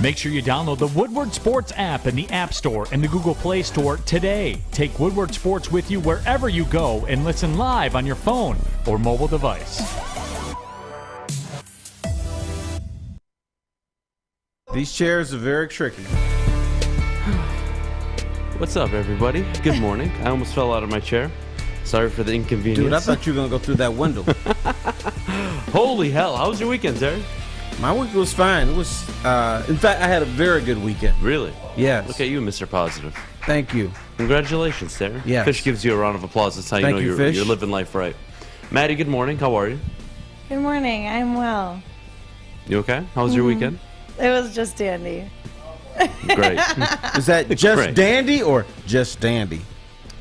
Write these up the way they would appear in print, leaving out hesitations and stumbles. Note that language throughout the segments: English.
Make sure you download the Woodward Sports app in the App Store and the Google Play Store today. Take Woodward Sports with you wherever you go and listen live on your phone or mobile device. These chairs are very tricky. What's up, everybody? Good morning. I almost fell out of my chair. Sorry for the inconvenience. Dude, I thought you were going to go through that window. Holy hell. How was your weekend, Terry? My week was fine. It was, in fact, I had a very good weekend. Really? Yes. Look at you, Mr. Positive. Thank you. Congratulations, Terry. Yes. Fish gives you a round of applause. That's how you know you're living life right. Maddie, good morning. How are you? Good morning. I'm well. You okay? How was your weekend? It was just dandy. Great. Is that just Great. dandy or just dandy?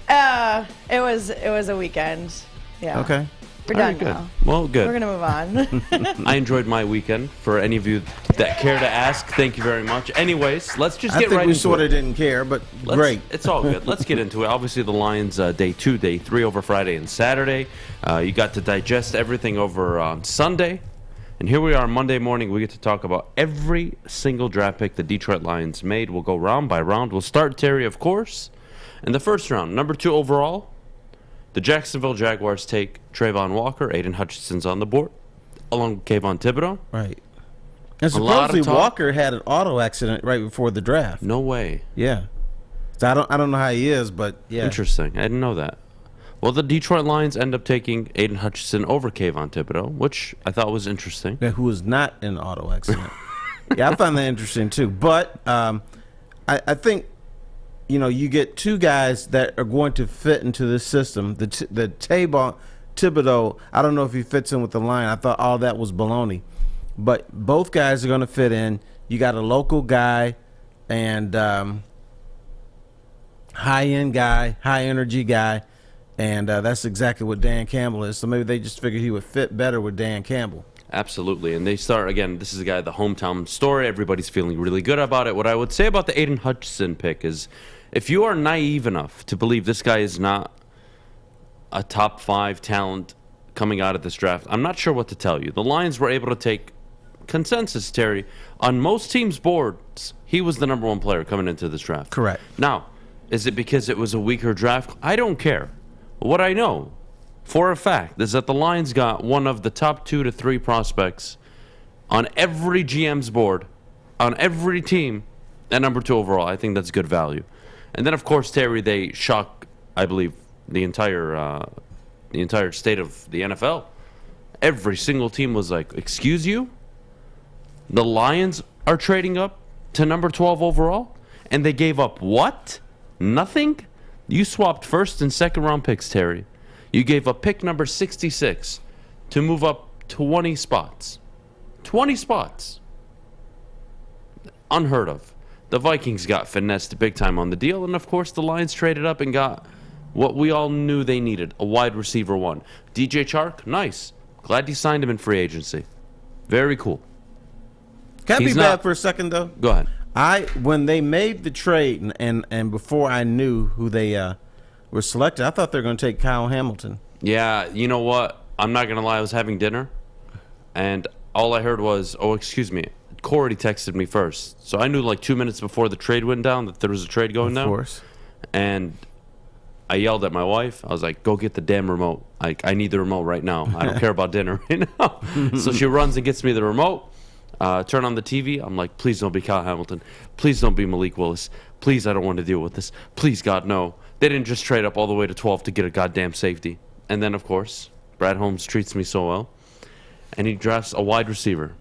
It was a weekend. Yeah. Okay. We're All done right, good. now. Well, good. We're gonna move on. I enjoyed my weekend. For any of you that care to ask, thank you very much. Anyways, let's just I get think right we into sort it. of didn't care, but great. It's all good. Let's get into it. Obviously, the Lions, day 2, day 3 over Friday and Saturday. You got to digest everything over Sunday. And here we are Monday morning. We get to talk about every single draft pick the Detroit Lions made. We'll go round by round. We'll start, Terry, of course. In the first round, number 2 overall, the Jacksonville Jaguars take Trayvon Walker. Aiden Hutchinson's on the board, along with Kayvon Thibodeau. Right. And A lot of supposedly talk. Walker had an auto accident right before the draft. No way. Yeah. So I don't know how he is, but yeah. Interesting. I didn't know that. Well, the Detroit Lions end up taking Aiden Hutchinson over Kayvon Thibodeau, which I thought was interesting. Yeah, who was not in an auto accident. Yeah, I found that interesting too. But I think, you know, you get two guys that are going to fit into this system. The Thibodeau, I don't know if he fits in with the line. I thought all that was baloney. But both guys are going to fit in. You got a local guy and high-end guy, high-energy guy. And that's exactly what Dan Campbell is. So maybe they just figured he would fit better with Dan Campbell. Absolutely. And they start, again, this is a guy, the hometown story. Everybody's feeling really good about it. What I would say about the Aiden Hutchinson pick is if you are naive enough to believe this guy is not a top 5 talent coming out of this draft, I'm not sure what to tell you. The Lions were able to take consensus, Terry. On most teams' boards, he was the number 1 player coming into this draft. Correct. Now, is it because it was a weaker draft? I don't care. What I know for a fact is that the Lions got one of the top 2 to 3 prospects on every GM's board, on every team, at number 2 overall. I think that's good value. And then, of course, Terry, they shock, I believe, the entire state of the NFL. Every single team was like, excuse you? The Lions are trading up to number 12 overall? And they gave up what? Nothing? You swapped first and second round picks, Terry. You gave up pick number 66 to move up 20 spots. 20 spots. Unheard of. The Vikings got finessed big time on the deal, and of course the Lions traded up and got what we all knew they needed, a wide receiver 1. DJ Chark, nice. Glad you signed him in free agency. Very cool. Can I He's be bad not- for a second, though? Go ahead. When they made the trade and before I knew who they were selected, I thought they were going to take Kyle Hamilton. Yeah, you know what? I'm not going to lie. I was having dinner, and all I heard was, oh, excuse me. Corey texted me first. So I knew like 2 minutes before the trade went down that there was a trade going down. Of course. And I yelled at my wife. I was like, go get the damn remote. I need the remote right now. I don't care about dinner right now. So she runs and gets me the remote. Turn on the TV. I'm like, please don't be Kyle Hamilton. Please don't be Malik Willis. Please, I don't want to deal with this. Please, God, no. They didn't just trade up all the way to 12 to get a goddamn safety. And then, of course, Brad Holmes treats me so well. And he drafts a wide receiver.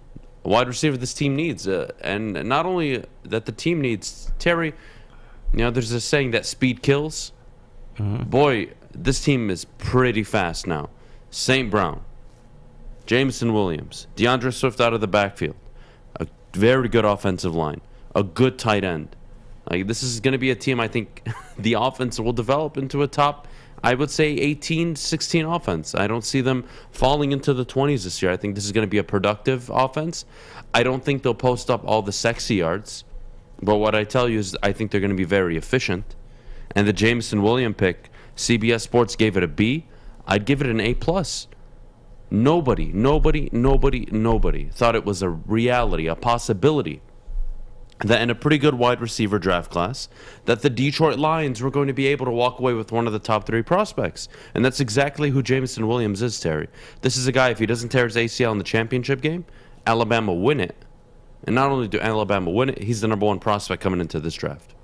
A wide receiver this team needs. And not only that the team needs, Terry, you know, there's a saying that speed kills. Mm-hmm. Boy, this team is pretty fast now. St. Brown, Jameson Williams, DeAndre Swift out of the backfield. A very good offensive line. A good tight end. Like, this is going to be a team, I think, the offense will develop into a top, I would say, 18, 16 offense. I don't see them falling into the 20s this year. I think this is going to be a productive offense. I don't think they'll post up all the sexy yards. But what I tell you is I think they're going to be very efficient. And the Jameson Williams pick, CBS Sports gave it a B. I'd give it an A+. Nobody thought it was a reality, a possibility that in a pretty good wide receiver draft class, that the Detroit Lions were going to be able to walk away with one of the top 3 prospects. And that's exactly who Jameson Williams is, Terry. This is a guy, if he doesn't tear his ACL in the championship game, Alabama win it. And not only do Alabama win it, he's the number 1 prospect coming into this draft.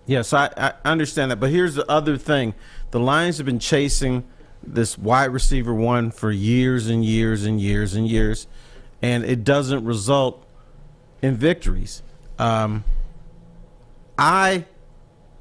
Yeah, so I understand that. But here's the other thing. The Lions have been chasing this wide receiver 1 for years and years and years and years, and it doesn't result in victories. I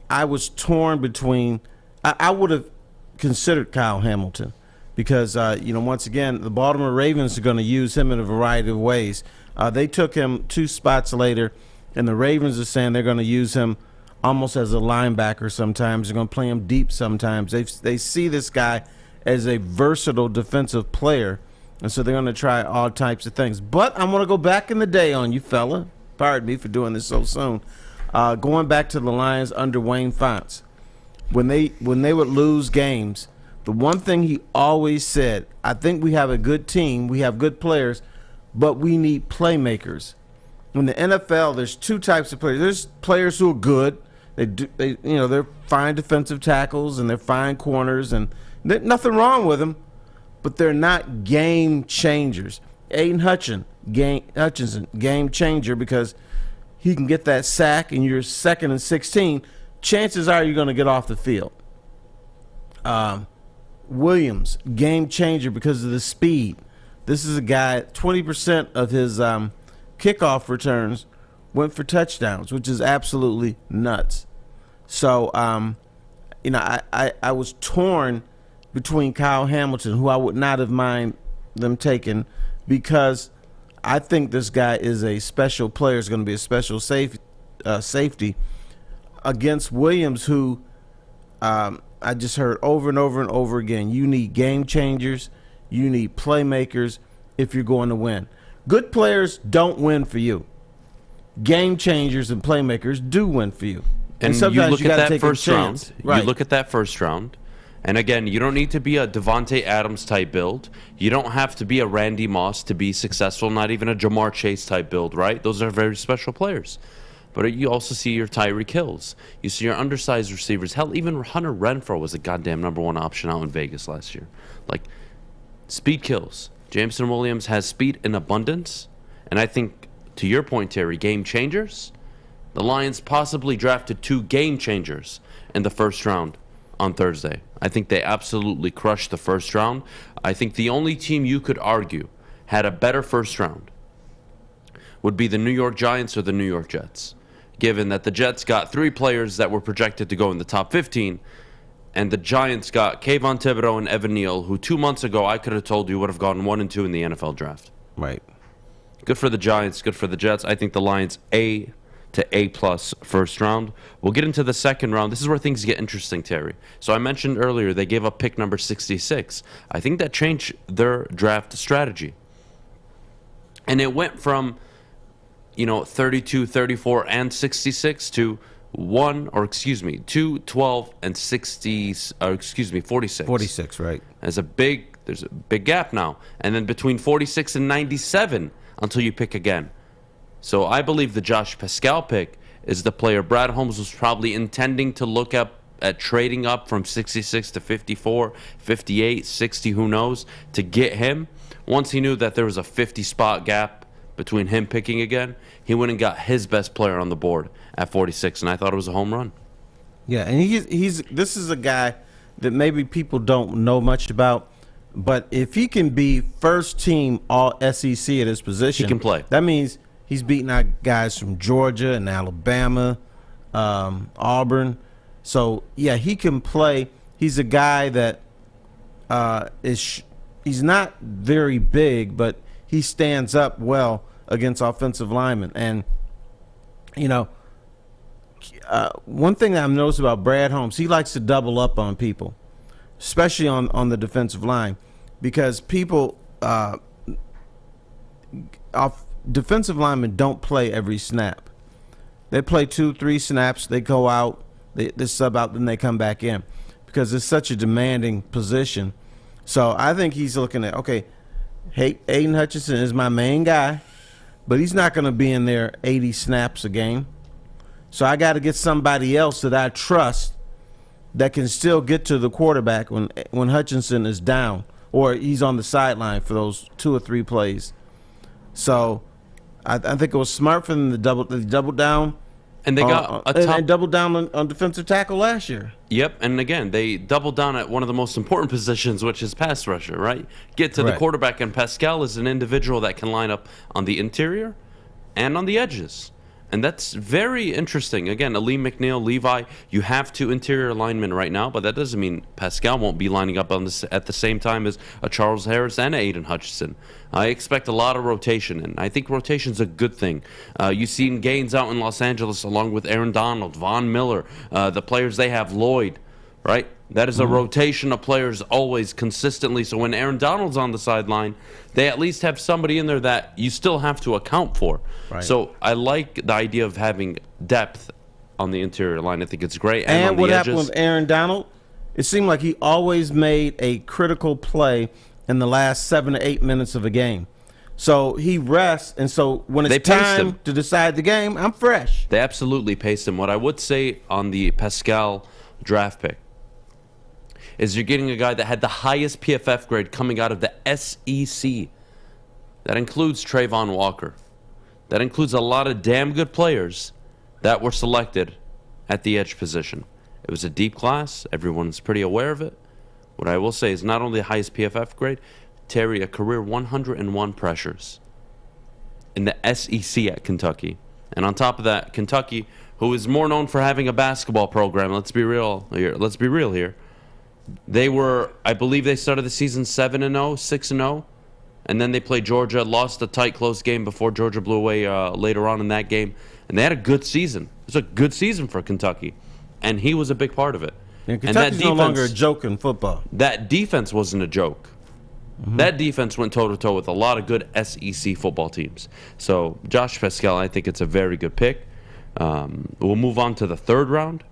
was torn between. I would have considered Kyle Hamilton because once again the Baltimore Ravens are going to use him in a variety of ways. They took him 2 spots later, and the Ravens are saying they're going to use him almost as a linebacker. Sometimes they're going to play him deep. Sometimes they see this guy as a versatile defensive player, and so they're going to try all types of things. But I'm going to go back in the day on you, fella. Pardon me for doing this so soon. Going back to the Lions under Wayne Fontes, when they would lose games, the one thing he always said, I think we have a good team, we have good players, but we need playmakers. In the NFL, there's 2 types of players. There's players who are good. They're fine defensive tackles and they're fine corners, and there's nothing wrong with them, but they're not game changers. Aiden Hutchinson, game changer, because he can get that sack and you're 2nd and 16. Chances are you're going to get off the field. Williams, game changer because of the speed. This is a guy, 20% of his kickoff returns went for touchdowns, which is absolutely nuts. So, I was torn between Kyle Hamilton, who I would not have mind them taking, because I think this guy is a special player, is going to be a special safety against Williams, who I just heard over and over and over again, you need game changers, you need playmakers if you're going to win. Good players don't win for you. Game changers and playmakers do win for you. And you look at that first round. Right. You look at that first round. And again, you don't need to be a Devontae Adams type build. You don't have to be a Randy Moss to be successful, not even a Jamar Chase type build, right? Those are very special players. But you also see your Tyreek Hills. You see your undersized receivers. Hell, even Hunter Renfrow was a goddamn number 1 option out in Vegas last year. Like, speed kills. Jameson Williams has speed in abundance. And I think, to your point, Terry, game changers. The Lions possibly drafted 2 game changers in the first round on Thursday. I think they absolutely crushed the first round. I think the only team you could argue had a better first round would be the New York Giants or the New York Jets, given that the Jets got 3 players that were projected to go in the top 15, and the Giants got Kayvon Thibodeau and Evan Neal, who 2 months ago I could have told you would have gone 1 and 2 in the NFL draft. Right. Good for the Giants, good for the Jets. I think the Lions A to A+ first round. We'll get into the second round. This is where things get interesting, Terry. So I mentioned earlier they gave up pick number 66. I think that changed their draft strategy. And it went from 32, 34, and 66 to 2, 12, and 46. 46, right. There's a big gap now. And then between 46 and 97 until you pick again. So I believe the Josh Pascal pick is the player Brad Holmes was probably intending to look at trading up from 66 to 54, 58, 60, who knows, to get him. Once he knew that there was a 50-spot gap between him picking again, he went and got his best player on the board at 46, and I thought it was a home run. Yeah, and this is a guy that maybe people don't know much about, but if he can be first team all SEC at his position, he can play. That means he's beating out guys from Georgia and Alabama, Auburn. So, yeah, he can play. He's a guy that he's not very big, but he stands up well against offensive linemen. And, one thing that I've noticed about Brad Holmes, he likes to double up on people, especially on the defensive line, because people defensive linemen don't play every snap. They play 2-3 snaps, they go out, they sub out, then they come back in, because it's such a demanding position. So I think he's looking at, okay, hey, Aiden Hutchinson is my main guy, but he's not going to be in there 80 snaps a game. So I got to get somebody else that I trust that can still get to the quarterback when Hutchinson is down or he's on the sideline for those 2 or 3 plays. So I think it was smart for them to double down. And they got and double down on defensive tackle last year. Yep, and again, they doubled down at one of the most important positions, which is pass rusher, right? Get to the quarterback, and Pascal is an individual that can line up on the interior and on the edges. And that's very interesting. Again, Aleem McNeil, Levi, you have 2 interior linemen right now, but that doesn't mean Pascal won't be lining up on this at the same time as a Charles Harris and a Aiden Hutchinson. I expect a lot of rotation, and I think rotation's a good thing. You've seen gains out in Los Angeles along with Aaron Donald, Von Miller, the players they have, Lloyd, right? That is a rotation of players always consistently. So when Aaron Donald's on the sideline, they at least have somebody in there that you still have to account for. Right. So I like the idea of having depth on the interior line. I think it's great. And on what the happened edges, with Aaron Donald, it seemed like he always made a critical play in the last 7 to 8 minutes of a game. So he rests, and so when it's time to decide the game, I'm fresh. They absolutely paced him. What I would say on the Pascal draft pick is you're getting a guy that had the highest PFF grade coming out of the SEC. That includes Trayvon Walker. That includes a lot of damn good players that were selected at the edge position. It was a deep class. Everyone's pretty aware of it. What I will say is not only the highest PFF grade, Terry, a career 101 pressures in the SEC at Kentucky. And on top of that, Kentucky, who is more known for having a basketball program, let's be real here. They were, I believe they started the season 7-0, 6-0, and then they played Georgia, lost a tight, close game before Georgia blew away later on in that game. And they had a good season. It was a good season for Kentucky, and he was a big part of it. And Kentucky's no longer a joke in football. That defense wasn't a joke. That defense went toe-to-toe with a lot of good SEC football teams. So Josh Pascal, I think it's a very good pick. We'll move on to the 3rd round.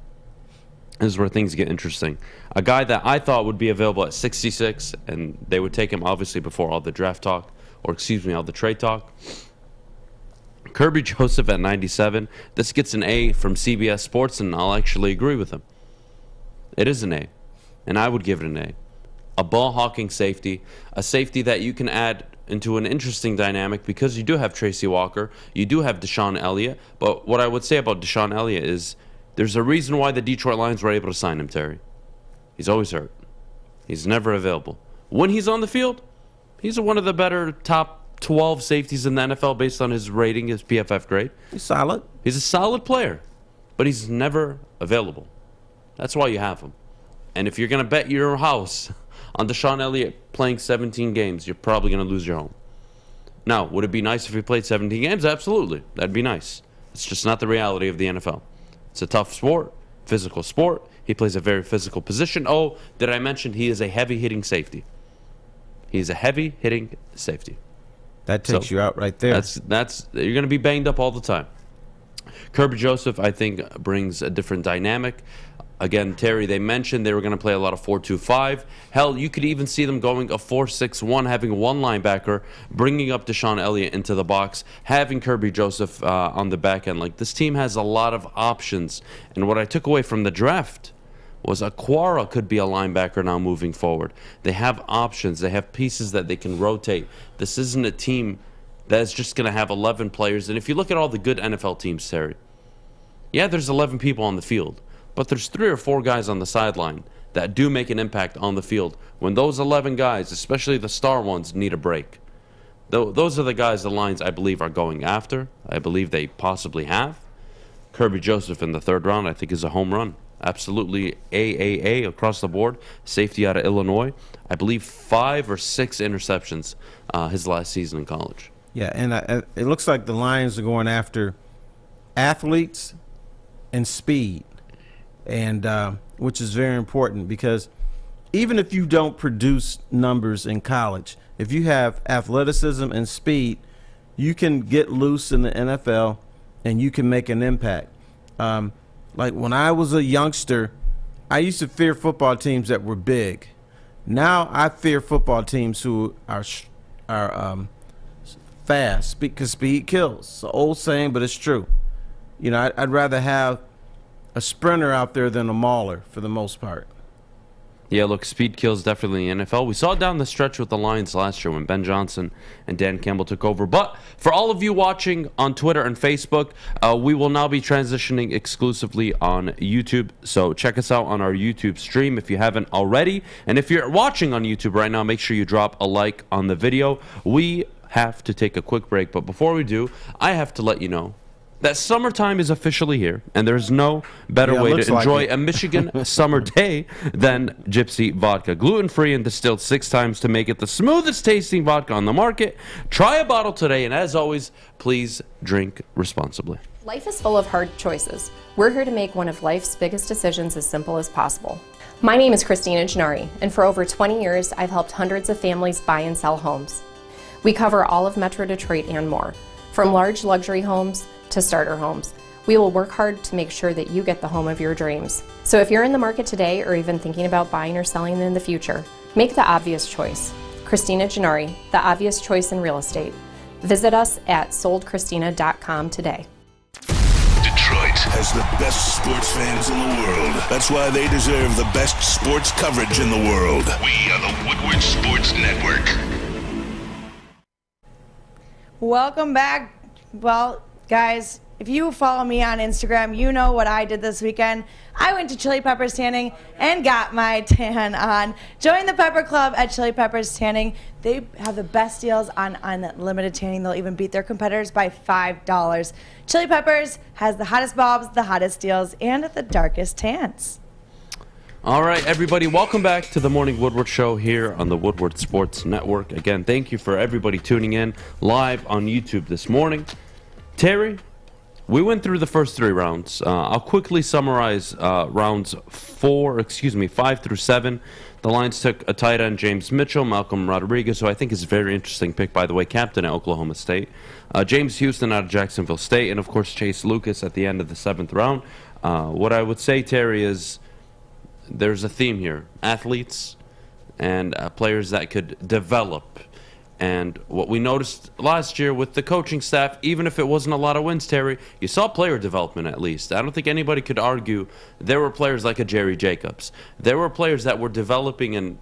This is where things get interesting. A guy that I thought would be available at 66, and they would take him obviously before all the draft talk, or excuse me, all the trade talk. Kirby Joseph at 97. This gets an A from CBS Sports, and I'll actually agree with him. It is an A, and I would give it an A. A ball-hawking safety, a safety that you can add into an interesting dynamic because you do have Tracy Walker, you do have Deshaun Elliott, but what I would say about Deshaun Elliott is there's a reason why the Detroit Lions were able to sign him, Terry. He's always hurt. He's never available. When he's on the field, he's one of the better top 12 safeties in the NFL based on his rating, his PFF grade. He's solid. He's a solid player, but he's never available. That's why you have him. And if you're going to bet your house on Deshaun Elliott playing 17 games, you're probably going to lose your home. Now, would it be nice if he played 17 games? Absolutely. That'd be nice. It's just not the reality of the NFL. It's a tough sport, physical sport. He plays a very physical position. Oh, did I mention he is a heavy-hitting safety? He's a heavy-hitting safety. That takes you out right there. That's you're going to be banged up all the time. Kirby Joseph, I think, brings a different dynamic. Again, Terry, they mentioned they were going to play a lot of 4-2-5. Hell, you could even see them going a 4-6-1, having one linebacker, bringing up Deshaun Elliott into the box, having Kirby Joseph on the back end. Like, this team has a lot of options. And what I took away from the draft was Aquara could be a linebacker now moving forward. They have options. They have pieces that they can rotate. This isn't a team that's just going to have 11 players. And if you look at all the good NFL teams, Terry, yeah, there's 11 people on the field. But there's 3 or 4 guys on the sideline that do make an impact on the field. When those 11 guys, especially the star ones, need a break. Those are the guys the Lions, I believe, are going after. I believe they possibly have. Kirby Joseph in the 3rd round, I think, is a home run. Absolutely AAA across the board. Safety out of Illinois. I believe 5 or 6 interceptions his last season in college. Yeah, and it looks like the Lions are going after athletes and speed. And which is very important because even if you don't produce numbers in college, if you have athleticism and speed, you can get loose in the NFL and you can make an impact. Like when I was a youngster, I used to fear football teams that were big. Now I fear football teams who are fast because speed kills. It's an old saying, but it's true. I'd rather have a sprinter out there than a mauler for the most part. Yeah, look, speed kills definitely in the NFL. We saw it down the stretch with the Lions last year when Ben Johnson and Dan Campbell took over. But for all of you watching on Twitter and Facebook, we will now be transitioning exclusively on YouTube. So check us out on our YouTube stream if you haven't already. And if you're watching on YouTube right now, make sure you drop a like on the video. We have to take a quick break. But before we do, I have to let you know that summertime is officially here, and there's no better way to enjoy a Michigan summer day than Gypsy vodka. Gluten-free and distilled 6 times to make it the smoothest tasting vodka on the market. Try a bottle today, and as always, please drink responsibly. Life is full of hard choices. We're here to make one of life's biggest decisions as simple as possible. My name is Christina Gennari, and for over 20 years, I've helped hundreds of families buy and sell homes. We cover all of Metro Detroit and more, from large luxury homes to starter homes. We will work hard to make sure that you get the home of your dreams. So if you're in the market today or even thinking about buying or selling in the future, make the obvious choice. Christina Gennari, the obvious choice in real estate. Visit us at soldchristina.com today. Detroit has the best sports fans in the world. That's why they deserve the best sports coverage in the world. We are the Woodward Sports Network. Welcome back. Well, guys, if you follow me on Instagram, you know what I did this weekend. I went to Chili Peppers Tanning and got my tan on. Join the Pepper Club at Chili Peppers Tanning. They have the best deals on unlimited tanning. They'll even beat their competitors by $5. Chili Peppers has the hottest bulbs, the hottest deals, and the darkest tans. All right, everybody, welcome back to the Morning Woodward Show here on the Woodward Sports Network. Again, thank you for everybody tuning in live on YouTube this morning. Terry, we went through the first 3 rounds. I'll quickly summarize rounds 5 through 7. The Lions took a tight end, James Mitchell, Malcolm Rodriguez, who I think is a very interesting pick, by the way, captain at Oklahoma State, James Houston out of Jacksonville State, and, of course, Chase Lucas at the end of the 7th round. What I would say, Terry, is there's a theme here. Athletes and players that could develop. And what we noticed last year with the coaching staff, even if it wasn't a lot of wins, Terry, you saw player development at least. I don't think anybody could argue there were players like a Jerry Jacobs. There were players that were developing and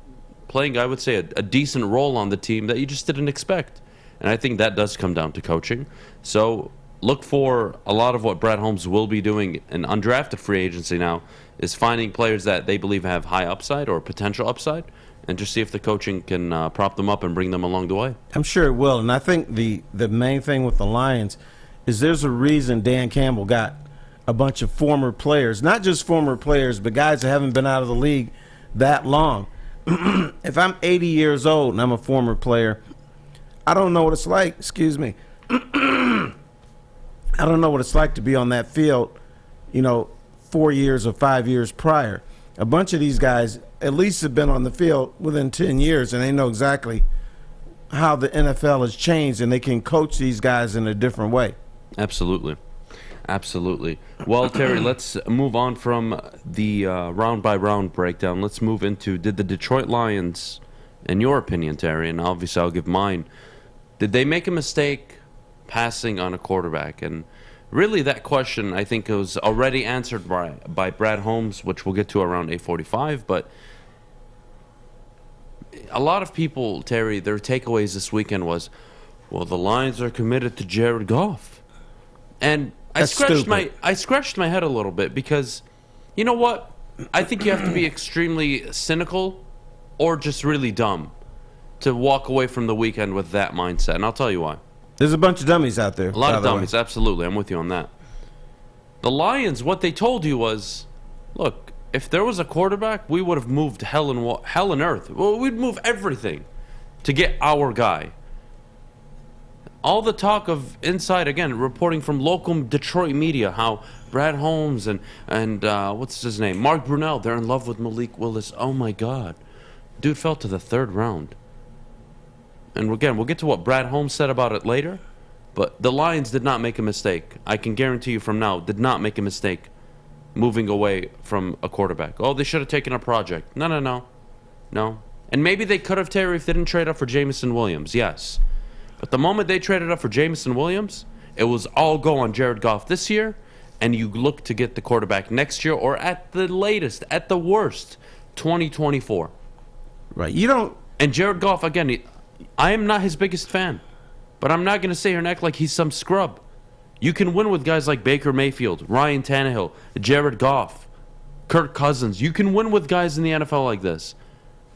playing, I would say, a decent role on the team that you just didn't expect. And I think that does come down to coaching. So look for a lot of what Brad Holmes will be doing in undrafted free agency now is finding players that they believe have high upside or potential upside, and just see if the coaching can prop them up and bring them along the way. I'm sure it will. And I think the main thing with the Lions is there's a reason Dan Campbell got a bunch of former players, not just former players, but guys that haven't been out of the league that long. If I'm 80 years old and I'm a former player, I don't know what it's like, I don't know what it's like to be on that field, 4 years or 5 years prior. A bunch of these guys at least have been on the field within 10 years, and they know exactly how the NFL has changed, and they can coach these guys in a different way. Absolutely. Well, Terry, let's move on from the round-by-round breakdown. Let's move into, did the Detroit Lions, in your opinion, Terry, and obviously I'll give mine, did they make a mistake passing on a quarterback? And really, that question, I think, was already answered by Brad Holmes, which we'll get to around 8:45. But a lot of people, Terry, their takeaways this weekend was, well, the Lions are committed to Jared Goff. And I scratched my head a little bit because, you know what? I think you have to be extremely cynical or just really dumb to walk away from the weekend with that mindset. And I'll tell you why. There's a bunch of dummies out there. A lot of dummies, absolutely. I'm with you on that. The Lions, what they told you was, look, if there was a quarterback, we would have moved hell and earth. Well, we'd move everything to get our guy. All the talk of inside, again, reporting from local Detroit media, how Brad Holmes and what's his name, Mark Brunell, they're in love with Malik Willis. Oh, my God. Dude fell to the 3rd round. And again, we'll get to what Brad Holmes said about it later, but the Lions did not make a mistake. I can guarantee you from now, did not make a mistake moving away from a quarterback. Oh, they should have taken a project. No. And maybe they could have, Terry, if they didn't trade up for Jamison Williams, yes. But the moment they traded up for Jamison Williams, it was all go on Jared Goff this year, and you look to get the quarterback next year, or at the latest, at the worst, 2024. Right. You don't. And Jared Goff, again, I am not his biggest fan, but I'm not going to sit here and act like he's some scrub. You can win with guys like Baker Mayfield, Ryan Tannehill, Jared Goff, Kirk Cousins. You can win with guys in the NFL like this.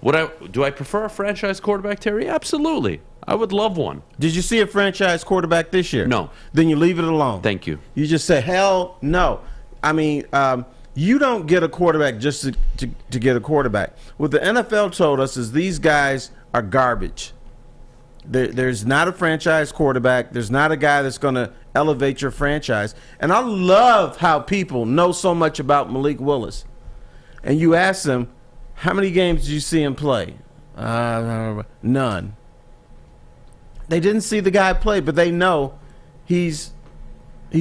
Do I prefer a franchise quarterback, Terry? Absolutely. I would love one. Did you see a franchise quarterback this year? No. Then you leave it alone. Thank you. You just say, hell no. I mean, you don't get a quarterback just to get a quarterback. What the NFL told us is these guys are garbage. There's not a franchise quarterback. There's not a guy that's going to elevate your franchise. And I love how people know so much about Malik Willis. And you ask them, how many games did you see him play? None. They didn't see the guy play, but they know he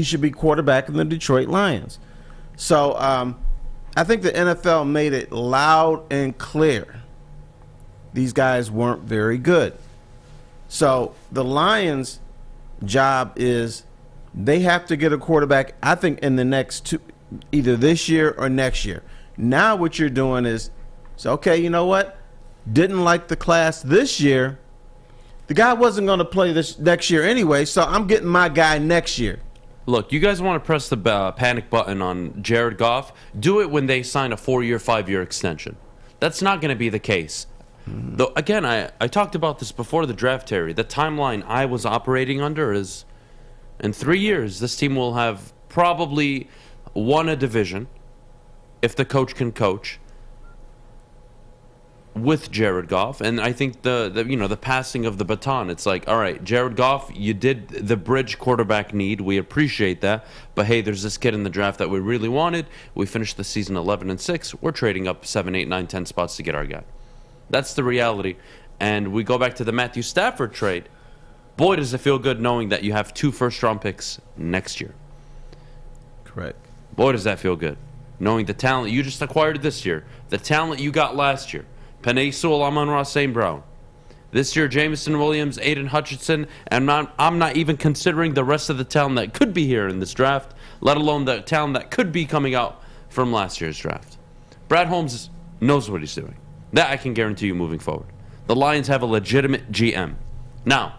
should be quarterback in the Detroit Lions. So I think the NFL made it loud and clear. These guys weren't very good. So the Lions' job is they have to get a quarterback, I think, in the next two, either this year or next year. Now what you're doing is, okay, you know what? Didn't like the class this year. The guy wasn't going to play this next year anyway, so I'm getting my guy next year. Look, you guys want to press the panic button on Jared Goff? Do it when they sign a 4-year, 5-year extension. That's not going to be the case. Though, again, I talked about this before the draft, Terry. The timeline I was operating under is, in 3 years, this team will have probably won a division, if the coach can coach, with Jared Goff. And I think the passing of the baton, it's like, all right, Jared Goff, you did the bridge quarterback need. We appreciate that. But hey, there's this kid in the draft that we really wanted. We finished the season 11-6. We're trading up 7, 8, 9, 10 spots to get our guy. That's the reality. And we go back to the Matthew Stafford trade. Boy, does it feel good knowing that you have 2 first-round picks next year. Correct. Boy, does that feel good. Knowing the talent you just acquired this year, the talent you got last year. Penei Sewell, Amon-Ra St. Brown. This year, Jameson Williams, Aiden Hutchinson, and I'm not even considering the rest of the talent that could be here in this draft, let alone the talent that could be coming out from last year's draft. Brad Holmes knows what he's doing. That I can guarantee you moving forward. The Lions have a legitimate GM. Now,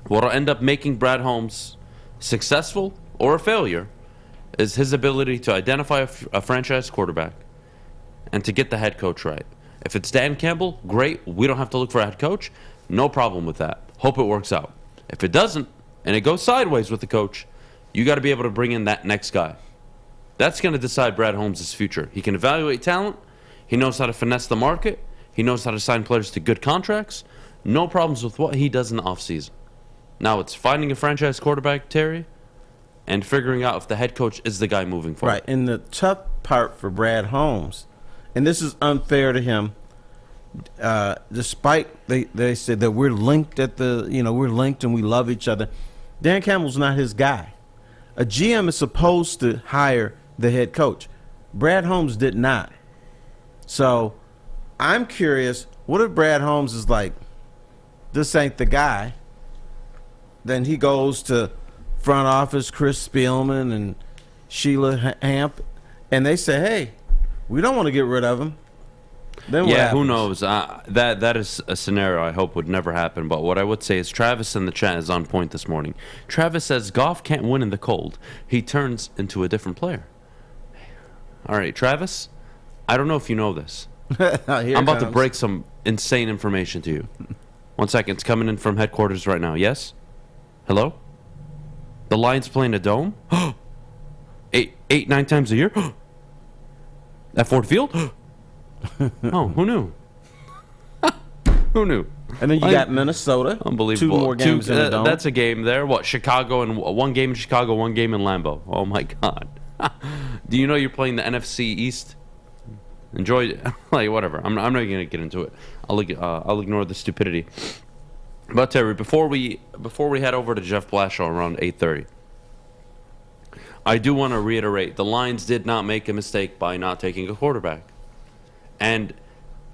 what will end up making Brad Holmes successful or a failure is his ability to identify a franchise quarterback and to get the head coach right. If it's Dan Campbell, great. We don't have to look for a head coach. No problem with that. Hope it works out. If it doesn't, and it goes sideways with the coach, you got to be able to bring in that next guy. That's going to decide Brad Holmes' future. He can evaluate talent. He knows how to finesse the market. He knows how to sign players to good contracts. No problems with what he does in the offseason. Now it's finding a franchise quarterback, Terry, and figuring out if the head coach is the guy moving forward. Right, and the tough part for Brad Holmes, and this is unfair to him, despite they said that we're linked we're linked and we love each other. Dan Campbell's not his guy. A GM is supposed to hire the head coach. Brad Holmes did not. So I'm curious, what if Brad Holmes is like, this ain't the guy? Then he goes to front office, Chris Spielman and Sheila Hamp, and they say, hey, we don't want to get rid of him. Then what happens? Who knows? That is a scenario I hope would never happen. But what I would say is Travis in the chat is on point this morning. Travis says Goff can't win in the cold. He turns into a different player. All right, Travis, I don't know if you know this. I'm about to break some insane information to you. 1 second. It's coming in from headquarters right now. Yes? Hello? The Lions playing a dome? 9 times a year? At Ford Field? Oh, who knew? Who knew? And then you got Minnesota. Unbelievable. 2 more games in the dome. That's a game there. What, Chicago, and 1 game in Chicago, 1 game in Lambeau. Oh, my God. Do you know you're playing the NFC East? Enjoy it. Like, whatever. I'm not going to get into it. I'll ignore the stupidity. But, Terry, before we head over to Jeff Blashill around 8:30, I do want to reiterate, the Lions did not make a mistake by not taking a quarterback. And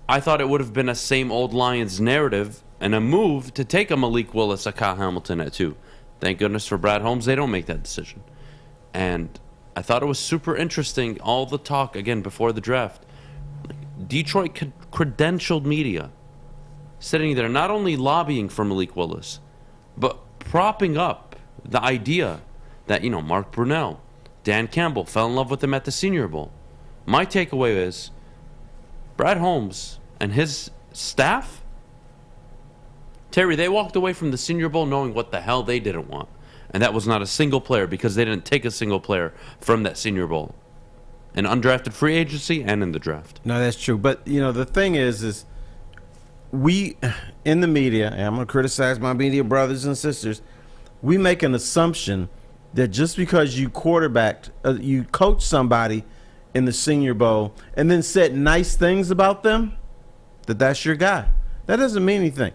I thought it would have been a same old Lions narrative and a move to take a Malik Willis, a Kyle Hamilton at 2. Thank goodness for Brad Holmes, they don't make that decision. And I thought it was super interesting, all the talk, again, before the draft. Detroit credentialed media sitting there not only lobbying for Malik Willis, but propping up the idea that, Mark Brunell, Dan Campbell fell in love with him at the Senior Bowl. My takeaway is Brad Holmes and his staff, Terry, they walked away from the Senior Bowl knowing what the hell they didn't want. And that was not a single player, because they didn't take a single player from that Senior Bowl. In undrafted free agency and in the draft. No, that's true. But, the thing is we, in the media, and I'm going to criticize my media brothers and sisters, we make an assumption that just because you you coach somebody in the Senior Bowl and then said nice things about them, that's your guy. That doesn't mean anything.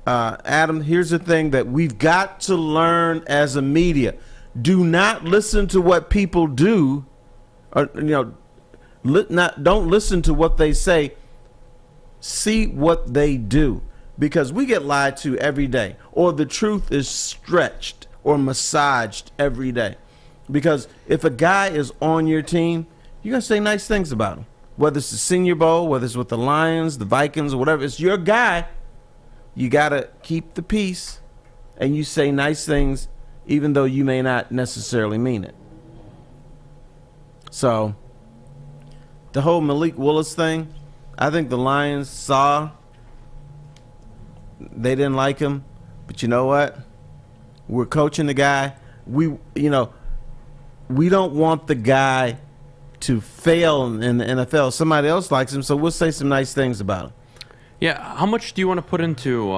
Adam, here's the thing that we've got to learn as a media. Do not listen to what people do. Don't listen to what they say. See what they do. Because we get lied to every day. Or the truth is stretched or massaged every day. Because if a guy is on your team, you got to say nice things about him. Whether it's the Senior Bowl, whether it's with the Lions, the Vikings, or whatever. It's your guy. You got to keep the peace, and you say nice things, even though you may not necessarily mean it. So, the whole Malik Willis thing, I think the Lions saw they didn't like him, but you know what? We're coaching the guy. We don't want the guy to fail in the NFL. Somebody else likes him, so we'll say some nice things about him. Yeah, how much do you want to put into,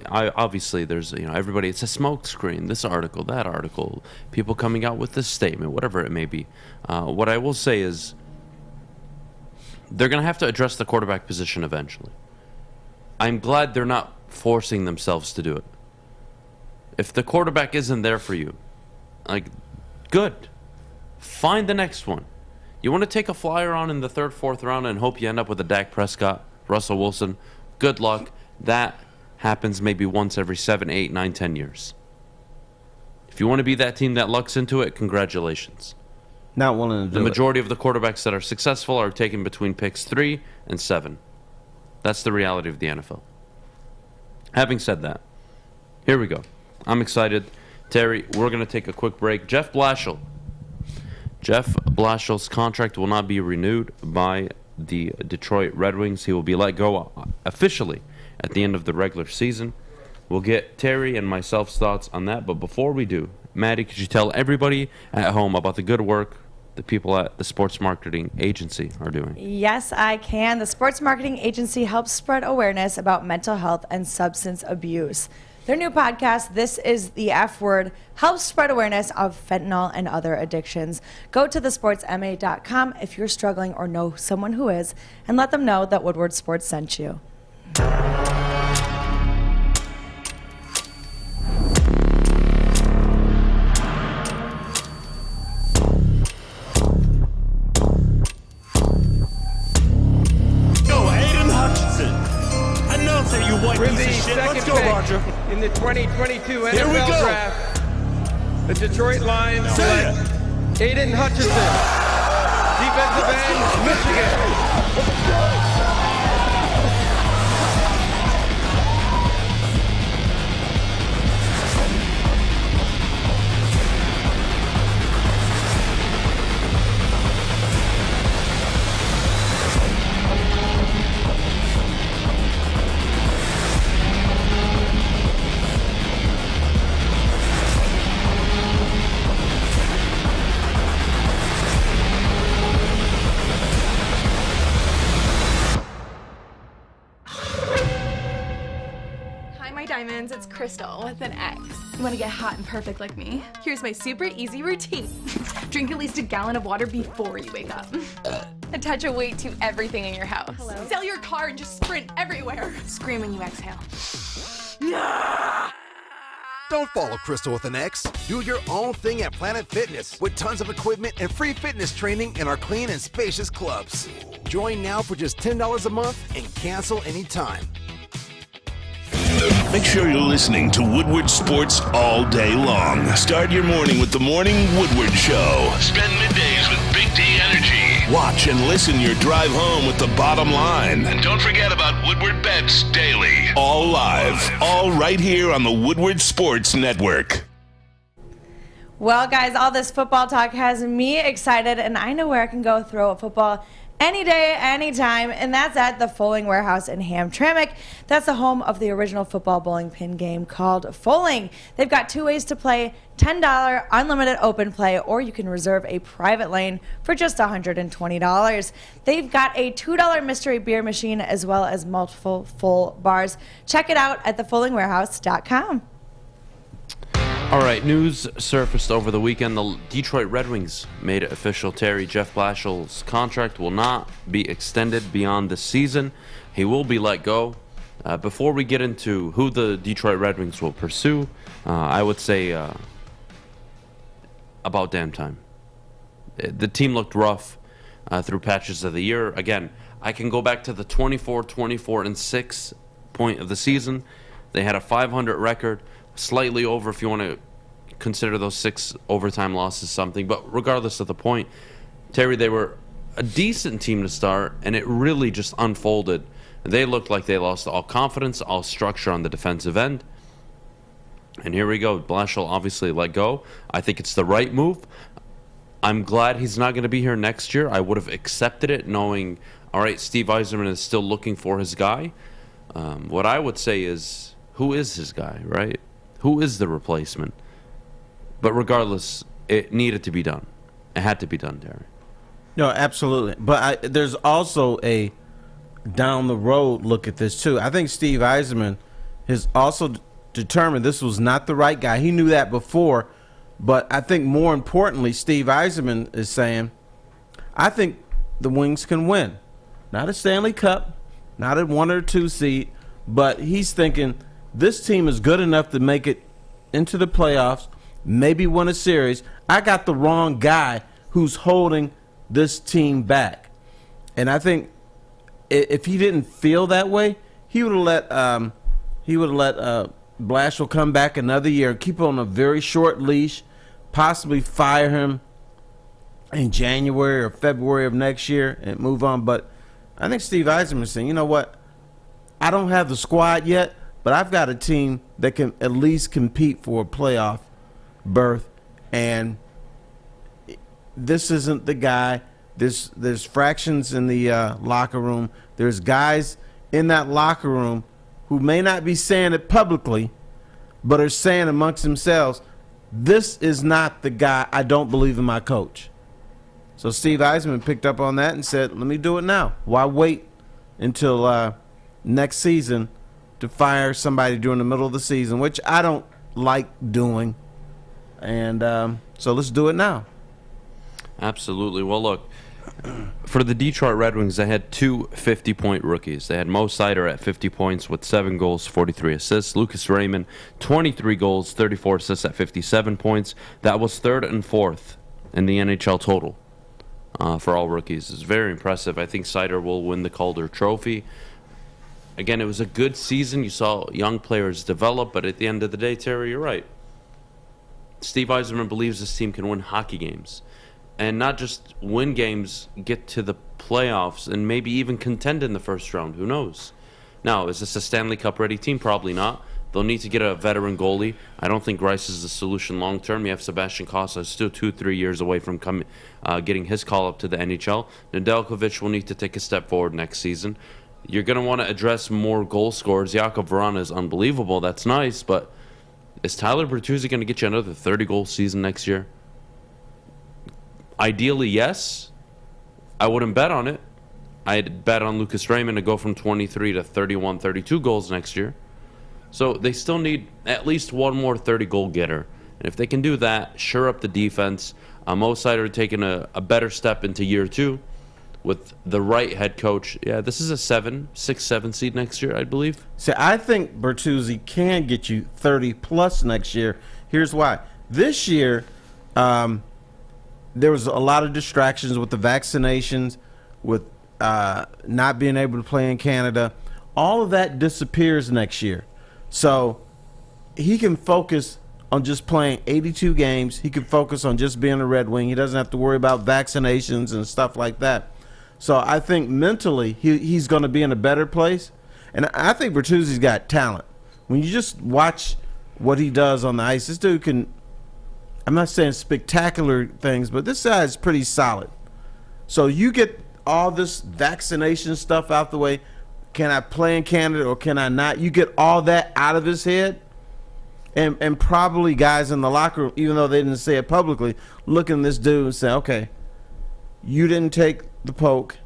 obviously there's, everybody, it's a smoke screen, this article, that article, people coming out with this statement, whatever it may be. What I will say is they're going to have to address the quarterback position eventually. I'm glad they're not forcing themselves to do it. If the quarterback isn't there for you, good. Find the next one. You want to take a flyer on in the 3rd, 4th round and hope you end up with a Dak Prescott, Russell Wilson. Good luck. That happens maybe once every 7, 8, 9, 10 years. If you want to be that team that lucks into it, congratulations. Not willing to do it. The majority of the quarterbacks that are successful are taken between picks 3 and 7. That's the reality of the NFL. Having said that, here we go. I'm excited. Terry, we're going to take a quick break. Jeff Blashill's contract will not be renewed by the Detroit Red Wings. He will be let go officially at the end of the regular season. We'll get Terry and myself's thoughts on that. But before we do, Maddie, could you tell everybody at home about the good work the people at the Sports Marketing Agency are doing? Yes, I can. The Sports Marketing Agency helps spread awareness about mental health and substance abuse. Their new podcast, This Is the F Word, helps spread awareness of fentanyl and other addictions. Go to thesportsma.com if you're struggling or know someone who is, and let them know that Woodward Sports sent you. In the 2022 NFL Draft, the Detroit Lions select Aiden Hutchinson, defensive end, Michigan. It's Crystal with an X. You want to get hot and perfect like me? Here's my super easy routine. Drink at least a gallon of water before you wake up. Attach a weight to everything in your house. Hello? Sell your car and just sprint everywhere. Scream when you exhale. Don't follow Crystal with an X. Do your own thing at Planet Fitness with tons of equipment and free fitness training in our clean and spacious clubs. Join now for just $10 a month and cancel anytime. Make sure you're listening to Woodward Sports all day long. Start your morning with the Morning Woodward Show. Spend middays with Big D Energy. Watch and listen your drive home with the bottom line. And don't forget about Woodward Bets Daily. All live, all right here on the Woodward Sports Network. Well, guys, all this football talk has me excited, and I know where I can go throw a football any day, anytime, and that's at the Foaling Warehouse in Hamtramck. That's the home of the original football bowling pin game called Foaling. They've got two ways to play: $10 unlimited open play, or you can reserve a private lane for just $120. They've got a $2 mystery beer machine as well as multiple full bars. Check it out at thefoalingwarehouse.com. All right, news surfaced over the weekend. The Detroit Red Wings made it official. Terry, Jeff Blashill's contract will not be extended beyond the season. He will be let go. Before we get into who the Detroit Red Wings will pursue, I would say about damn time. The team looked rough through patches of the year. Again, I can go back to the 24-6 point of the season. They had a .500 record. Slightly over if you want to consider those 6 overtime losses something. But regardless of the point, Terry, they were a decent team to start, and it really just unfolded. They looked like they lost all confidence, all structure on the defensive end. And here we go. Blashill obviously let go. I think it's the right move. I'm glad he's not going to be here next year. I would have accepted it knowing, all right, Steve Yzerman is still looking for his guy. What I would say is, who is his guy, right? Who is the replacement? But regardless, it needed to be done. It had to be done, Terry. No, absolutely. But there's also a down the road look at this, too. I think Steve Yzerman has also determined this was not the right guy. He knew that before. But I think more importantly, Steve Yzerman is saying, I think the Wings can win. Not a Stanley Cup, not a 1 or 2 seed, but he's thinking this team is good enough to make it into the playoffs, maybe win a series. I got the wrong guy who's holding this team back. And I think if he didn't feel that way, he would have let Blashill come back another year and keep him on a very short leash, possibly fire him in January or February of next year and move on. But I think Steve Yzerman is saying, you know what? I don't have the squad yet, but I've got a team that can at least compete for a playoff berth, and this isn't the guy. There's fractions in the locker room. There's guys in that locker room who may not be saying it publicly, but are saying amongst themselves, this is not the guy. I don't believe in my coach. So Steve Yzerman picked up on that and said, let me do it now. Why wait until next season to fire somebody during the middle of the season, which I don't like doing. And so let's do it now. Absolutely. Well, look, for the Detroit Red Wings, they had 2 50-point rookies. They had Mo Sider at 50 points with 7 goals, 43 assists. Lucas Raymond, 23 goals, 34 assists at 57 points. That was 3rd and 4th in the NHL total for all rookies. It's very impressive. I think Sider will win the Calder Trophy. Again, it was a good season. You saw young players develop, but at the end of the day, Terry, you're right. Steve Yzerman believes this team can win hockey games. And not just win games, get to the playoffs, and maybe even contend in the first round. Who knows? Now, is this a Stanley Cup-ready team? Probably not. They'll need to get a veteran goalie. I don't think Rice is the solution long-term. You have Sebastian Cossa, still 2-3 years away from getting his call up to the NHL. Nedeljkovic will need to take a step forward next season. You're going to want to address more goal scorers. Jakub Vrana is unbelievable. That's nice, but is Tyler Bertuzzi going to get you another 30-goal season next year? Ideally, yes. I wouldn't bet on it. I'd bet on Lucas Raymond to go from 23 to 31, 32 goals next year. So they still need at least one more 30-goal getter. And if they can do that, shore up the defense. Mo Sider taking a better step into year 2 with the right head coach. Yeah, this is a 6-7 seed next year, I believe. See, I think Bertuzzi can get you 30-plus next year. Here's why. This year, there was a lot of distractions with the vaccinations, with not being able to play in Canada. All of that disappears next year. So he can focus on just playing 82 games. He can focus on just being a Red Wing. He doesn't have to worry about vaccinations and stuff like that. So I think mentally he's going to be in a better place. And I think Bertuzzi's got talent. When you just watch what he does on the ice, this dude can, I'm not saying spectacular things, but this guy's pretty solid. So you get all this vaccination stuff out the way. Can I play in Canada or can I not? You get all that out of his head. And probably guys in the locker room, even though they didn't say it publicly, looking at this dude and say, okay, you didn't take the poke.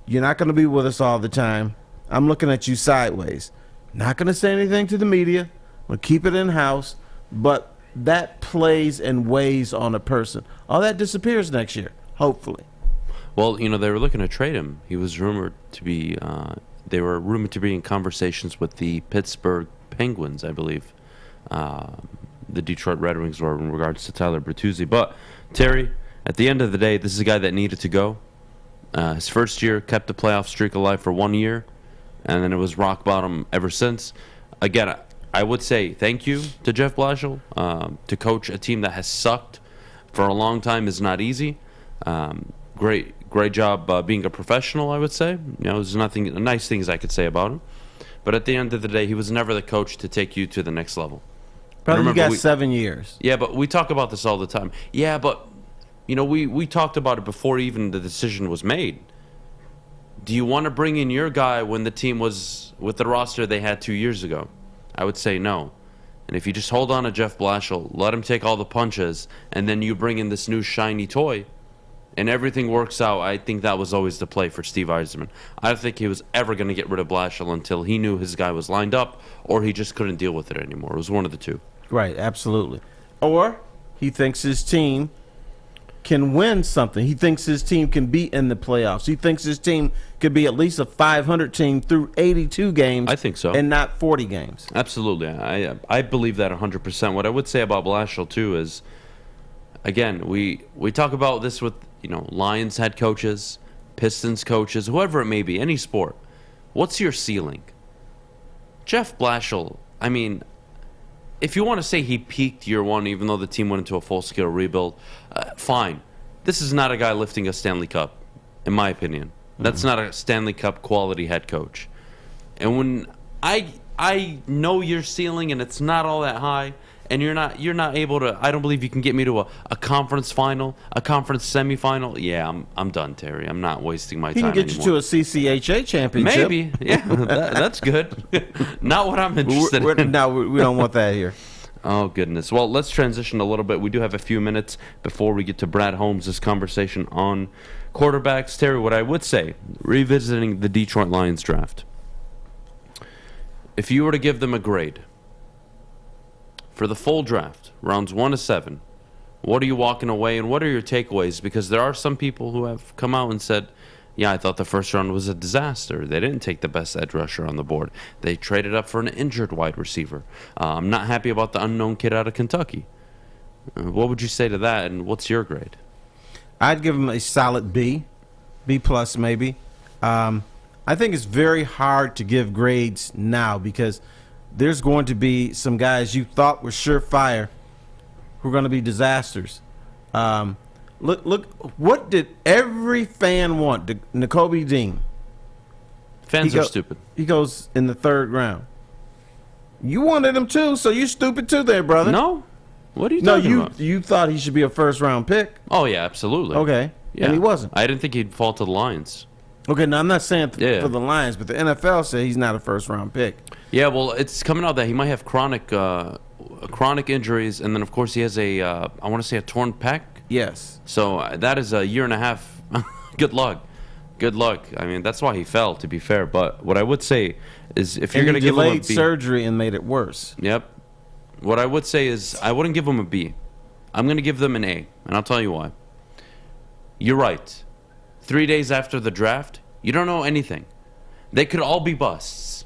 You're not going to be with us all the time. I'm looking at you sideways. Not going to say anything to the media. We'll keep it in-house. But that plays and weighs on a person. All that disappears next year, hopefully. Well, they were looking to trade him. He was rumored to be, they were rumored to be in conversations with the Pittsburgh Penguins, I believe. The Detroit Red Wings were in regards to Tyler Bertuzzi. But, Terry, at the end of the day, this is a guy that needed to go. His first year kept the playoff streak alive for 1 year, and then it was rock bottom ever since. Again, I would say thank you to Jeff Blashill. To coach a team that has sucked for a long time is not easy. Great job being a professional, I would say. There's nothing nice things I could say about him. But at the end of the day, he was never the coach to take you to the next level. Brother, you got 7 years. Yeah, but we talk about this all the time. Yeah, but we talked about it before even the decision was made. Do you want to bring in your guy when the team was with the roster they had 2 years ago? I would say no. And if you just hold on to Jeff Blashill, let him take all the punches, and then you bring in this new shiny toy, and everything works out, I think that was always the play for Steve Yzerman. I don't think he was ever going to get rid of Blashill until he knew his guy was lined up, or he just couldn't deal with it anymore. It was one of the two. Right, absolutely. Or he thinks his team can win something. He thinks his team can be in the playoffs. He thinks his team could be at least a 500 team through 82 games. I think so. And not 40 games. Absolutely. I believe that 100%. What I would say about Blashill, too, is, again, we talk about this with, Lions head coaches, Pistons coaches, whoever it may be, any sport. What's your ceiling? Jeff Blashill, if you want to say he peaked year one, even though the team went into a full-scale rebuild, fine. This is not a guy lifting a Stanley Cup, in my opinion. That's not a Stanley Cup quality head coach. And when I know your ceiling and it's not all that high, and you're not able to, I don't believe you can get me to a conference final, a conference semifinal. Yeah, I'm done, Terry. I'm not wasting my time anymore. He can get you to a CCHA championship. Maybe. Yeah, that's good. Not what I'm interested in. No, we don't want that here. Oh, goodness. Well, let's transition a little bit. We do have a few minutes before we get to Brad Holmes' conversation on quarterbacks. Terry, what I would say, revisiting the Detroit Lions draft, if you were to give them a grade for the full draft, rounds 1 to 7, what are you walking away and what are your takeaways? Because there are some people who have come out and said, yeah, I thought the first round was a disaster. They didn't take the best edge rusher on the board. They traded up for an injured wide receiver. I'm not happy about the unknown kid out of Kentucky. What would you say to that, and what's your grade? I'd give him a solid B plus maybe. I think it's very hard to give grades now because there's going to be some guys you thought were surefire who are going to be disasters. Look, what did every fan want? Nakobe Dean. Fans are stupid. He goes in the 3rd round. You wanted him too, so you're stupid too there, brother. No. What are you talking about? You thought he should be a 1st-round pick. Oh, yeah, absolutely. Okay. Yeah. And he wasn't. I didn't think he'd fall to the Lions. Okay, now I'm not saying for the Lions, but the NFL said he's not a 1st-round pick. Yeah, well, it's coming out that he might have chronic injuries, and then, of course, he has I want to say a torn pec. Yes. So that is a year and a half. Good luck. That's why he fell, to be fair. But what I would say is if you're going to give him a B. delayed surgery and made it worse. Yep. What I would say is I wouldn't give him a B. I'm going to give them an A, and I'll tell you why. You're right. 3 days after the draft, you don't know anything. They could all be busts.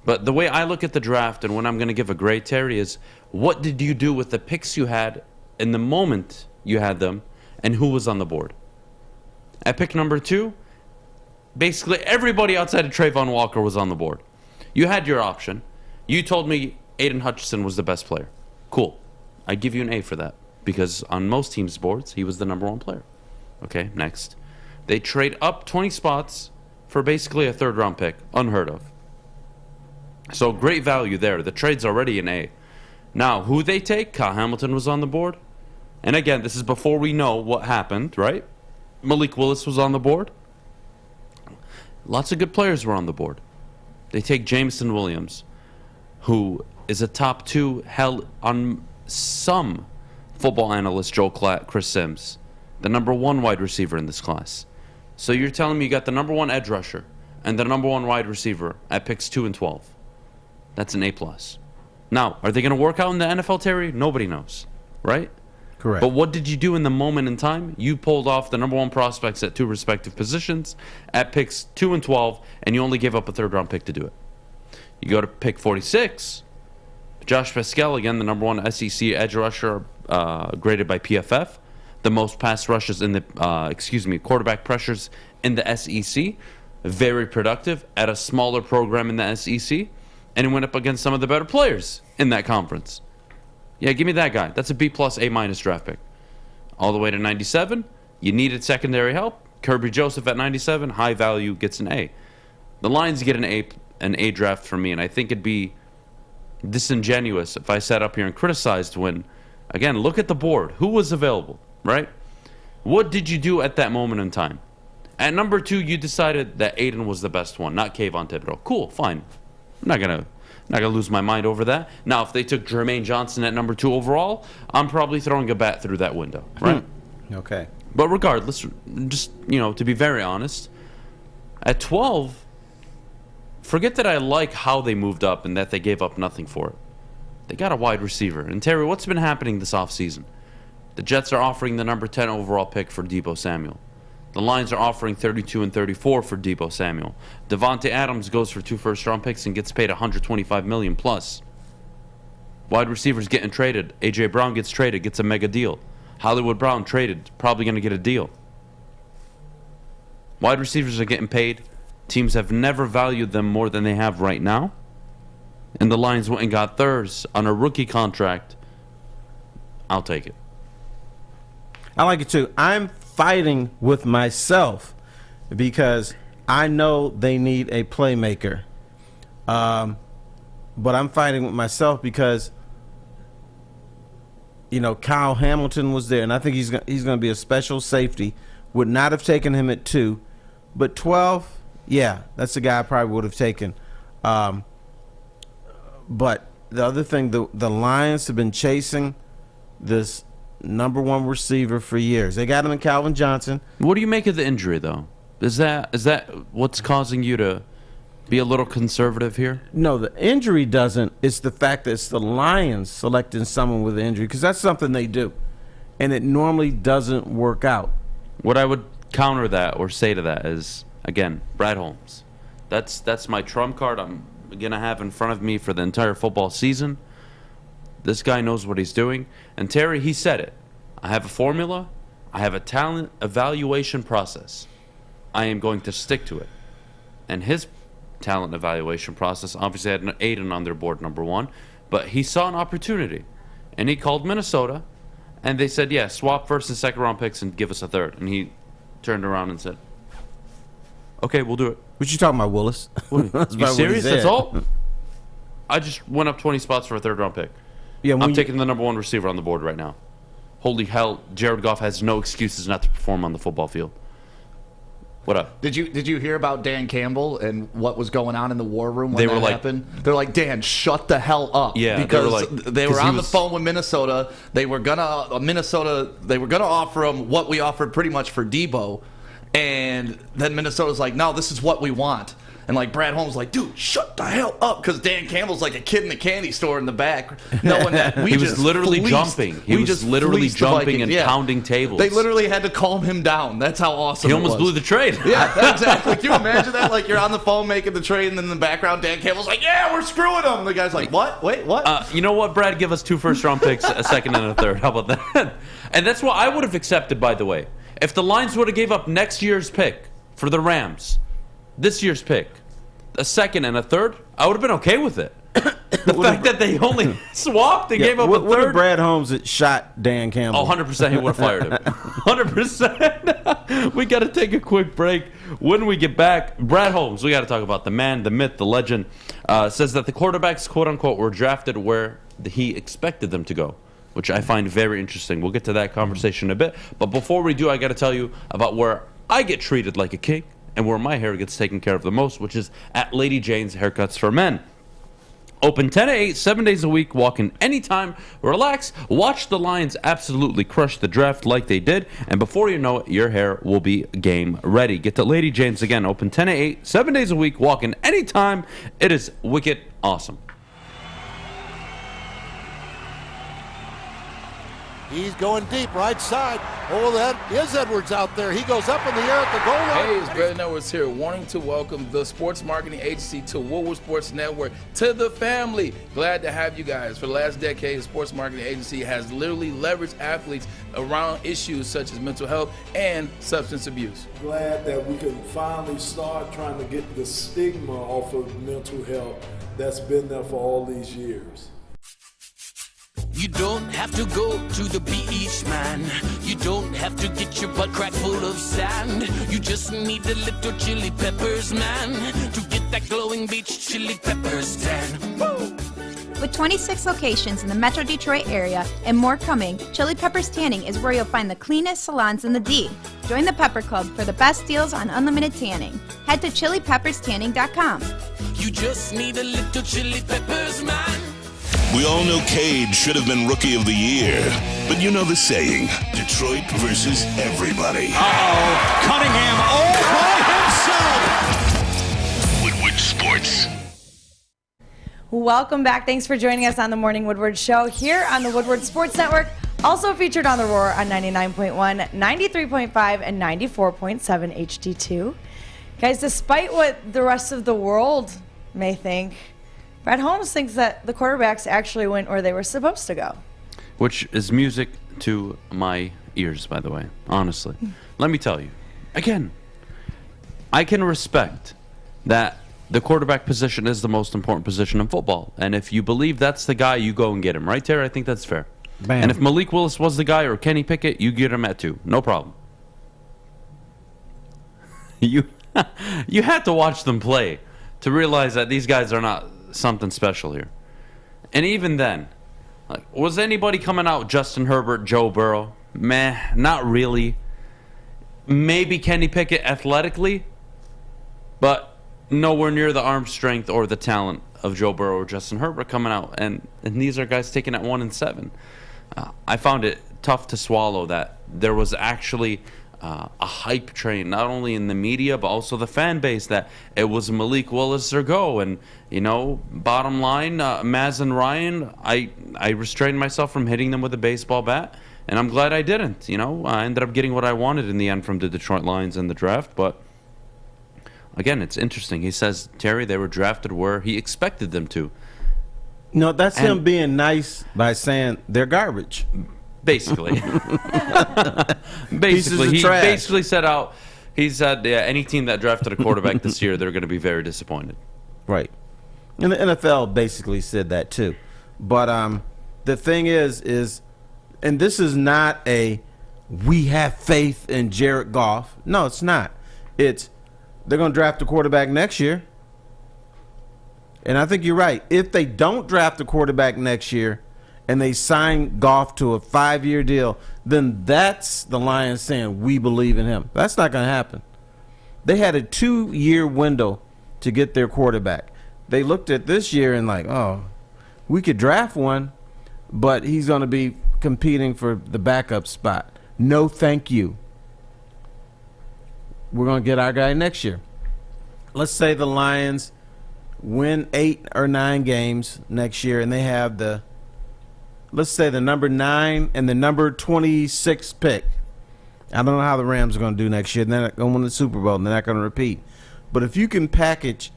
But the way I look at the draft and when I'm going to give a grade, Terry, is what did you do with the picks you had in the moment you had them and who was on the board? At pick number 2, basically everybody outside of Trayvon Walker was on the board. You had your option. You told me Aiden Hutchinson was the best player. Cool. I give you an A for that because on most teams' boards, he was the number 1 player. Okay, next. They trade up 20 spots for basically a third-round pick. Unheard of. So great value there. The trade's already an A. Now, who they take? Kyle Hamilton was on the board. And again, this is before we know what happened, right? Malik Willis was on the board. Lots of good players were on the board. They take Jameson Williams, who is a top 2 held on some football analyst, Joel Klatt, Chris Sims, the number 1 wide receiver in this class. So you're telling me you got the number 1 edge rusher and the number 1 wide receiver at picks 2 and 12. That's an A+. Now, are they going to work out in the NFL, Terry? Nobody knows, right? Correct. But what did you do in the moment in time? You pulled off the number 1 prospects at 2 respective positions at picks 2 and 12, and you only gave up a third-round pick to do it. You go to pick 46. Josh Pascal, again, the number 1 SEC edge rusher graded by PFF. The most pass rushes in the, quarterback pressures in the SEC. Very productive at a smaller program in the SEC. And he went up against some of the better players in that conference. Yeah, give me that guy. That's a B+, A- draft pick. All the way to 97. You needed secondary help. Kirby Joseph at 97. High value, gets an A. The Lions get an A draft from me, and I think it'd be disingenuous if I sat up here and criticized when, again, look at the board. Who was available, right? What did you do at that moment in time? At number 2, you decided that Aiden was the best one, not Kayvon Thibodeau. Cool, fine. I'm not gonna lose my mind over that. Now, if they took Jermaine Johnson at number 2 overall, I'm probably throwing a bat through that window, right? Okay. But regardless, just, to be very honest, at 12, forget that I like how they moved up and that they gave up nothing for it. They got a wide receiver. And Terry, what's been happening this offseason? The Jets are offering the number 10 overall pick for Deebo Samuel. The Lions are offering 32 and 34 for Deebo Samuel. Devontae Adams goes for 2 first-round picks and gets paid $125 million plus. Wide receivers getting traded. A.J. Brown gets traded, gets a mega deal. Hollywood Brown traded, probably going to get a deal. Wide receivers are getting paid. Teams have never valued them more than they have right now. And the Lions went and got theirs on a rookie contract. I'll take it. I like it too. I'm fighting with myself because I know they need a playmaker. But I'm fighting with myself because, Kyle Hamilton was there, and I think he's going to be a special safety. Would not have taken him at 2, but 12, yeah, that's the guy I probably would have taken. But the other thing, the Lions have been chasing this number 1 receiver for years. They got him in Calvin Johnson. What do you make of the injury, though? Is that what's causing you to be a little conservative here? No, the injury doesn't. It's the fact that it's the Lions selecting someone with an injury because that's something they do, and it normally doesn't work out. What I would counter that or say to that is, again, Brad Holmes. That's my trump card I'm going to have in front of me for the entire football season. This guy knows what he's doing. And Terry, he said it. I have a formula. I have a talent evaluation process. I am going to stick to it. And his talent evaluation process obviously had Aiden on their board, number 1. But he saw an opportunity. And he called Minnesota. And they said, yeah, swap first and second round picks and give us a third. And he turned around and said, okay, we'll do it. What you talking about, Willis? You serious? That's all? I just went up 20 spots for a third round pick. Yeah, I'm taking the number 1 receiver on the board right now. Holy hell, Jared Goff has no excuses not to perform on the football field. What up? Did you hear about Dan Campbell and what was going on in the war room when that happened? They're like, Dan, shut the hell up. Yeah, because they were on the phone with Minnesota. They were gonna offer him what we offered pretty much for Deebo, and then Minnesota's like, no, this is what we want. And Brad Holmes like, dude, shut the hell up, because Dan Campbell's like a kid in the candy store in the back, knowing that he was literally jumping. He was literally jumping and pounding tables. They literally had to calm him down. That's how awesome. He almost blew the trade. Yeah, exactly. Can you imagine that? You're on the phone making the trade, and then in the background, Dan Campbell's like, yeah, we're screwing him. The guy's like, what? Wait, what? You know what, Brad? Give us 2 first-round picks, a second and a third. How about that? And that's what I would have accepted, by the way. If the Lions would have gave up next year's pick for the Rams, this year's pick, a second and a third, I would have been okay with it. The fact that they only swapped and gave up a third. What if Brad Holmes had shot Dan Campbell? Oh, 100% he would have fired him. 100%. We got to take a quick break. When we get back, Brad Holmes, we got to talk about the man, the myth, the legend, says that the quarterbacks, quote-unquote, were drafted where he expected them to go, which I find very interesting. We'll get to that conversation in a bit. But before we do, I got to tell you about where I get treated like a king and where my hair gets taken care of the most, which is at Lady Jane's Haircuts for Men. Open 10 to 8, 7 days a week, walk in anytime, relax, watch the Lions absolutely crush the draft like they did, and before you know it, your hair will be game ready. Get to Lady Jane's again, open 10 to 8, 7 days a week, walk in anytime. It is wicked awesome. He's going deep, right side. Oh, that is Edwards out there. He goes up in the air at the goal line. Hey, it's Brandon Edwards here, wanting to welcome the sports marketing agency to Woodward Sports Network, to the family. Glad to have you guys. For the last decade, the sports marketing agency has literally leveraged athletes around issues such as mental health and substance abuse. Glad that we can finally start trying to get the stigma off of mental health that's been there for all these years. You don't have to go to the beach, man. You don't have to get your butt crack full of sand. You just need a little chili peppers, man, to get that glowing beach chili peppers tan. Woo! With 26 locations in the Metro Detroit area and more coming, Chili Peppers Tanning is where you'll find the cleanest salons in the D. Join the Pepper Club for the best deals on unlimited tanning. Head to chilipepperstanning.com. You just need a little chili peppers, man. We all know Cade should have been Rookie of the Year, but you know the saying, Detroit versus everybody. Uh-oh, Cunningham all by himself. Woodward Sports. Welcome back. Thanks for joining us on the Morning Woodward Show here on the Woodward Sports Network. Also featured on the Roar on 99.1, 93.5, and 94.7 HD2. Guys, despite what the rest of the world may think, Brad Holmes thinks that the quarterbacks actually went where they were supposed to go. Which is music to my ears, by the way, honestly. Let me tell you, again, I can respect that the quarterback position is the most important position in football. And if you believe that's the guy, you go and get him. Right, Terry? I think that's fair. Bam. And if Malik Willis was the guy or Kenny Pickett, you get him at 2. No problem. You had to watch them play to realize that these guys are not something special here. And even then, like, was anybody coming out Justin Herbert, Joe Burrow? Meh, not really. Maybe Kenny Pickett athletically, but nowhere near the arm strength or the talent of Joe Burrow or Justin Herbert coming out. And these are guys taken at 1 and 7. I found it tough to swallow that there was actually a hype train, not only in the media, but also the fan base, that it was Malik Willis or go. And, you know, bottom line, Maz and Ryan, I restrained myself from hitting them with a baseball bat, and I'm glad I didn't. You know, I ended up getting what I wanted in the end from the Detroit Lions in the draft. But, again, it's interesting. He says, Terry, they were drafted where he expected them to. No, that's him being nice by saying they're garbage. Basically. Basically, he basically he said, yeah, any team that drafted a quarterback this year, they're going to be very disappointed. Right. And the NFL basically said that too. But the thing is, and this is not a we have faith in Jared Goff. No, it's not. It's they're going to draft a quarterback next year. And I think you're right. If they don't draft a quarterback next year, and they sign Goff to a 5-year deal, then that's the Lions saying, we believe in him. That's not going to happen. They had a 2-year window to get their quarterback. They looked at this year and like, oh, we could draft one, but he's going to be competing for the backup spot. No, thank you. We're going to get our guy next year. Let's say the Lions win 8 or 9 games next year, and they have let's say the number 9 and the number 26 pick. I don't know how the Rams are going to do next year. They're not going to win the Super Bowl, and they're not going to repeat. But if you can package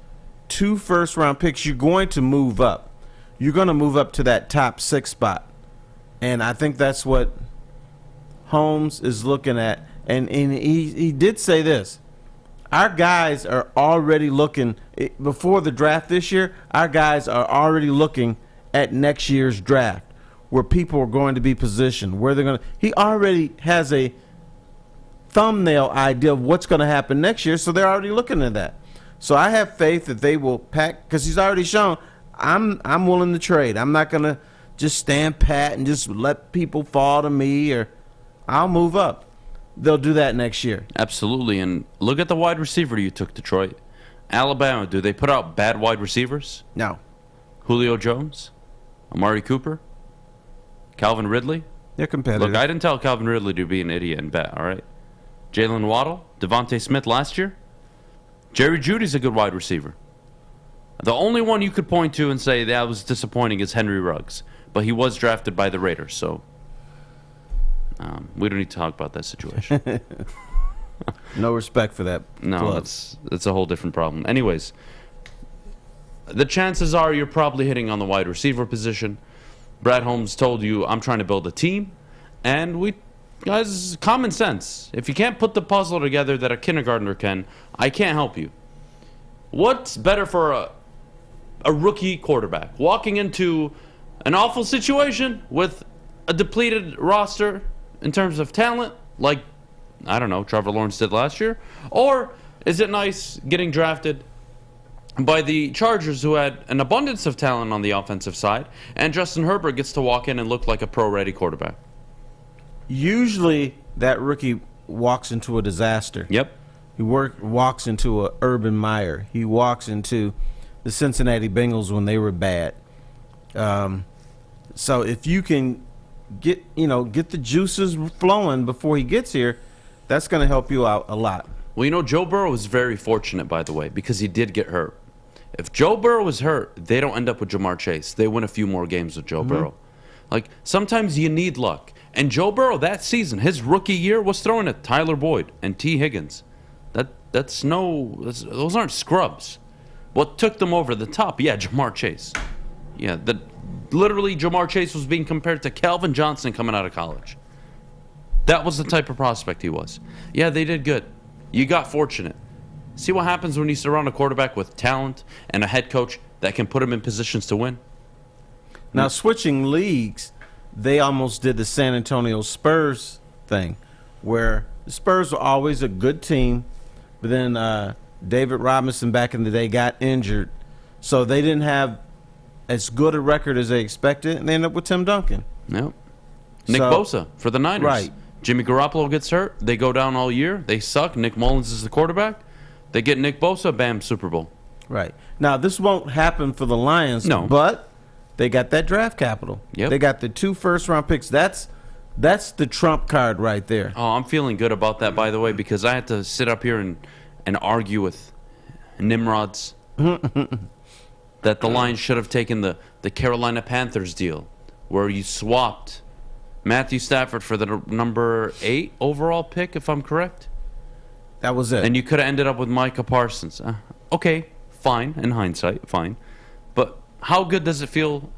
2 first-round picks, you're going to move up. You're going to move up to that top 6 spot. And I think that's what Holmes is looking at. And he did say this. Our guys are already looking before the draft this year, our guys are already looking at next year's draft, where people are going to be positioned, where they're going to. He already has a thumbnail idea of what's going to happen next year, so they're already looking at that. So I have faith that they will pack, because he's already shown I'm willing to trade. I'm not going to just stand pat and just let people fall to me, or I'll move up. They'll do that next year. Absolutely. And look at the wide receiver you took, Detroit. Alabama, do they put out bad wide receivers? No. Julio Jones? Amari Cooper? Calvin Ridley? They're competitive. Look, I didn't tell Calvin Ridley to be an idiot and bet, all right? Jalen Waddle? Devontae Smith last year? Jerry Jeudy's a good wide receiver. The only one you could point to and say that was disappointing is Henry Ruggs. But he was drafted by the Raiders, so we don't need to talk about that situation. No respect for that. No, it's a whole different problem. Anyways, the chances are you're probably hitting on the wide receiver position. Brad Holmes told you, I'm trying to build a team. And guys, common sense. If you can't put the puzzle together that a kindergartner can, I can't help you. What's better for a rookie quarterback? Walking into an awful situation with a depleted roster in terms of talent, like, I don't know, Trevor Lawrence did last year? Or is it nice getting drafted by the Chargers, who had an abundance of talent on the offensive side, and Justin Herbert gets to walk in and look like a pro-ready quarterback? Usually that rookie walks into a disaster. Yep. He walks into a Urban Meyer. He walks into the Cincinnati Bengals when they were bad. So if you can get the juices flowing before he gets here, that's going to help you out a lot. Well, Joe Burrow was very fortunate, by the way, because he did get hurt. If Joe Burrow was hurt, they don't end up with Jamar Chase. They win a few more games with Joe Burrow. Like, sometimes you need luck. And Joe Burrow, that season, his rookie year, was throwing at Tyler Boyd and T. Higgins. Those aren't scrubs. What took them over the top? Yeah, Jamar Chase. Yeah, literally Jamar Chase was being compared to Calvin Johnson coming out of college. That was the type of prospect he was. Yeah, they did good. You got fortunate. See what happens when you surround a quarterback with talent and a head coach that can put him in positions to win? Now, switching leagues, they almost did the San Antonio Spurs thing, where the Spurs were always a good team, but then David Robinson back in the day got injured, so they didn't have as good a record as they expected, and they ended up with Tim Duncan. Yep. Nick Bosa for the Niners. Right. Jimmy Garoppolo gets hurt. They go down all year. They suck. Nick Mullins is the quarterback. They get Nick Bosa. Bam, Super Bowl. Right. Now, this won't happen for the Lions, but they got that draft capital. Yep. They got the 2 first-round picks. That's the trump card right there. Oh, I'm feeling good about that, by the way, because I had to sit up here and argue with Nimrods that the Lions should have taken the Carolina Panthers deal, where you swapped Matthew Stafford for the number 8 overall pick, if I'm correct. That was it. And you could have ended up with Micah Parsons. Okay, fine, in hindsight, fine. But how good does it feel?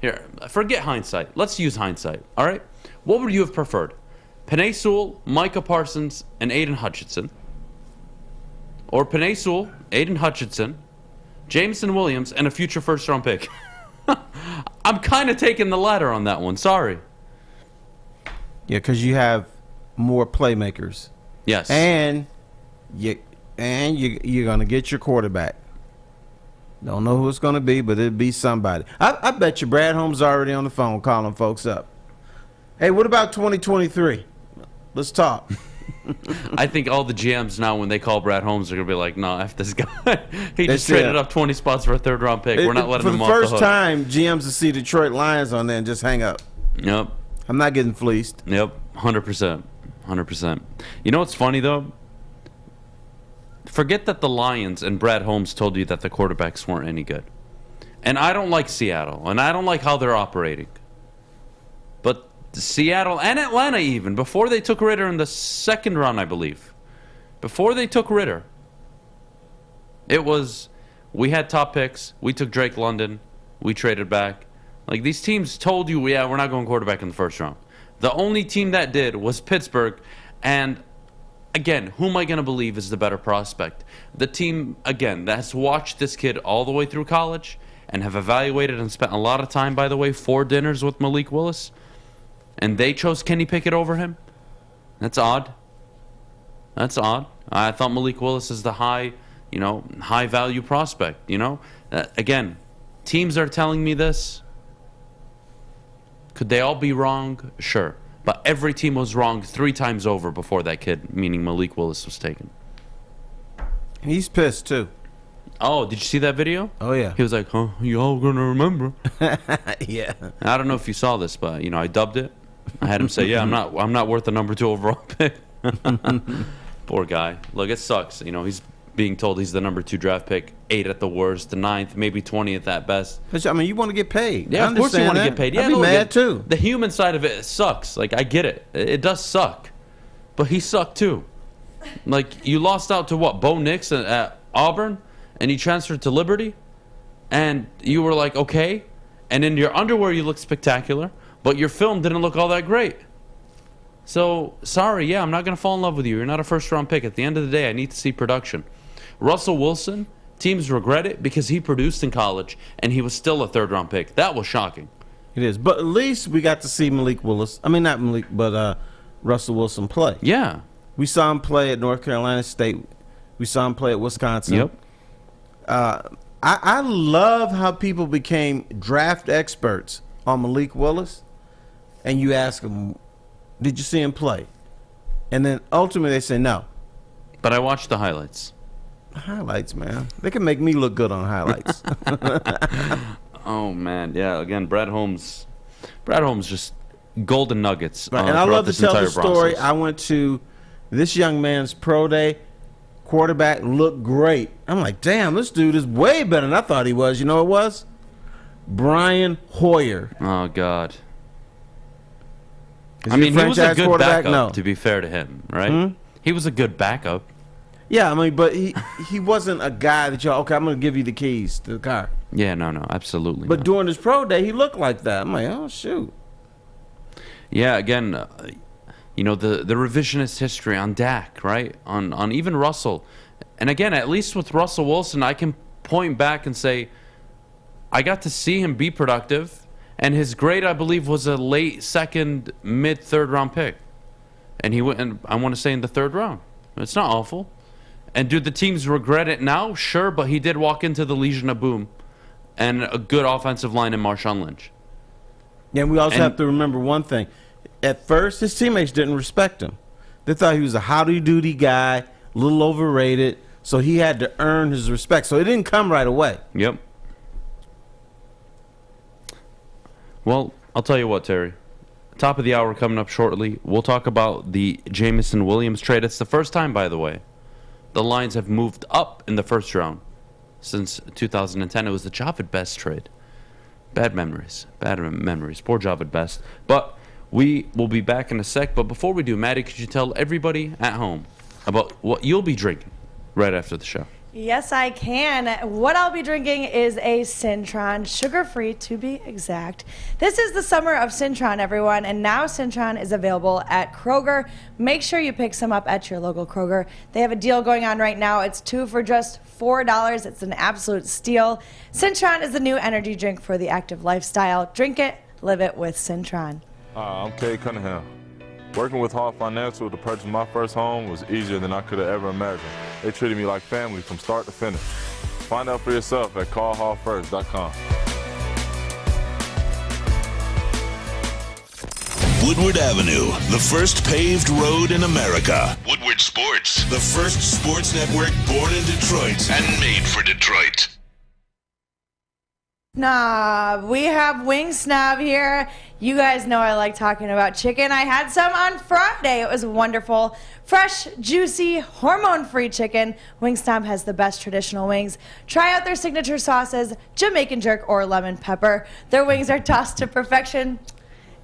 Here, forget hindsight. Let's use hindsight, all right? What would you have preferred? Penei Sewell, Micah Parsons, and Aiden Hutchinson? Or Penei Sewell, Aiden Hutchinson, Jameson Williams, and a future first-round pick? I'm kind of taking the latter on that one. Sorry. Yeah, because you have more playmakers. Yes. And you're going to get your quarterback. Don't know who it's going to be, but it'll be somebody. I bet you Brad Holmes is already on the phone calling folks up. Hey, what about 2023? Let's talk. I think all the GMs now, when they call Brad Holmes, are going to be like, no, F this guy. He just traded up 20 spots for a third-round pick. We're not letting him off the hook. For the first time, GMs will see Detroit Lions on there and just hang up. Yep. I'm not getting fleeced. Yep, 100%. 100%. You know what's funny, though? Forget that the Lions and Brad Holmes told you that the quarterbacks weren't any good. And I don't like Seattle, and I don't like how they're operating. But Seattle and Atlanta even, before they took Ritter in the second round, I believe. Before they took Ritter, it was, we had top picks, we took Drake London, we traded back. Like, these teams told you, yeah, we're not going quarterback in the first round. The only team that did was Pittsburgh, and again, who am I going to believe is the better prospect? The team, again, that's watched this kid all the way through college and have evaluated and spent a lot of time, by the way, 4 dinners with Malik Willis, and they chose Kenny Pickett over him? That's odd. That's odd. I thought Malik Willis is the high value prospect, Again, teams are telling me this. Could they all be wrong? Sure. But every team was wrong 3 times over before that kid, meaning Malik Willis, was taken. He's pissed, too. Oh, did you see that video? Oh, yeah. He was like, huh, y'all gonna remember. Yeah. I don't know if you saw this, but, I dubbed it. I had him say, yeah, I'm not worth the number 2 overall pick. Poor guy. Look, it sucks. He's being told he's the number 2 draft pick, 8 at the worst, the 9th, maybe 20th at best. I mean, you want to get paid. Yeah, of course you want to get paid. Yeah, I'd be mad too. The human side of it sucks. Like, I get it. It does suck. But he sucked too. Like, you lost out to what? Bo Nix at Auburn, and he transferred to Liberty, and you were like, okay. And in your underwear, you look spectacular, but your film didn't look all that great. So, sorry, yeah, I'm not going to fall in love with you. You're not a first-round pick. At the end of the day, I need to see production. Russell Wilson, teams regret it because he produced in college, and he was still a third-round pick. That was shocking. It is. But at least we got to see Malik Willis. I mean, not Malik, but Russell Wilson play. Yeah. We saw him play at North Carolina State. We saw him play at Wisconsin. Yep. I love how people became draft experts on Malik Willis, and you ask them, did you see him play? And then ultimately they say no. But I watched the highlights. Highlights, man. They can make me look good on highlights. Oh, man. Yeah, again, Brad Holmes just golden nuggets. Right. And I love to tell the story. Process. I went to this young man's pro day. Quarterback looked great. I'm like, damn, this dude is way better than I thought he was. You know what it was? Brian Hoyer. Oh, God. I mean, he was a good backup, to be fair to him, right? He was a good backup. Yeah, I mean, but he wasn't a guy that okay, I'm going to give you the keys to the car. Yeah, no, absolutely. But during his pro day, he looked like that. I'm like, oh, shoot. Yeah, again, the revisionist history on Dak, right? On even Russell. And again, at least with Russell Wilson, I can point back and say, I got to see him be productive. And his grade, I believe, was a late second, mid-third round pick. And he went, and I want to say in the 3rd round. It's not awful. And do the teams regret it now? Sure, but he did walk into the Legion of Boom and a good offensive line in Marshawn Lynch. Yeah, and we also have to remember one thing. At first, his teammates didn't respect him. They thought he was a howdy-doody guy, a little overrated, so he had to earn his respect. So it didn't come right away. Yep. Well, I'll tell you what, Terry. Top of the hour coming up shortly. We'll talk about the Jameson Williams trade. It's the first time, by the way, the lines have moved up in the first round since 2010. It was the Javid Best trade. Bad memories. Poor Javid Best. But we will be back in a sec. But before we do, Maddie, could you tell everybody at home about what you'll be drinking right after the show? Yes, I can. What I'll be drinking is a Cintron, sugar-free to be exact. This is the summer of Cintron, everyone, and now Cintron is available at Kroger. Make sure you pick some up at your local Kroger. They have a deal going on right now. It's 2 for just $4. It's an absolute steal. Cintron is the new energy drink for the active lifestyle. Drink it, live it with Cintron. I'm Kay Cunningham. Working with Hall Financial to purchase my first home was easier than I could have ever imagined. They treated me like family from start to finish. Find out for yourself at callhallfirst.com. Woodward Avenue, the first paved road in America. Woodward Sports, the first sports network born in Detroit and made for Detroit. Nah, we have Wing Snob here. You guys know I like talking about chicken. I had some on Friday. It was wonderful. Fresh, juicy, hormone-free chicken. Wing Snob has the best traditional wings. Try out their signature sauces, Jamaican jerk or lemon pepper. Their wings are tossed to perfection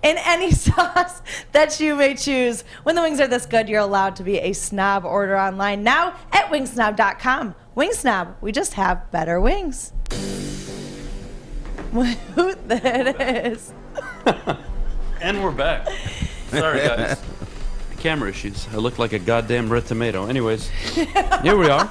in any sauce that you may choose. When the wings are this good, you're allowed to be a snob. Order online now at wingsnob.com. Wing Snob, we just have better wings. Who that is. And we're back. Sorry, guys. Camera issues. I look like a goddamn red tomato. Anyways, here we are.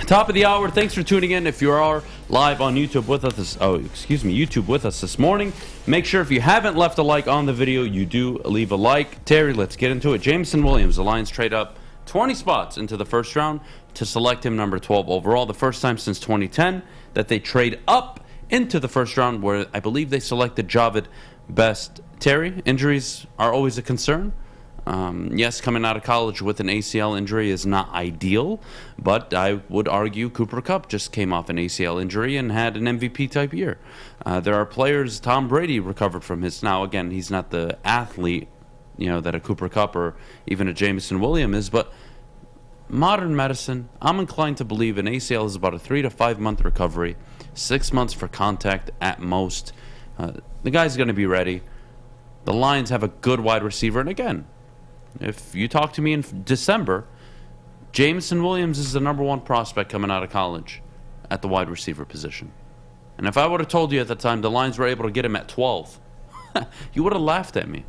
Top of the hour. Thanks for tuning in. If you are live on YouTube with us, YouTube with us this morning, make sure if you haven't left a like on the video, you do leave a like. Terry, let's get into it. Jameson Williams, the Lions trade up 20 spots into the first round to select him number 12 overall. The first time since 2010 that they trade up into the first round, where I believe they selected Javid Best. Terry, injuries are always a concern. Yes, coming out of college with an ACL injury is not ideal, but I would argue Cooper Kupp just came off an ACL injury and had an MVP type year. There are players, Tom Brady recovered from his. Now, again, he's not the athlete, that a Cooper Kupp or even a Jameson Williams is, but modern medicine, I'm inclined to believe an ACL is about a 3 to 5 month recovery, 6 months for contact at most. The guy's going to be ready. The Lions have a good wide receiver, and again, if you talk to me in December, Jameson Williams is the number one prospect coming out of college at the wide receiver position. And if I would have told you at the time the Lions were able to get him at 12, you would have laughed at me.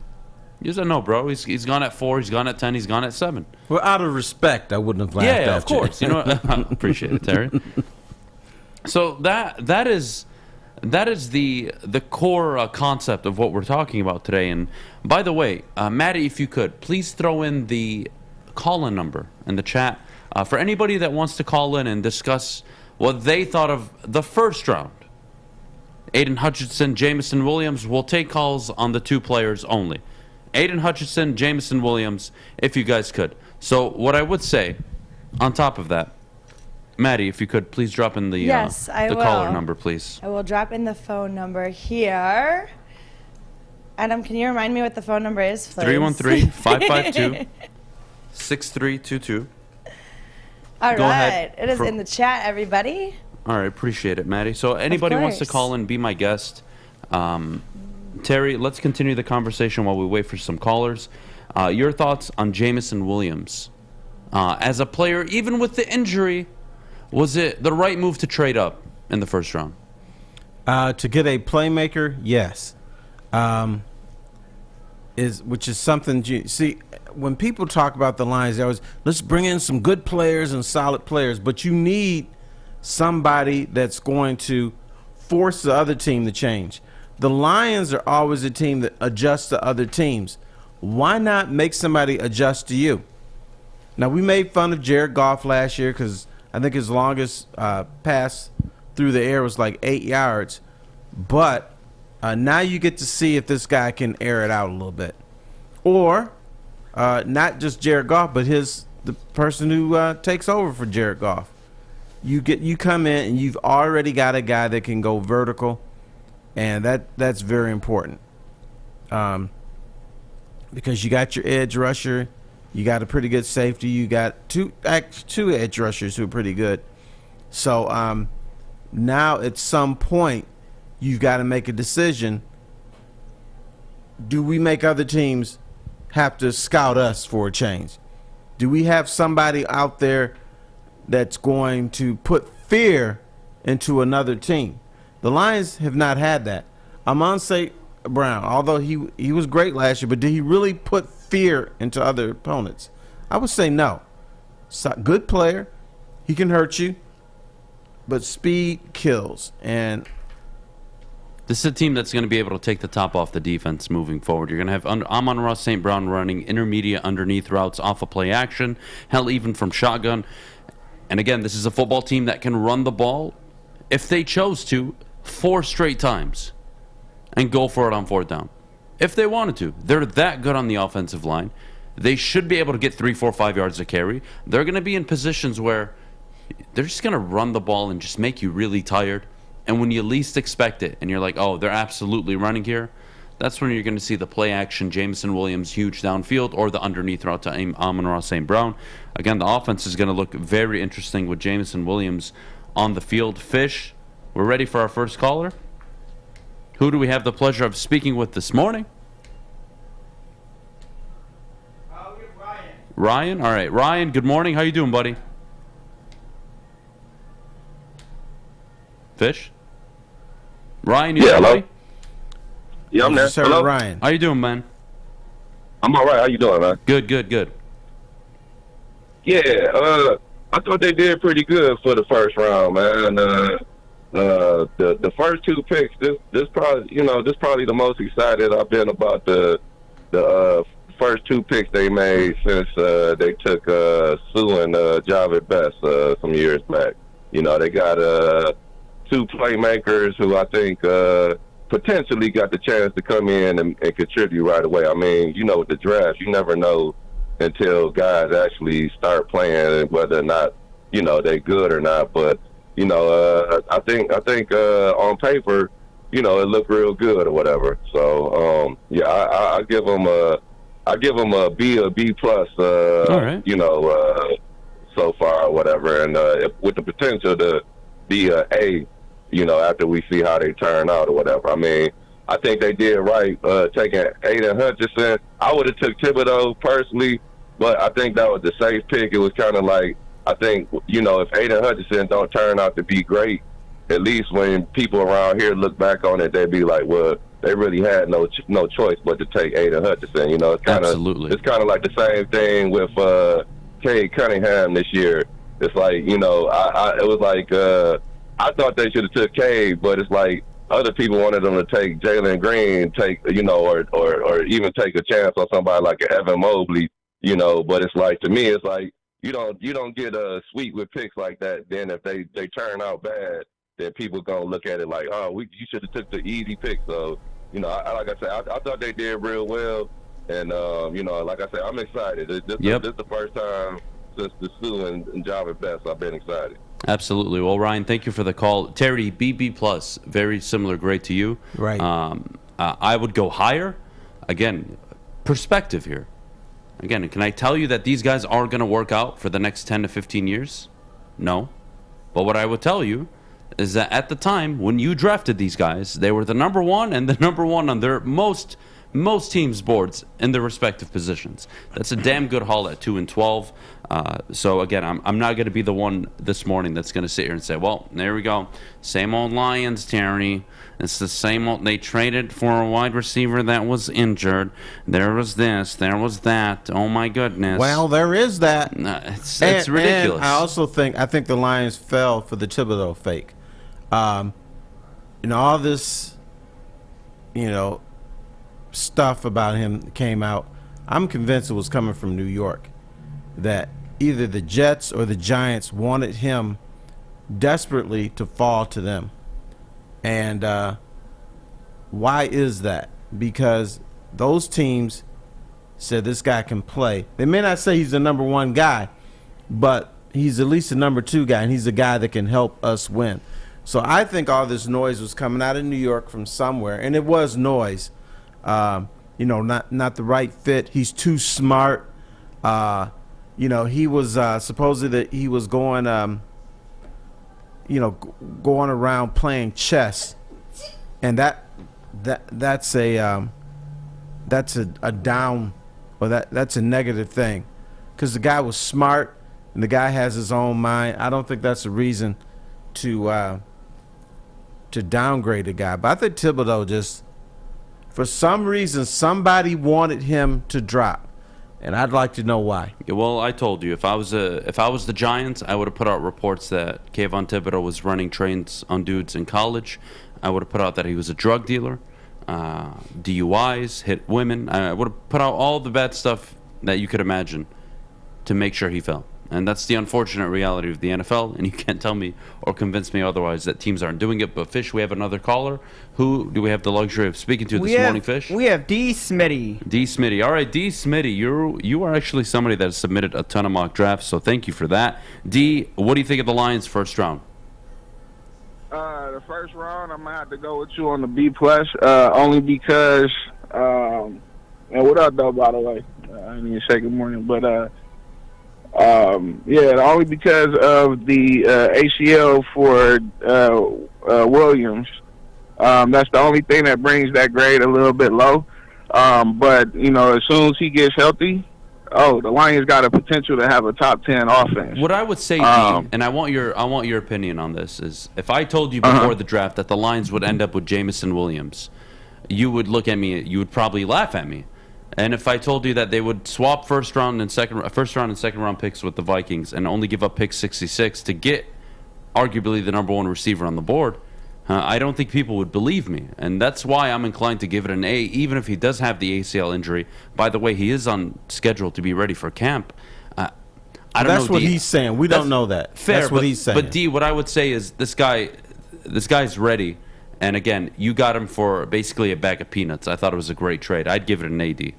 You said, no, bro, he's gone at 4, he's gone at 10, he's gone at 7. Well, out of respect, I wouldn't have laughed at you. Yeah, of course. I appreciate it, Terry. So that is the core concept of what we're talking about today. And by the way, Maddie, if you could, please throw in the call-in number in the chat for anybody that wants to call in and discuss what they thought of the first round. Aiden Hutchinson, Jameson Williams. We'll take calls on the 2 players only. Aiden Hutchinson, Jameson Williams, if you guys could. So what I would say, on top of that, Maddie, if you could, please drop in the caller number, please. I will drop in the phone number here. Adam, can you remind me what the phone number is, please? 313-552-6322. All right. It is in the chat, everybody. All right. Appreciate it, Maddie. So anybody wants to call in, be my guest. Terry, let's continue the conversation while we wait for some callers. Your thoughts on Jameson Williams. As a player, even with the injury, was it the right move to trade up in the first round? To get a playmaker, yes. Which is something see when people talk about the Lions, they always let's bring in some good players and solid players, but you need somebody that's going to force the other team to change. The Lions are always a team that adjusts to other teams. Why not make somebody adjust to you? Now, we made fun of Jared Goff last year because I think his longest pass through the air was like 8 yards. But now you get to see if this guy can air it out a little bit. Or not just Jared Goff, but the person who takes over for Jared Goff. You come in and you've already got a guy that can go vertical, and that's very important. Because you got your edge rusher, you got a pretty good safety, you got two edge rushers who are pretty good. So now at some point you've got to make a decision. Do we make other teams have to scout us for a change? Do we have somebody out there that's going to put fear into another team? The Lions have not had that. Amon St. Brown, although he was great last year, but did he really put fear into other opponents? I would say no. Good player. He can hurt you, but speed kills. And this is a team that's going to be able to take the top off the defense moving forward. You're going to have Amon-Ra St. Brown running intermediate underneath routes off of play action, hell, even from shotgun. And again, this is a football team that can run the ball, if they chose to, 4 straight times and go for it on 4th down. If they wanted to. They're that good on the offensive line. They should be able to get 3, 4, 5 yards of carry. They're going to be in positions where they're just going to run the ball and just make you really tired. And when you least expect it, and you're like, oh, they're absolutely running here, that's when you're going to see the play action, Jameson Williams huge downfield, or the underneath route to Amon-Ra St. Brown. Again, the offense is going to look very interesting with Jameson Williams on the field. Fish, we're ready for our first caller. Who do we have the pleasure of speaking with this morning? Ryan? All right. Ryan, good morning. How you doing, buddy? Fish? Ryan, you there, hello? buddy? Yeah, I'm there. Sir Hello? Ryan. How you doing, man? I'm all right. How you doing, man? Good. Yeah, I thought they did pretty good for the first round, man. The first 2 picks, this probably the most excited I've been about the first 2 picks they made since they took Sue and Javid Best some years back. You know, they got 2 playmakers who I think potentially got the chance to come in and contribute right away. I mean, you know, with the draft, you never know until guys actually start playing whether or not, you know, they good or not. But, you know, I think on paper, you know, it looked real good or whatever. So, yeah, I give them a B or B plus, all right. You know, so far or whatever. And with the potential to be a A, you know, after we see how they turn out or whatever. I mean, I think they did right taking Aiden Hutchinson. I would have took Thibodeau personally, but I think that was the safe pick. It was kind of like, I think, you know, if Aiden Hutchinson don't turn out to be great, at least when people around here look back on it, they'd be like, well, they really had no choice but to take Aiden Hutchinson. You know, it's kind of like the same thing with Cade Cunningham this year. It's like, you know, it was like I thought they should have took Cade, but it's like other people wanted them to take Jalen Green, you know, or even take a chance on somebody like Evan Mobley, you know. But it's like, to me, it's like you don't get sweet with picks like that. Then if they turn out bad, then people gonna look at it like, oh, you should have took the easy pick. So, you know, like I said, I thought they did real well, and you know, like I said, I'm excited. This is the first time since the Sue and Javid Best I've been excited. Absolutely. Well, Ryan, thank you for the call. Terry, BB plus, very similar grade to you. Right. I would go higher. Again, perspective here. Again, can I tell you that these guys are going to work out for the next 10 to 15 years? No. But what I would tell you is that at the time when you drafted these guys, they were the number 1 and the number 1 on their most teams' boards in their respective positions. That's a damn good haul at 2 and 12. So again, I'm not going to be the one this morning that's going to sit here and say, well, there we go, same old Lions, Terry. It's the same old. They traded for a wide receiver that was injured. There was this, there was that. Oh my goodness. Well, there is that. It's ridiculous. And I think the Lions fell for the Thibodeau fake. You know, all this, you know, stuff about him came out. I'm convinced it was coming from New York, that either the Jets or the Giants wanted him desperately to fall to them. And why is that? Because those teams said this guy can play. They may not say he's the number 1 guy, but he's at least the number 2 guy, and he's a guy that can help us win. So I think all this noise was coming out of New York from somewhere, and it was noise. You know, not the right fit. He's too smart. You know, he was supposedly that he was going, you know, going around playing chess, and that's a down, or that's a negative thing, because the guy was smart and the guy has his own mind. I don't think that's a reason to downgrade the guy. But I think Thibodeau just, for some reason, somebody wanted him to drop, and I'd like to know why. Yeah, well, I told you, if I was the Giants, I would have put out reports that Kayvon Thibodeau was running trains on dudes in college. I would have put out that he was a drug dealer, DUIs, hit women. I would have put out all the bad stuff that you could imagine to make sure he fell. And that's the unfortunate reality of the NFL, and you can't tell me or convince me otherwise that teams aren't doing it. But, Fish, we have another caller. Who do we have the luxury of speaking to this morning, Fish? We have D. Smitty. D. Smitty. All right, D. Smitty, you are actually somebody that has submitted a ton of mock drafts, so thank you for that. D, what do you think of the Lions' first round? The first round, I'm going to have to go with you on the B+, only because, and what up, though, by the way? I didn't even say good morning, but... yeah, only because of the ACL for Williams. That's the only thing that brings that grade a little bit low. But, you know, as soon as he gets healthy, the Lions got a potential to have a top 10 offense. What I would say, Dean, and I want your opinion on this, is if I told you before the draft that the Lions would end up with Jameson Williams, you would look at me, you would probably laugh at me. And if I told you that they would swap first round and second round picks with the Vikings and only give up pick 66 to get arguably the number one receiver on the board, I don't think people would believe me. And that's why I'm inclined to give it an A, even if he does have the ACL injury. By the way, he is on schedule to be ready for camp. I don't know. That's what he's saying. We don't know that. Fair, that's what he's saying. But D, what I would say is this guy's ready. And again, you got him for basically a bag of peanuts. I thought it was a great trade. I'd give it an AD.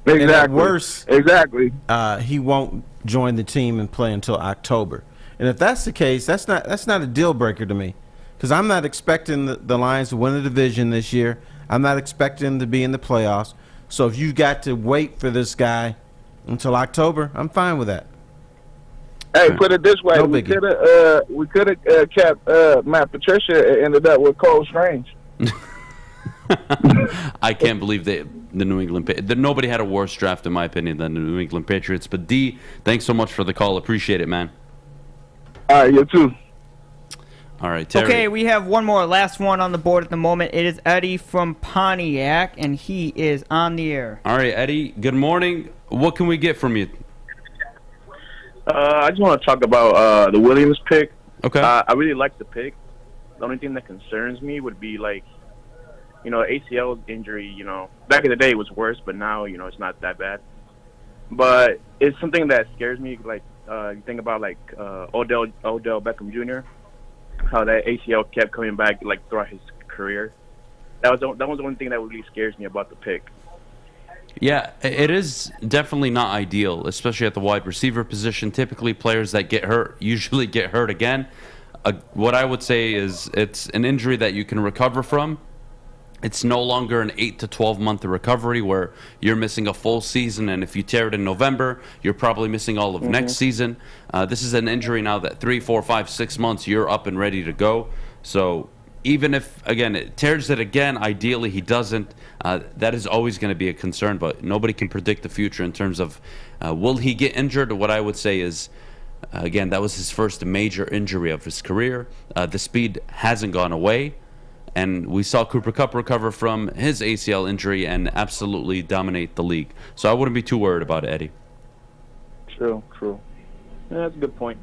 And at worst, exactly, he won't join the team and play until October. And if that's the case, that's not a deal breaker to me, because I'm not expecting the Lions to win the division this year. I'm not expecting them to be in the playoffs. So if you got to wait for this guy until October, I'm fine with that. Hey, put it this way: No we biggie. could have kept Matt Patricia and ended up with Cole Strange. I can't believe the New England nobody had a worse draft, in my opinion, than the New England Patriots. But D, thanks so much for the call. Appreciate it, man. All right, you too. All right, Terry. Okay, we have one more, last one on the board at the moment. It is Eddie from Pontiac, and he is on the air. All right, Eddie, good morning. What can we get from you? I just want to talk about the Williams pick. Okay. I really like the pick. The only thing that concerns me would be, like, ACL injury, back in the day it was worse, but now, it's not that bad. But it's something that scares me, like, you think about, like, Odell Beckham Jr., how that ACL kept coming back, like, throughout his career. That was the one thing that really scares me about the pick. Yeah, it is definitely not ideal, especially at the wide receiver position. Typically, players that get hurt usually get hurt again. What I would say is it's an injury that you can recover from. It's no longer an 8 to 12 month recovery where you're missing a full season, and if you tear it in November, you're probably missing all of next season. This is an injury now that 3, 4, 5, 6 months, you're up and ready to go. So even if, again, it tears it again, ideally he doesn't, that is always going to be a concern, but nobody can predict the future in terms of will he get injured. What I would say is, again, that was his first major injury of his career. The speed hasn't gone away. And we saw Cooper Kupp recover from his ACL injury and absolutely dominate the league. So I wouldn't be too worried about it, Eddie. True. Yeah, that's a good point.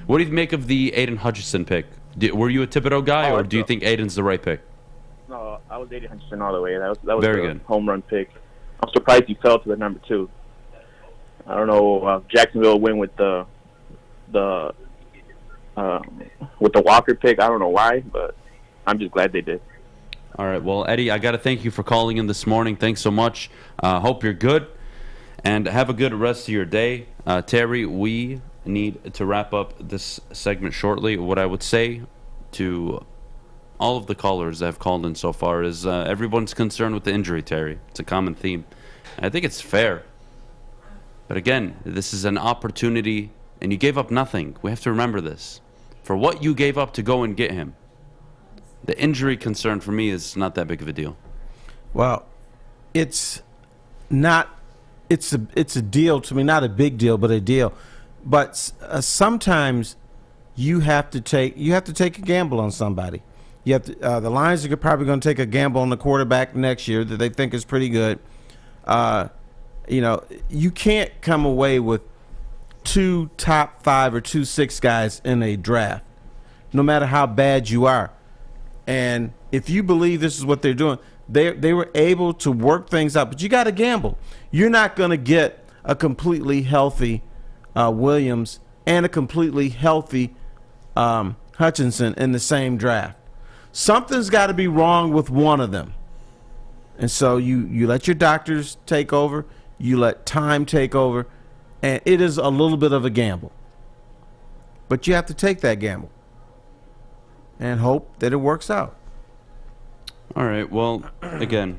What do you make of the Aiden Hutchinson pick? Were you a Thibodeau guy, or do you think Aiden's the right pick? No, I was Aiden Hutchinson all the way. That was Very a good. home run pick. I'm surprised he fell to the number 2. I don't know. Jacksonville win with the Walker pick. I don't know why, but I'm just glad they did. All right. Well, Eddie, I got to thank you for calling in this morning. Thanks so much. Hope you're good, and have a good rest of your day. Terry, we need to wrap up this segment shortly. What I would say to all of the callers that have called in so far is everyone's concerned with the injury, Terry. It's a common theme. I think it's fair. But again, this is an opportunity, and you gave up nothing. We have to remember this. For what you gave up to go and get him, the injury concern for me is not that big of a deal. Well, it's not. It's a deal to me, not a big deal, but a deal. But sometimes you have to take a gamble on somebody. You have to. The Lions are probably going to take a gamble on the quarterback next year that they think is pretty good. You can't come away with 2 top 5 or 2 6 guys in a draft, no matter how bad you are. And if you believe this is what they're doing, they were able to work things out. But you got to gamble. You're not going to get a completely healthy Williams and a completely healthy Hutchinson in the same draft. Something's got to be wrong with one of them. And so you let your doctors take over. You let time take over. And it is a little bit of a gamble. But you have to take that gamble and hope that it works out. All right. Well, again,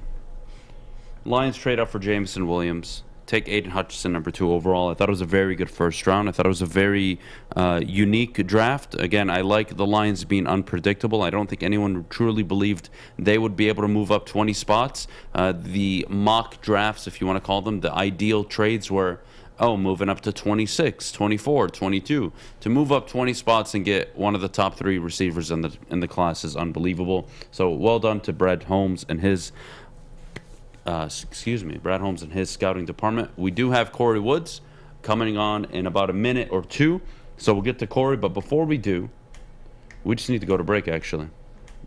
Lions trade up for Jameson Williams. Take Aiden Hutchinson, number 2 overall. I thought it was a very good first round. I thought it was a very unique draft. Again, I like the Lions being unpredictable. I don't think anyone truly believed they would be able to move up 20 spots. The mock drafts, if you want to call them, the ideal trades were, moving up to 26, 24, 22. To move up 20 spots and get one of the top 3 receivers in the class is unbelievable. So well done to Brett Holmes and his Brad Holmes and his scouting department. We do have Corey Woods coming on in about a minute or two, so we'll get to Corey. But before we do, we just need to go to break, actually.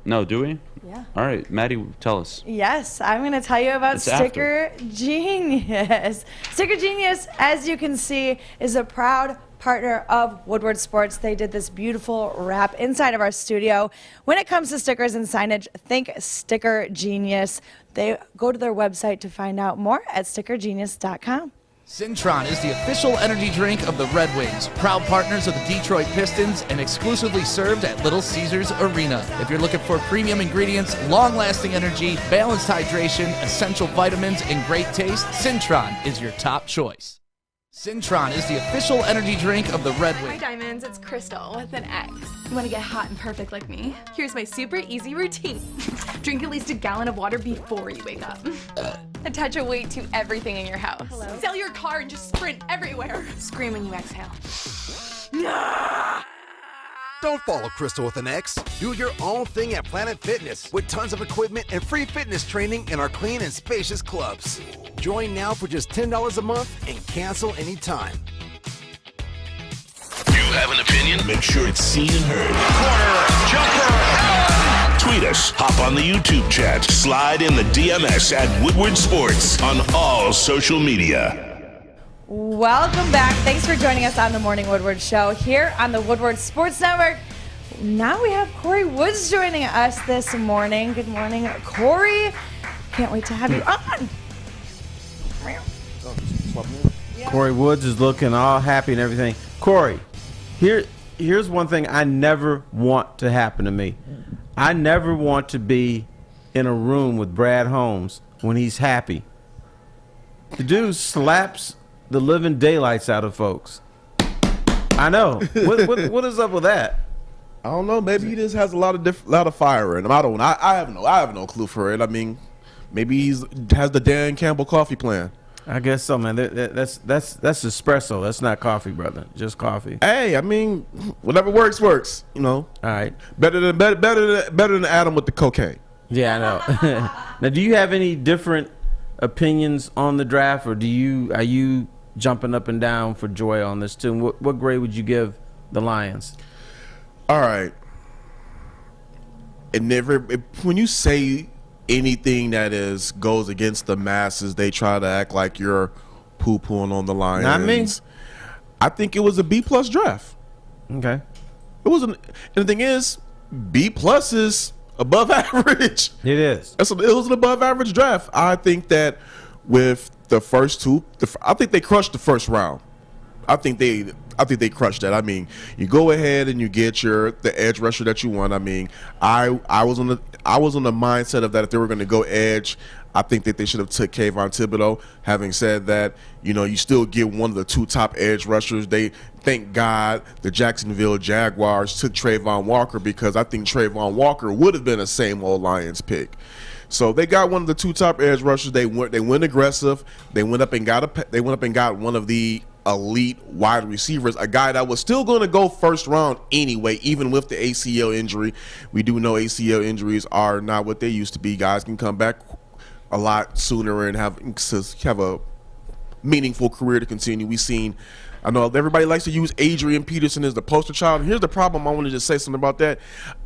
No, do we? Yeah. All right, Maddie, tell us. Yes, I'm going to tell you about It's Sticker Genius. Sticker Genius, as you can see, is a proud partner of Woodward Sports. They did this beautiful wrap inside of our studio. When it comes to stickers and signage, think Sticker Genius. They go to their website to find out more at stickergenius.com. Cintron is the official energy drink of the Red Wings, proud partners of the Detroit Pistons, and exclusively served at Little Caesars Arena. If you're looking for premium ingredients, long-lasting energy, balanced hydration, essential vitamins, and great taste, Cintron is your top choice. Cintron is the official energy drink of the Red Hi Wings. Diamonds, it's Crystal with an X. You want to get hot and perfect like me? Here's my super easy routine. Drink at least a gallon of water before you wake up. Attach a weight to everything in your house. Sell your car and just sprint everywhere. Scream when you exhale. Don't follow Crystal with an X. Do your own thing at Planet Fitness with tons of equipment and free fitness training in our clean and spacious clubs. Join now for just $10 a month and cancel anytime. You have an opinion? Make sure it's seen and heard. Corner, jumper, tweet us, hop on the YouTube chat, slide in the DMS at Woodward Sports on all social media. Welcome back. Thanks for joining us on the Morning Woodward Show here on the Woodward Sports Network. Now we have Corey Woods joining us this morning. Good morning, Corey. Can't wait to have you on. Corey Woods is looking all happy and everything. Corey, here's one thing I never want to happen to me. I never want to be in a room with Brad Holmes when he's happy. The dude slaps the living daylights out of folks. I know. What is up with that? I don't know. Maybe he just has a lot of fire in him. I have no clue for it. I mean, maybe he has the Dan Campbell coffee plan. I guess so, man. That's espresso. That's not coffee, brother. Just coffee. Hey, I mean, whatever works. You know. All right. Better than Adham with the cocaine. Yeah, I know. Now, do you have any different opinions on the draft, or are you jumping up and down for joy on this too? What grade would you give the Lions? All right. When you say anything that goes against the masses, they try to act like you're poo-pooing on the Lions. Not me. I think it was a B+ draft. Okay. It wasn't. And the thing is, B+ is above average. It is. It was an above average draft. I think that with the first two, I think they crushed the first round. I think they crushed that. I mean, you go ahead and you get the edge rusher that you want. I mean, I was on the mindset of that if they were going to go edge, I think that they should have took Kayvon Thibodeau. Having said that, you still get one of the two top edge rushers. Thank God the Jacksonville Jaguars took Trayvon Walker, because I think Trayvon Walker would have been a same old Lions pick. So they got one of the two top edge rushers. They went aggressive. They went up and got one of the elite wide receivers, a guy that was still going to go first round anyway, even with the ACL injury. We do know ACL injuries are not what they used to be. Guys can come back a lot sooner and have a meaningful career to continue. I know everybody likes to use Adrian Peterson as the poster child. Here's the problem. I wanted to say something about that.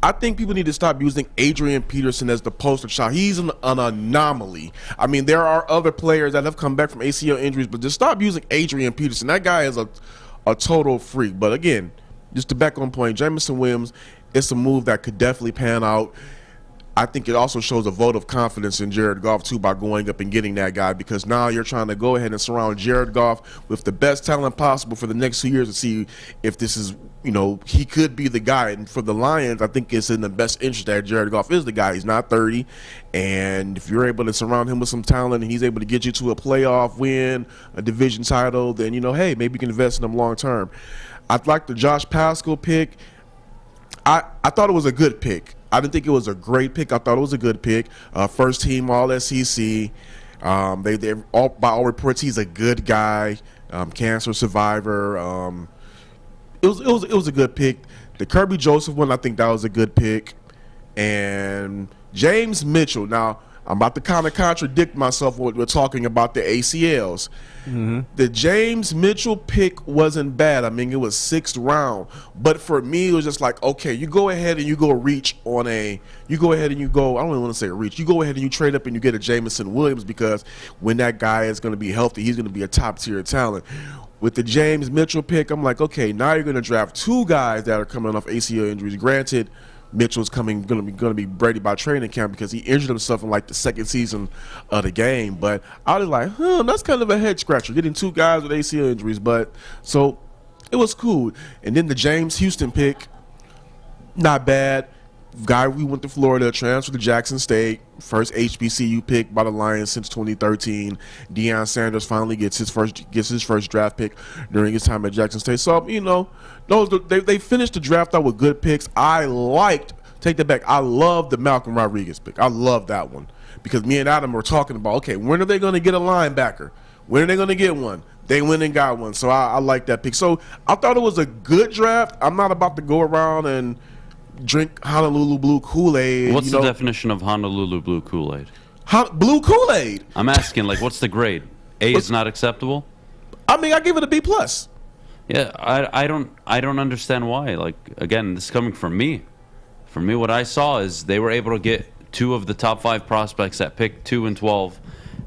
I think people need to stop using Adrian Peterson as the poster child. He's an anomaly. I mean, there are other players that have come back from ACL injuries, but just stop using Adrian Peterson. That guy is a total freak. But again, just to back on point, Jamison Williams, it's a move that could definitely pan out. I think it also shows a vote of confidence in Jared Goff, too, by going up and getting that guy, because now you're trying to go ahead and surround Jared Goff with the best talent possible for the next 2 years to see if this is, he could be the guy. And for the Lions, I think it's in the best interest that Jared Goff is the guy. He's not 30. And if you're able to surround him with some talent and he's able to get you to a playoff win, a division title, then, hey, maybe you can invest in him long term. I'd like the Josh Pascal pick. I thought it was a good pick. I didn't think it was a great pick. I thought it was a good pick. First team All-SEC. By all reports, he's a good guy. Cancer survivor. It was a good pick. The Kirby Joseph one, I think that was a good pick. And James Mitchell. Now, I'm about to kind of contradict myself when we're talking about the ACLs. The James Mitchell pick wasn't bad. I mean, it was 6th round. But for me, it was just like, okay, you go ahead and you go reach on I don't even want to say reach. You go ahead and you trade up and you get a Jamison Williams, because when that guy is going to be healthy, he's going to be a top-tier talent. With the James Mitchell pick, I'm like, okay, now you're going to draft 2 guys that are coming off ACL injuries. Granted, Mitchell's going to be ready by training camp because he injured himself in like the 2nd season of the game. But I was like, that's kind of a head scratcher, getting 2 guys with ACL injuries. But so it was cool. And then the James Houston pick, not bad. Guy we went to Florida, transferred to Jackson State, first HBCU pick by the Lions since 2013. Deion Sanders finally gets his first draft pick during his time at Jackson State. So they finished the draft out with good picks. I loved the Malcolm Rodriguez pick. I love that one because me and Adham were talking about, okay, when are they going to get a linebacker? When are they going to get one? They went and got one. So I like that pick. So I thought it was a good draft. I'm not about to go around and drink Honolulu Blue Kool-Aid. What's the definition of Honolulu Blue Kool-Aid? Blue Kool-Aid. I'm asking, what's the grade? A is not acceptable? I mean, I give it a B+. Yeah, I don't understand why. Again, this is coming from me. For me, what I saw is they were able to get 2 of the top 5 prospects at pick 2 and 12,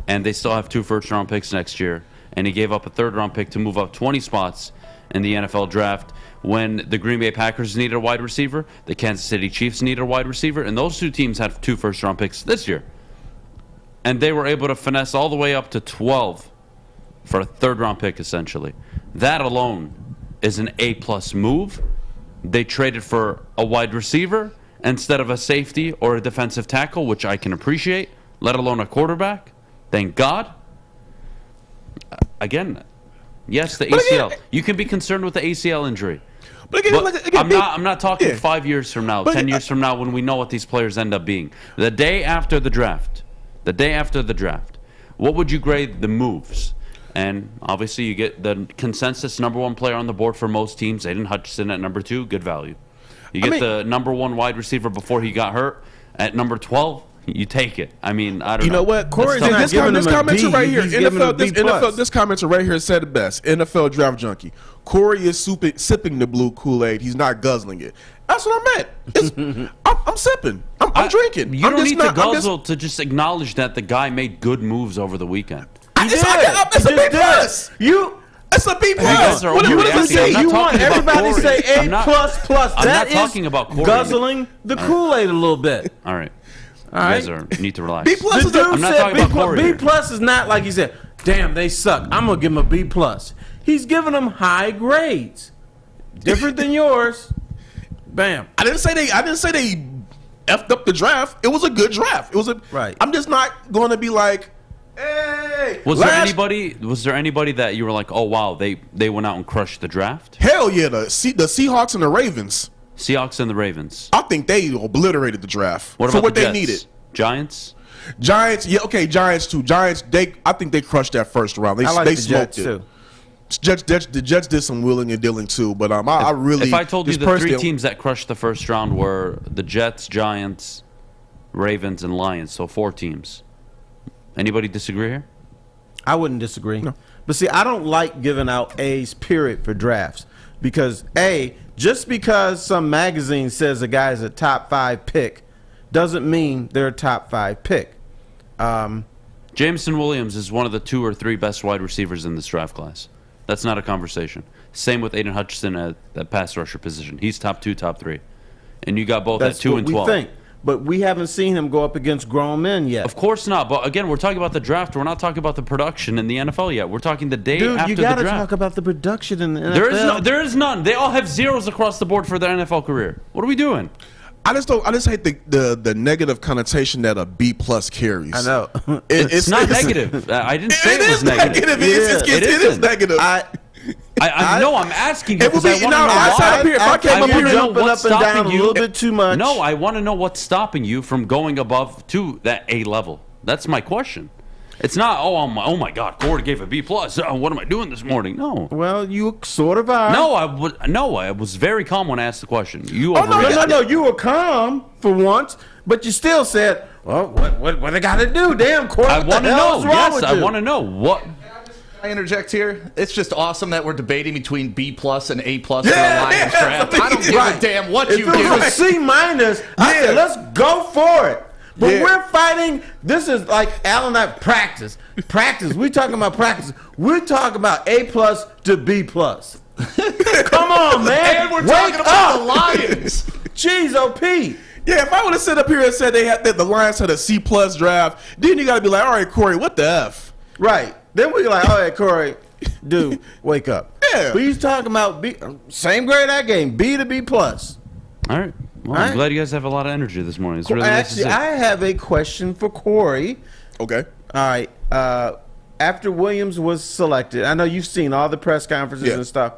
and they still have 2 first-round picks next year. And he gave up a 3rd-round pick to move up 20 spots in the NFL draft. When the Green Bay Packers needed a wide receiver, the Kansas City Chiefs needed a wide receiver, and those 2 teams had 2 first-round picks this year. And they were able to finesse all the way up to 12 for a 3rd-round pick, essentially. That alone is an A-plus move. They traded for a wide receiver instead of a safety or a defensive tackle, which I can appreciate, let alone a quarterback. Thank God. Again, yes, the ACL. You can be concerned with the ACL injury. But I'm not talking 5 years from now, 10 years from now, when we know what these players end up being. The day after the draft, what would you grade the moves? And obviously, you get the consensus number 1 player on the board for most teams, Aiden Hutchinson at number 2, good value. You get the number 1 wide receiver before he got hurt at number 12. You take it. I mean, I don't know. You know what? Corey's not giving him a D. Right here. This commenter right here said it best. NFL draft junkie. Corey is sipping the blue Kool-Aid. He's not guzzling it. That's what I meant. I'm sipping. I'm drinking. You don't need to guzzle to just acknowledge that the guy made good moves over the weekend. It's a B+. It's a B+. What does it say? You want everybody to say A++. That is guzzling the Kool-Aid a little bit. All right. You guys need to relax. B+. I'm not talking about Corey. B+ is not like he said, damn, they suck. I'm going to give him a B+. He's giving them high grades. Different than yours. Bam. I didn't say they effed up the draft. It was a good draft. Right. I'm just not going to be like, hey. Was there anybody that you were like, oh wow, they went out and crushed the draft? Hell yeah, the Seahawks and the Ravens. Seahawks and the Ravens. I think they obliterated the draft for what they needed. Giants, yeah, okay, Giants too. Giants, I think they crushed that first round. They smoked Jets it. Too. The Jets did some willing and dealing too, but I really. If I told you the 3 teams that crushed the first round were the Jets, Giants, Ravens, and Lions, so 4 teams. Anybody disagree here? I wouldn't disagree. No. But see, I don't like giving out A's period for drafts because just because some magazine says a guy's a top 5 pick doesn't mean they're a top 5 pick. Jameson Williams is one of the 2 or 3 best wide receivers in this draft class. That's not a conversation. Same with Aiden Hutchinson at that pass rusher position. He's top 2, top 3. And you got both at 2 and 12. Think. But we haven't seen him go up against grown men yet. Of course not. But again, we're talking about the draft. We're not talking about the production in the NFL yet. We're talking the day after the draft. You got to talk about the production in the NFL. There is none. They all have zeros across the board for their NFL career. What are we doing? I just hate the negative connotation that a B+ carries. I know. It's not negative. I didn't say it was negative. It is negative. I know. I'm asking you because I want to know why. If I came up here jumping up and down a little bit too much. No, I want to know what's stopping you from going above to that A level. That's my question. It's not, oh my God, Corey gave a B+. What am I doing this morning? No. Well, you sort of are. No, I was very calm when I asked the question. No, you were calm for once, but you still said, Well, what they got to do? Damn, Corey. I want to know. Yes, I want to know what. I interject here. It's just awesome that we're debating between B+ and A+ for the Lions draft. I don't give a damn what you give. If it was a C-, I said, let's go for it. But we're fighting. This is like Alan and I practice. We talking about practice. We're talking about A+ to B+. Come on, man. And we're talking about the Lions. Jeez, OP. Yeah, if I would have sit up here and said that the Lions had a C+ draft, then you got to be like, all right, Corey, what the F? Right. Then we're like, all right, Corey, dude, wake up. Yeah. But he's talking about same grade I gave, B to B+. All right. Well, I'm glad you guys have a lot of energy this morning. It's really nice to see. I have a question for Corey. Okay. All right. After Williams was selected, I know you've seen all the press conferences and stuff.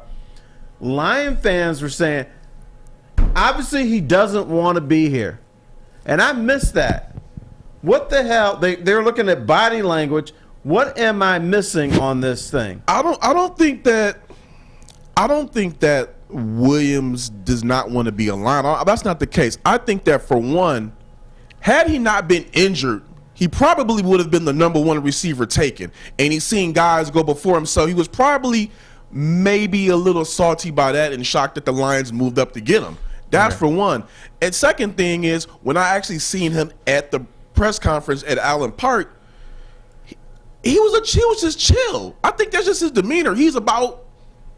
Lion fans were saying, obviously he doesn't want to be here. And I missed that. What the hell? They're looking at body language. What am I missing on this thing? I don't think that Williams does not want to be a Lion. That's not the case. I think that, for one, had he not been injured, he probably would have been the #1 receiver taken. And he's seen guys go before him, so he was probably maybe a little salty by that and shocked that the Lions moved up to get him. That's for one. And second thing is, when I actually seen him at the press conference at Allen Park, he was just chill. I think that's just his demeanor. He's about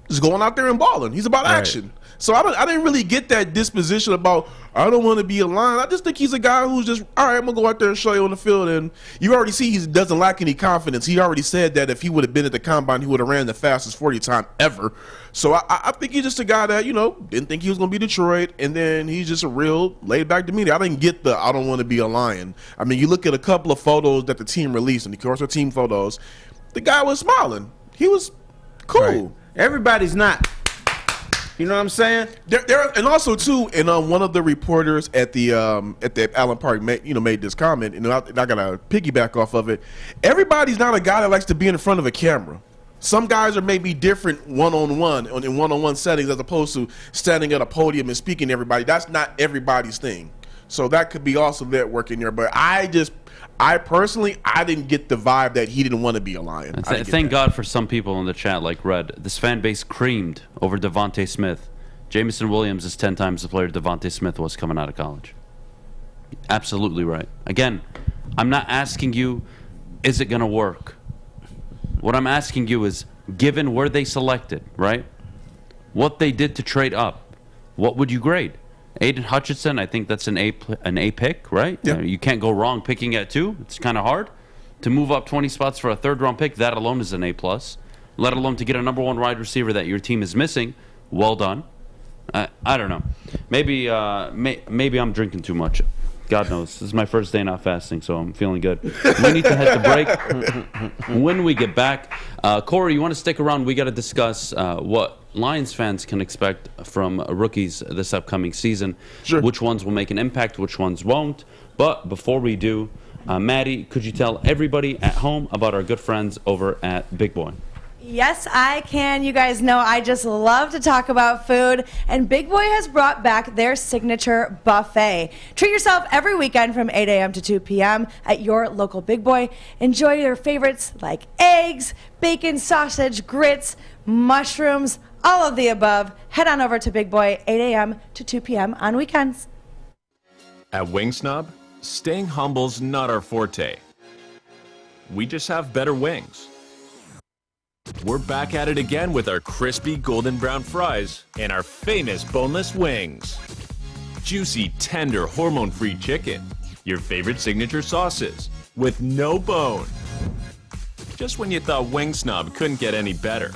just going out there and balling. He's about action. So I didn't really get that disposition about, I don't want to be a Lion. I just think he's a guy who's just, all right, I'm going to go out there and show you on the field. And you already see he doesn't lack any confidence. He already said that if he would have been at the combine, he would have ran the fastest 40 time ever. So I think he's just a guy that, didn't think he was going to be Detroit. And then he's just a real laid-back demeanor. I didn't get I don't want to be a Lion. I mean, you look at a couple of photos that the team released, and of course the team photos, the guy was smiling. He was cool. Right. Everybody's not. You know what I'm saying? And also too, and one of the reporters at the Allen Park made this comment, and I gotta piggyback off of it. Everybody's not a guy that likes to be in front of a camera. Some guys are maybe different one-on-one in one-on-one settings as opposed to standing at a podium and speaking to everybody. That's not everybody's thing. So that could be also that working there. But I personally didn't get the vibe that he didn't want to be a Lion. Thank God for some people in the chat like Red. This fan base creamed over Devontae Smith. Jameson Williams is 10 times the player Devontae Smith was coming out of college. Absolutely right. Again, I'm not asking you, is it going to work? What I'm asking you is, given where they selected, right? What they did to trade up, what would you grade? Aiden Hutchinson, I think that's an A pick, right? Yeah. You can't go wrong picking at 2. It's kind of hard. To move up 20 spots for a third-round pick, that alone is an A+. Let alone to get a #1 wide receiver that your team is missing. Well done. I don't know. Maybe I'm drinking too much. God knows. This is my first day not fasting, so I'm feeling good. We need to head to break. When we get back, Corey, you want to stick around? We got to discuss what Lions fans can expect from rookies this upcoming season. Sure. Which ones will make an impact, which ones won't. But before we do, Maddie, could you tell everybody at home about our good friends over at Big Boy? Yes, I can. You guys know I just love to talk about food, and Big Boy has brought back their signature buffet. Treat yourself every weekend from 8 a.m. to 2 p.m. at your local Big Boy. Enjoy their favorites like eggs, bacon, sausage, grits, mushrooms, all of the above. Head on over to Big Boy, 8 a.m. to 2 p.m. on weekends. At Wing Snob, staying humble's not our forte. We just have better wings. We're back at it again with our crispy golden brown fries and our famous boneless wings. Juicy, tender, hormone-free chicken. Your favorite signature sauces with no bone. Just when you thought Wing Snob couldn't get any better.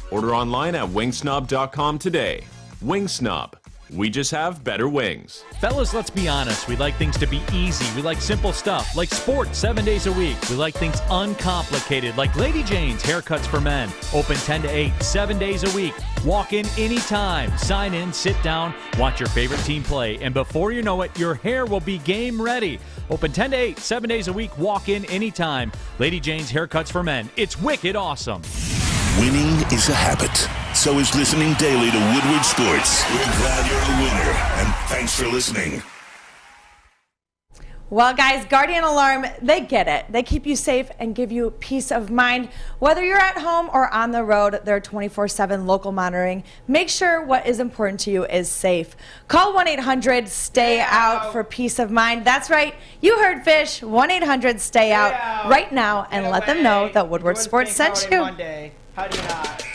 Order online at wingsnob.com today. Wing Snob. We just have better wings. Fellas, let's be honest. We like things to be easy. We like simple stuff, like sports 7 days a week. We like things uncomplicated, like Lady Jane's Haircuts for Men. Open 10 to 8, 7 days a week. Walk in anytime. Sign in, sit down, watch your favorite team play, and before you know it, your hair will be game ready. Open 10 to 8, 7 days a week. Walk in anytime. Lady Jane's Haircuts for Men. It's wicked awesome. Winning is a habit. So is listening daily to Woodward Sports. We're glad you're a winner, and thanks for listening. Well, guys, Guardian Alarm, they get it. They keep you safe and give you peace of mind. Whether you're at home or on the road, they're 24/7 local monitoring. Make sure what is important to you is safe. Call 1-800-STAY-OUT for peace of mind. That's right. You heard Fish. 1-800-STAY-OUT right now and let them know that Woodward Sports sent you. Monday. How do you not?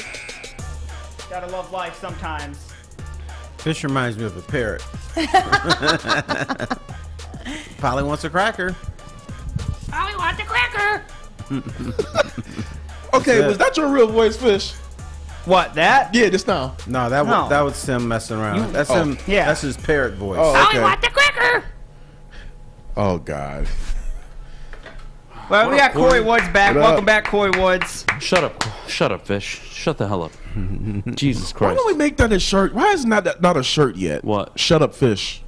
Gotta love life sometimes. Fish reminds me of a parrot. Polly wants a cracker. Polly wants a cracker. Okay, was that your real voice, Fish? What, that? Yeah, just now. No, that was him messing around. That's him. Yeah. That's his parrot voice. Oh, Polly okay. wants a cracker. Oh, God. Well, we got Corey Woods back. What up? Welcome back, Corey Woods. Shut up, Fish. Shut the hell up. Jesus Why Christ. don't we make that a shirt? Why is not a shirt yet? What? Shut up, Fish.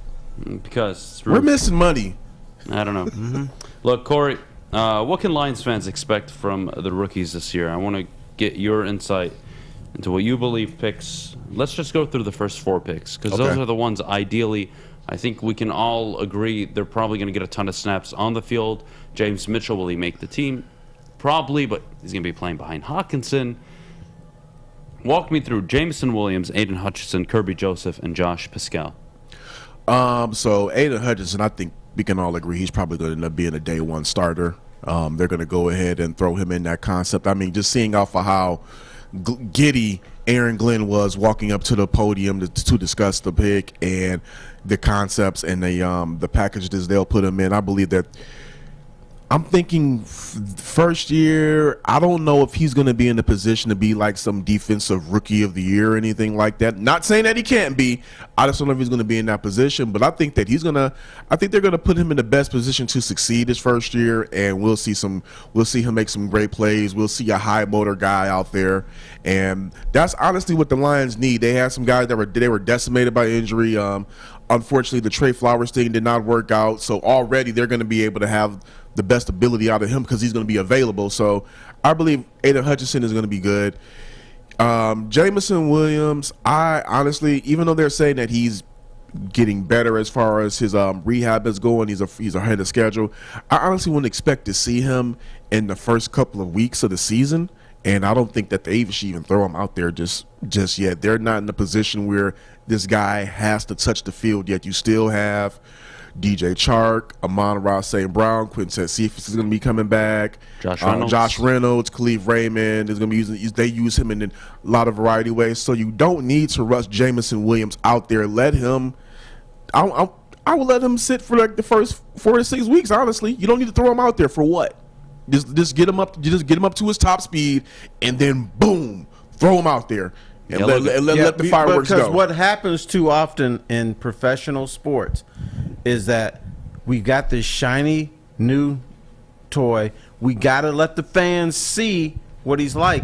Because We're missing money. I don't know. Look, Corey, what can Lions fans expect from the rookies this year? I want to get your insight into what you believe picks. Let's just go through the first 4 picks, because those Okay. are the ones ideally I think we can all agree they're probably going to get a ton of snaps on the field. James Mitchell, will he make the team? Probably, but he's going to be playing behind Hawkinson. Walk me through Jameson Williams, Aiden Hutchinson, Kirby Joseph, and Josh Pascal. So Aiden Hutchinson, I think we can all agree he's probably going to end up being a day one starter. They're going to go ahead and throw him in that concept. I mean, just seeing off of how giddy Aaron Glenn was walking up to the podium to discuss the pick and the concepts and the packages they'll put him in. I believe that. I'm thinking first year, I don't know if he's going to be in a position to be like some defensive rookie of the year or anything like that. Not saying that he can't be. I just don't know if he's going to be in that position, but I think that I think they're going to put him in the best position to succeed his first year, and we'll see him make some great plays. We'll see a high motor guy out there, and that's honestly what the Lions need. They had some guys that were decimated by injury. Unfortunately, the Trey Flowers thing did not work out, so already they're going to be able to have the best ability out of him because he's going to be available. So I believe Aiden Hutchinson is going to be good. Jameson Williams, I honestly, even though they're saying that he's getting better as far as his rehab is going, he's ahead of schedule, I honestly wouldn't expect to see him in the first couple of weeks of the season. And I don't think that they should even throw him out there just yet. They're not in a position where this guy has to touch the field yet. You still have DJ Chark, Amon-Ra St. Brown, Quintez Cephas is going to be coming back. Josh Reynolds, Khalif Raymond is going to be they use him in a lot of variety of ways. So you don't need to rush Jameson Williams out there. Let him. I will let him sit for like the first 4 to 6 weeks. Honestly, you don't need to throw him out there for what? Just get him up. Just get him up to his top speed, and then boom, throw him out there and let the fireworks go. Because what happens too often in professional sports is that we got this shiny new toy. We got to let the fans see what he's like,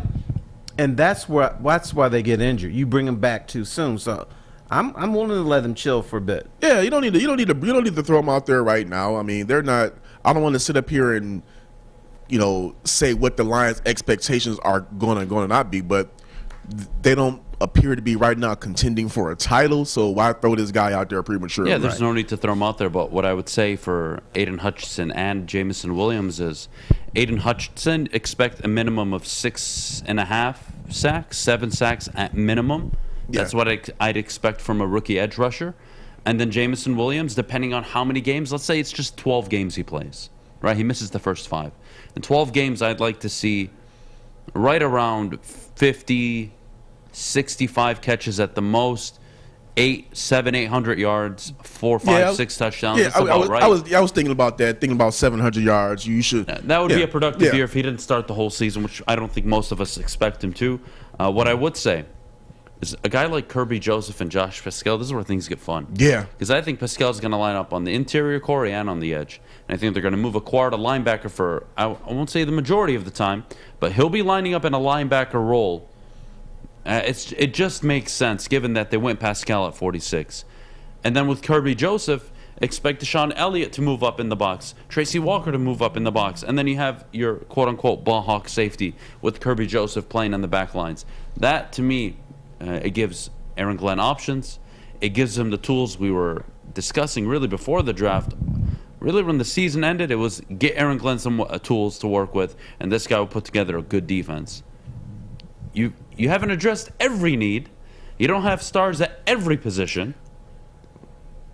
and that's why they get injured. You bring him back too soon. So I'm willing to let him chill for a bit. Yeah, you don't need to throw him out there right now. I mean, they're not. I don't want to sit up here and say what the Lions' expectations are going to not be, but they don't appear to be right now contending for a title, so why throw this guy out there prematurely? Yeah, there's no need to throw him out there, but what I would say for Aiden Hutchinson and Jameson Williams is Aiden Hutchinson, expect a minimum of 6.5 sacks, 7 sacks at minimum. That's what I'd expect from a rookie edge rusher. And then Jameson Williams, depending on how many games, let's say it's just 12 games he plays, right? He misses the first 5. In 12 games, I'd like to see right around 50, 65 catches at the most, 800 yards, 4, 5, 6 touchdowns. Yeah, That's about right. I was thinking about that, thinking about 700 yards. You should. That would be a productive year if he didn't start the whole season, which I don't think most of us expect him to. What I would say is a guy like Kirby Joseph and Josh Pascal, this is where things get fun. Yeah. Because I think Pascal's going to line up on the interior, Corey, and on the edge. And I think they're going to move a Quard, a linebacker, for, I won't say the majority of the time, but he'll be lining up in a linebacker role. It just makes sense, given that they went Pascal at 46. And then with Kirby Joseph, expect Deshaun Elliott to move up in the box, Tracy Walker to move up in the box, and then you have your quote-unquote ball hawk safety with Kirby Joseph playing on the back lines. That, to me, it gives Aaron Glenn options. It gives him the tools we were discussing really before the draft, really when the season ended, it was get Aaron Glenn some tools to work with, and this guy will put together a good defense. You haven't addressed every need. You don't have stars at every position,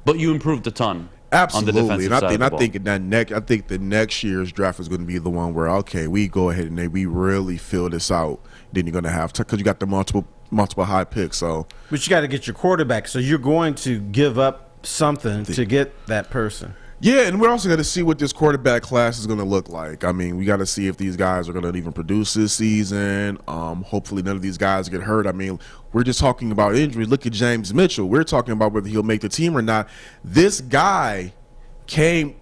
but you improved a ton. Absolutely, on the defensive and side of the ball. I think the next year's draft is going to be the one where we go ahead and we really fill this out. Then you're going to have because you got the multiple high picks. So, but you got to get your quarterback. So you're going to give up something to get that person. Yeah, and we're also going to see what this quarterback class is going to look like. I mean, we got to see if these guys are going to even produce this season. Hopefully none of these guys get hurt. I mean, we're just talking about injuries. Look at James Mitchell. We're talking about whether he'll make the team or not. This guy came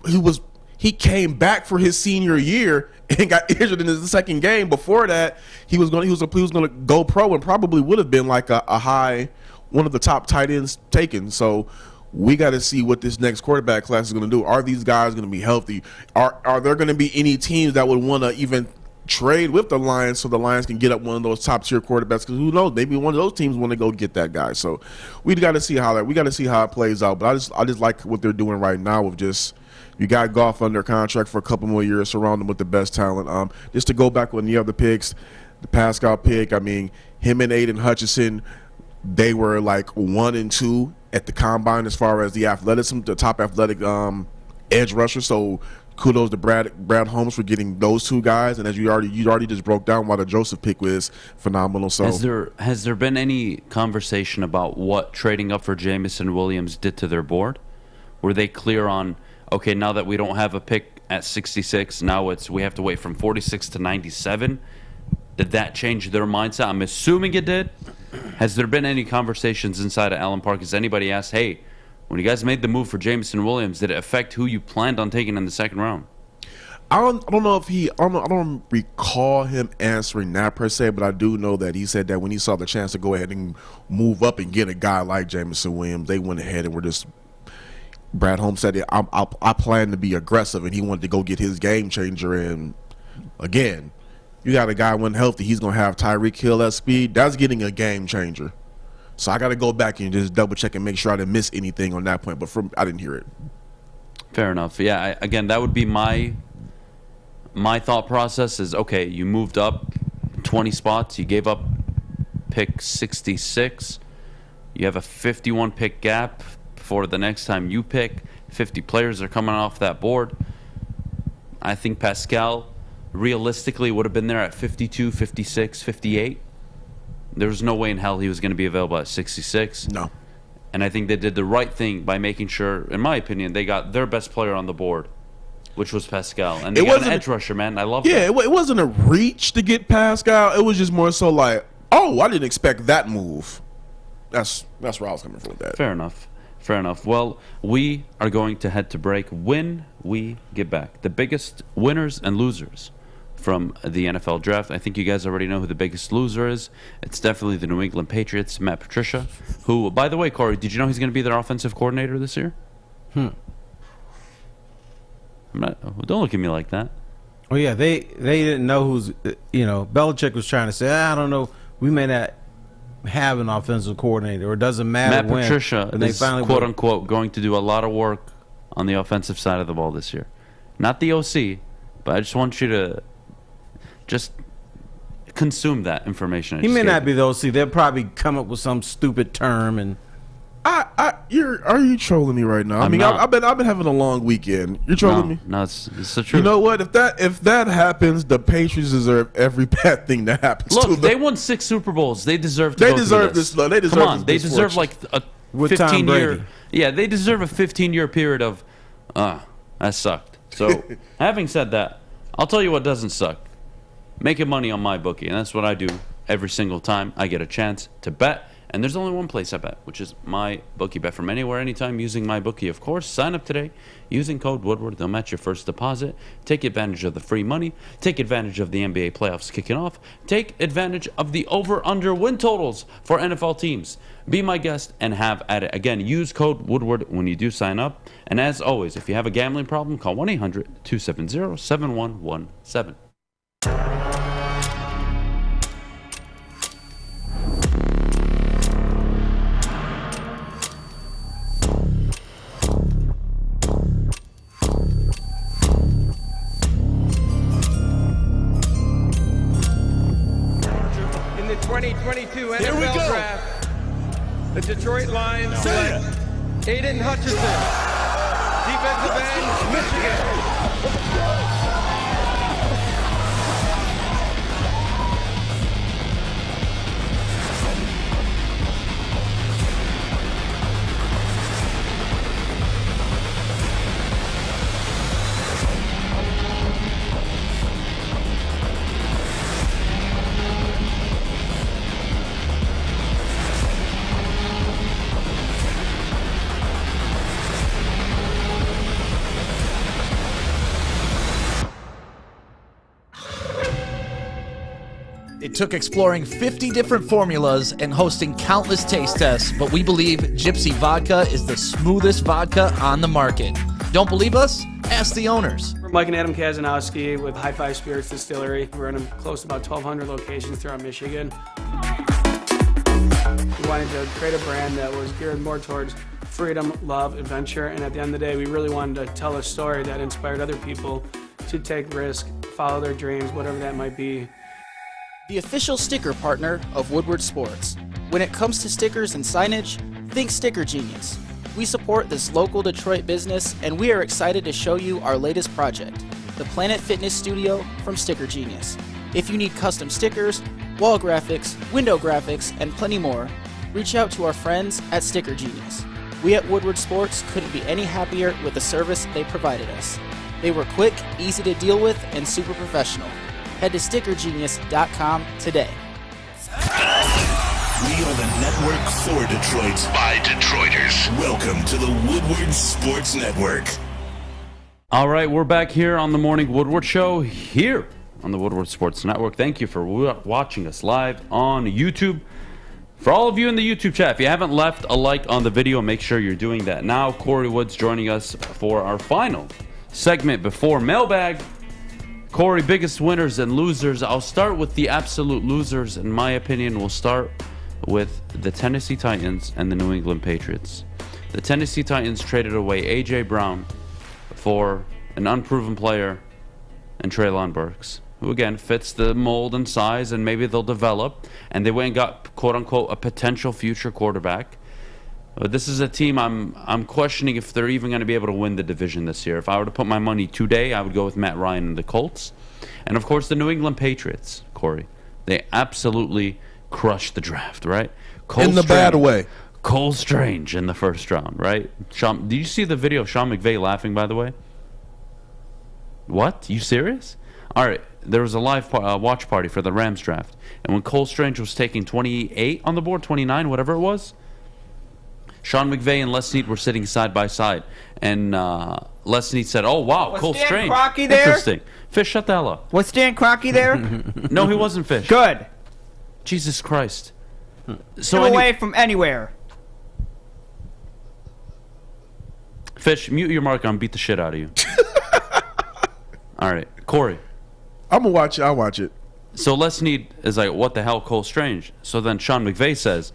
back for his senior year and got injured in his second game. Before that, he was going to go pro and probably would have been like a high, one of the top tight ends taken. So we got to see what this next quarterback class is going to do. Are these guys going to be healthy? Are there going to be any teams that would want to even trade with the Lions so the Lions can get up one of those top tier quarterbacks? Because who knows? Maybe one of those teams want to go get that guy. So we got to see how it plays out. But I just like what they're doing right now with just you got Goff under contract for a couple more years, surround him with the best talent. Just to go back on the other picks, the Pascal pick. I mean, him and Aiden Hutchinson, they were like 1 and 2 at the combine as far as the athleticism, the top athletic edge rusher. So kudos to Brad Holmes for getting those two guys. And as you already just broke down why the Joseph pick was phenomenal. So has there been any conversation about what trading up for Jamison Williams did to their board? Were they clear on, okay, now that we don't have a pick at 66, now we have to wait from 46 to 97? Did that change their mindset? I'm assuming it did. Has there been any conversations inside of Allen Park? Has anybody asked, hey, when you guys made the move for Jamison Williams, did it affect who you planned on taking in the second round? I don't recall him answering that per se, but I do know that he said that when he saw the chance to go ahead and move up and get a guy like Jamison Williams, they went ahead and were just. Brad Holmes said, I plan to be aggressive, and he wanted to go get his game changer. And again, you got a guy when healthy, he's going to have Tyreek Hill at speed. That's getting a game changer. So I got to go back and just double check and make sure I didn't miss anything on that point. But I didn't hear it. Fair enough. Yeah. Again, that would be my thought process. Is okay. You moved up 20 spots. You gave up pick 66. You have a 51 pick gap for the next time you pick. 50 players are coming off that board. I think Pascal realistically would have been there at 52, 56, 58. There was no way in hell he was going to be available at 66. No. And I think they did the right thing by making sure, in my opinion, they got their best player on the board, which was Pascal. And they got an edge rusher, man. I love that. Yeah, it wasn't a reach to get Pascal. It was just more so like, oh, I didn't expect that move. That's where I was coming from with that. Fair enough. Well, we are going to head to break. When we get back, the biggest winners and losers from the NFL draft. I think you guys already know who the biggest loser is. It's definitely the New England Patriots, Matt Patricia, who, by the way, Corey, did you know he's going to be their offensive coordinator this year? Hmm. Don't look at me like that. Oh, yeah, they didn't know who's, Belichick was trying to say, I don't know, we may not have an offensive coordinator, or it doesn't matter Matt Patricia is, quote-unquote, going to do a lot of work on the offensive side of the ball this year. Not the OC, but I just want you to just consume that information. He may not be the OC. They'll probably come up with some stupid term and. Are you trolling me right now? I've been having a long weekend. You're trolling me? No, it's the truth. You know what? If that happens, the Patriots deserve every bad thing that happens to them. Look, they won 6 Super Bowls. They deserve to go through this. They deserve Come on, they deserve like a 15-year. Yeah, they deserve a 15-year period of, that sucked. So, having said that, I'll tell you what doesn't suck. Making money on my bookie, and that's what I do every single time I get a chance to bet. And there's only one place I bet, which is my bookie. Bet from anywhere, anytime, using my bookie, of course. Sign up today using code Woodward. They'll match your first deposit. Take advantage of the free money. Take advantage of the NBA playoffs kicking off. Take advantage of the over-under win totals for NFL teams. Be my guest and have at it. Again, use code Woodward when you do sign up. And as always, if you have a gambling problem, call 1-800-270-7117. 2022 NFL Draft, the Detroit Lions select Aiden Hutchinson, defensive end, Michigan. It took exploring 50 different formulas and hosting countless taste tests, but we believe Gypsy Vodka is the smoothest vodka on the market. Don't believe us? Ask the owners. We're Mike and Adam Kazanowski with High Five Spirits Distillery. We're in close to about 1,200 locations throughout Michigan. We wanted to create a brand that was geared more towards freedom, love, adventure, and at the end of the day, we really wanted to tell a story that inspired other people to take risk, follow their dreams, whatever that might be. The official sticker partner of Woodward Sports. When it comes to stickers and signage, think Sticker Genius. We support this local Detroit business, and we are excited to show you our latest project, the Planet Fitness Studio from Sticker Genius. If you need custom stickers, wall graphics, window graphics, and plenty more, reach out to our friends at Sticker Genius. We at Woodward Sports couldn't be any happier with the service they provided us. They were quick, easy to deal with, and super professional. Head to stickergenius.com today. We are the network for Detroit by Detroiters. Welcome to the Woodward Sports Network. All right, we're back here on the Morning Woodward Show here on the Woodward Sports Network. Thank you for watching us live on YouTube. For all of you in the YouTube chat, if you haven't left a like on the video, make sure you're doing that now. Corey Woods joining us for our final segment before Mailbag. Corey, biggest winners and losers. I'll start with the absolute losers. In my opinion, we'll start with the Tennessee Titans and the New England Patriots. The Tennessee Titans traded away A.J. Brown for an unproven player and Treylon Burks, who again fits the mold and size, and maybe they'll develop. And they went and got, quote-unquote, a potential future quarterback. This is a team I'm questioning if they're even going to be able to win the division this year. If I were to put my money today, I would go with Matt Ryan and the Colts. And, of course, the New England Patriots, Corey. They absolutely crushed the draft, right? In the bad way. Cole Strange in the first round, right? Did you see the video of Sean McVay laughing, by the way? What? You serious? All right. There was a live watch party for the Rams draft. And when Cole Strange was taking 28 on the board, 29, whatever it was, Sean McVay and Les Snead were sitting side by side, and Les Snead said, "Oh wow, Was Cole Stan Strange, Kroenke there? interesting." Fish, shut the hell up. Was Stan Kroenke there? No, he wasn't. Fish. Good. Jesus Christ. So away from anywhere. Fish, mute your mic. I'm beat the shit out of you. All right, Corey. I'm gonna watch it. I'll watch it. So Les Snead is like, "What the hell, Cole Strange?" So then Sean McVay says,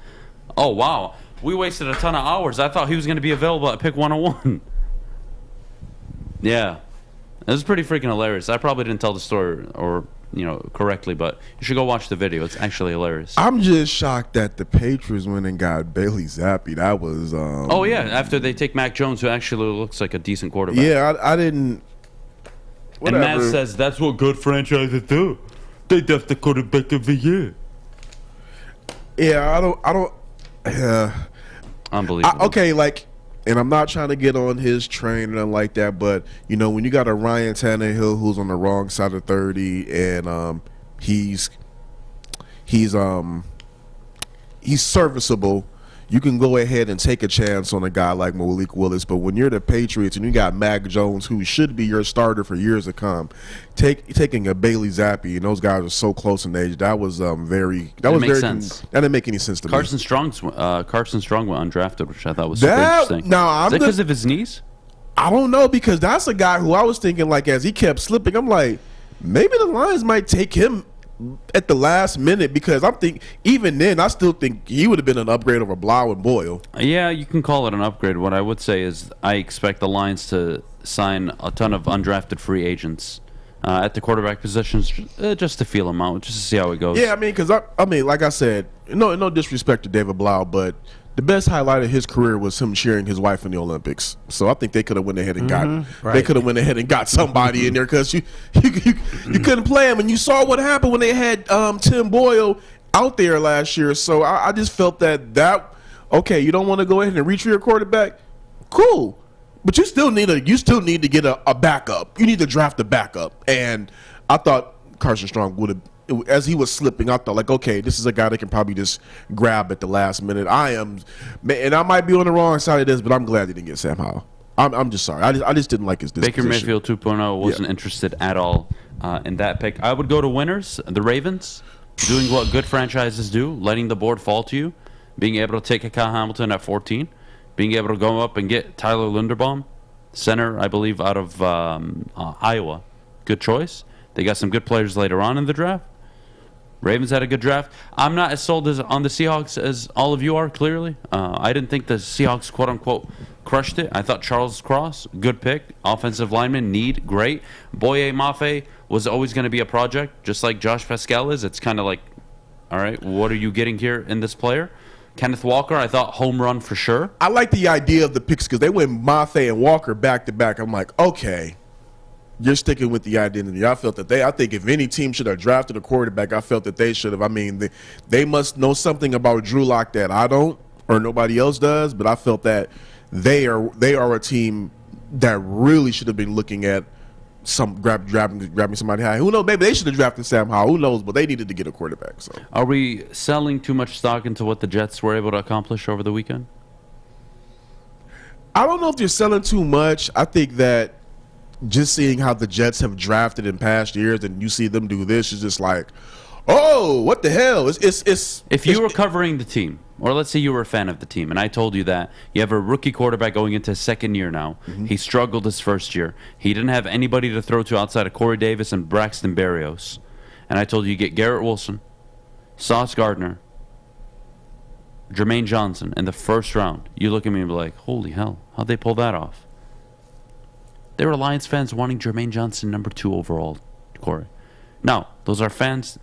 "Oh wow. We wasted a ton of hours. I thought he was going to be available at pick 101. Yeah. It was pretty freaking hilarious. I probably didn't tell the story correctly, but you should go watch the video. It's actually hilarious. I'm just shocked that the Patriots went and got Bailey Zappi. That was oh yeah, after they take Mac Jones, who actually looks like a decent quarterback. Yeah, I didn't. Whatever. And Matt says that's what good franchises do. They draft the quarterback every year. Yeah, I don't. Unbelievable. Okay, and I'm not trying to get on his train and nothing like that, but when you got a Ryan Tannehill who's on the wrong side of 30, and he's serviceable, you can go ahead and take a chance on a guy like Malik Willis. But when you're the Patriots and you got Mac Jones, who should be your starter for years to come, taking a Bailey Zappi, and those guys are so close in age, that was very sense. That didn't make any sense to me. Carson Strong went undrafted, which I thought was super interesting. Is that because of his knees? I don't know, because that's a guy who I was thinking, as he kept slipping, I'm like, maybe the Lions might take him at the last minute, because even then I still think he would have been an upgrade over Blau and Boyle. Yeah, you can call it an upgrade. What I would say is I expect the Lions to sign a ton of undrafted free agents at the quarterback positions just to feel him out, just to see how it goes. Yeah, I mean, because I mean, like I said, no disrespect to David Blau, but the best highlight of his career was him cheering his wife in the Olympics. So I think they could have went ahead and got somebody in there, because you couldn't play him, and you saw what happened when they had Tim Boyle out there last year. So I just felt that okay, you don't want to go ahead and reach for your quarterback, cool, but you still need to get a backup. You need to draft a backup, and I thought Carson Strong would have. As he was slipping, I thought, like, okay, this is a guy that can probably just grab at the last minute. And I might be on the wrong side of this, but I'm glad he didn't get Sam Howell. I'm just sorry. I just didn't like his disposition. Baker Mayfield 2.0 wasn't interested at all in that pick. I would go to winners, the Ravens, doing what good franchises do, letting the board fall to you, being able to take a Kyle Hamilton at 14, being able to go up and get Tyler Linderbaum, center, I believe, out of Iowa. Good choice. They got some good players later on in the draft. Ravens had a good draft. I'm not as sold on the Seahawks as all of you are, clearly. I didn't think the Seahawks, quote-unquote, crushed it. I thought Charles Cross, good pick. Offensive lineman, need, great. Boye Mafe was always going to be a project, just like Josh Pascal is. It's kind of like, all right, what are you getting here in this player? Kenneth Walker, I thought home run for sure. I like the idea of the picks because they went Mafe and Walker back-to-back. I'm like, okay. You're sticking with the identity. I felt that I think if any team should have drafted a quarterback, I felt that they should have. I mean, they must know something about Drew Lock that I don't or nobody else does, but I felt that they are a team that really should have been looking at grabbing somebody high. Who knows? Maybe they should have drafted Sam Howell. Who knows? But they needed to get a quarterback. So, are we selling too much stock into what the Jets were able to accomplish over the weekend? I don't know if you're selling too much. I think that just seeing how the Jets have drafted in past years, and you see them do this, is just like, oh, what the hell? If you were covering the team, or let's say you were a fan of the team, and I told you that you have a rookie quarterback going into his second year now. Mm-hmm. He struggled his first year. He didn't have anybody to throw to outside of Corey Davis and Braxton Berrios. And I told you get Garrett Wilson, Sauce Gardner, Jermaine Johnson in the first round. You look at me and be like, holy hell, how'd they pull that off? There were Lions fans wanting Jermaine Johnson number 2 overall, Corey. Now, those are fans.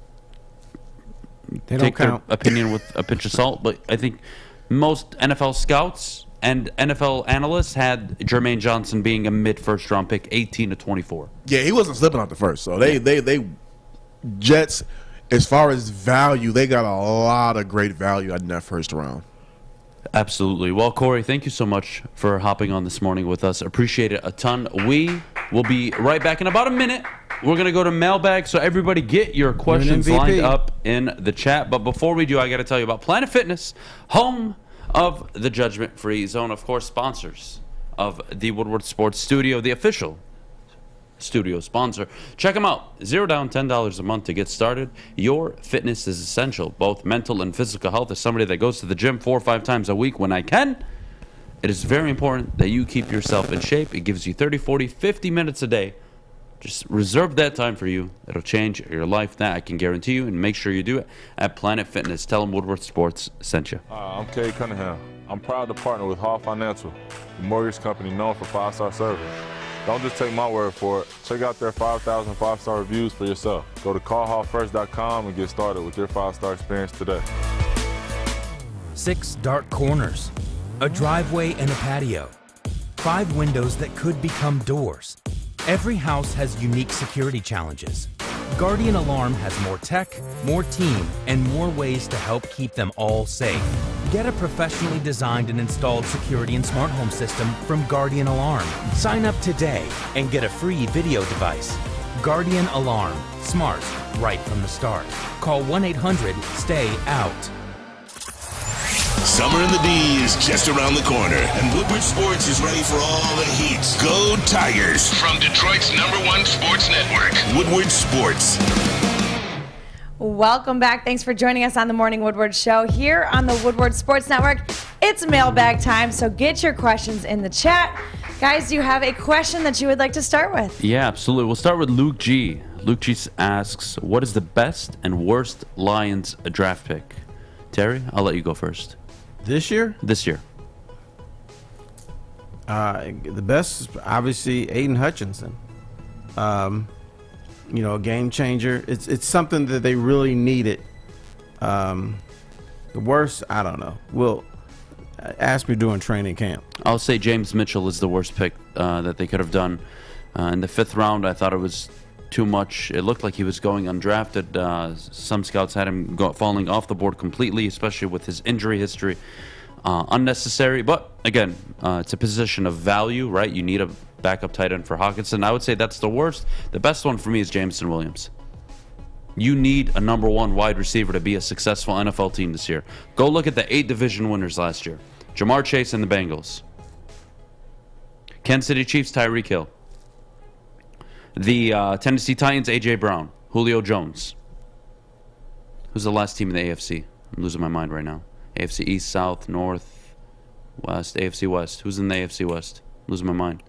They take don't count. Their opinion with a pinch of salt, but I think most NFL scouts and NFL analysts had Jermaine Johnson being a mid-first round pick, 18 to 24. Yeah, he wasn't slipping out the first. So they Jets, as far as value, they got a lot of great value in that first round. Absolutely. Well, Corey, thank you so much for hopping on this morning with us. Appreciate it a ton. We will be right back in about a minute. We're going to go to mailbag, so everybody get your questions lined up in the chat. But before we do, I got to tell you about Planet Fitness, home of the Judgment-Free Zone, of course, sponsors of the Woodward Sports Studio, the official studio sponsor. Check them out. $0 down, $10 a month to get started. Your fitness is essential, both mental and physical health. As somebody that goes to the gym 4 or 5 times a week when I can, it is very important that you keep yourself in shape. It gives you 30, 40, 50 minutes a day. Just reserve that time for you. It'll change your life. That I can guarantee you, and make sure you do it at Planet Fitness. Tell them Woodward Sports sent you. I'm Kay Cunningham. I'm proud to partner with Hall Financial, the mortgage company known for 5-star service. Don't just take my word for it. Check out their 5,000 5-star reviews for yourself. Go to callhallfirst.com and get started with your 5-star experience today. 6 dark corners, a driveway and a patio, 5 windows that could become doors. Every house has unique security challenges. Guardian Alarm has more tech, more team, and more ways to help keep them all safe. Get a professionally designed and installed security and smart home system from Guardian Alarm. Sign up today and get a free video device. Guardian Alarm. Smart, right from the start. Call 1-800-STAY-OUT. Summer in the D is just around the corner, and Woodward Sports is ready for all the heat. Go Tigers! From Detroit's #1 sports network, Woodward Sports. Welcome back. Thanks for joining us on the Morning Woodward Show here on the Woodward Sports Network. It's mailbag time, so get your questions in the chat. Guys, do you have a question that you would like to start with? Yeah, absolutely. We'll start with Luke G. Luke G asks, what is the best and worst Lions draft pick? Terry, I'll let you go first. This year? This year. The best is obviously Aiden Hutchinson. a game changer. It's something that they really needed. The worst, I don't know. Will ask me during training camp. I'll say James Mitchell is the worst pick that they could have done. In the 5th round, I thought it was too much. It looked like he was going undrafted. Some scouts had him falling off the board completely, especially with his injury history. Unnecessary, but again, it's a position of value, right? You need a backup tight end for Hawkinson. I would say that's the worst. The best one for me is Jameson Williams. You need a number 1 wide receiver to be a successful NFL team this year. Go look at the 8 division winners last year. Jamar Chase and the Bengals. Kansas City Chiefs, Tyreek Hill. The Tennessee Titans, A.J. Brown. Julio Jones. Who's the last team in the AFC? I'm losing my mind right now. AFC East, South, North, West, AFC West. Who's in the AFC West? I'm losing my mind.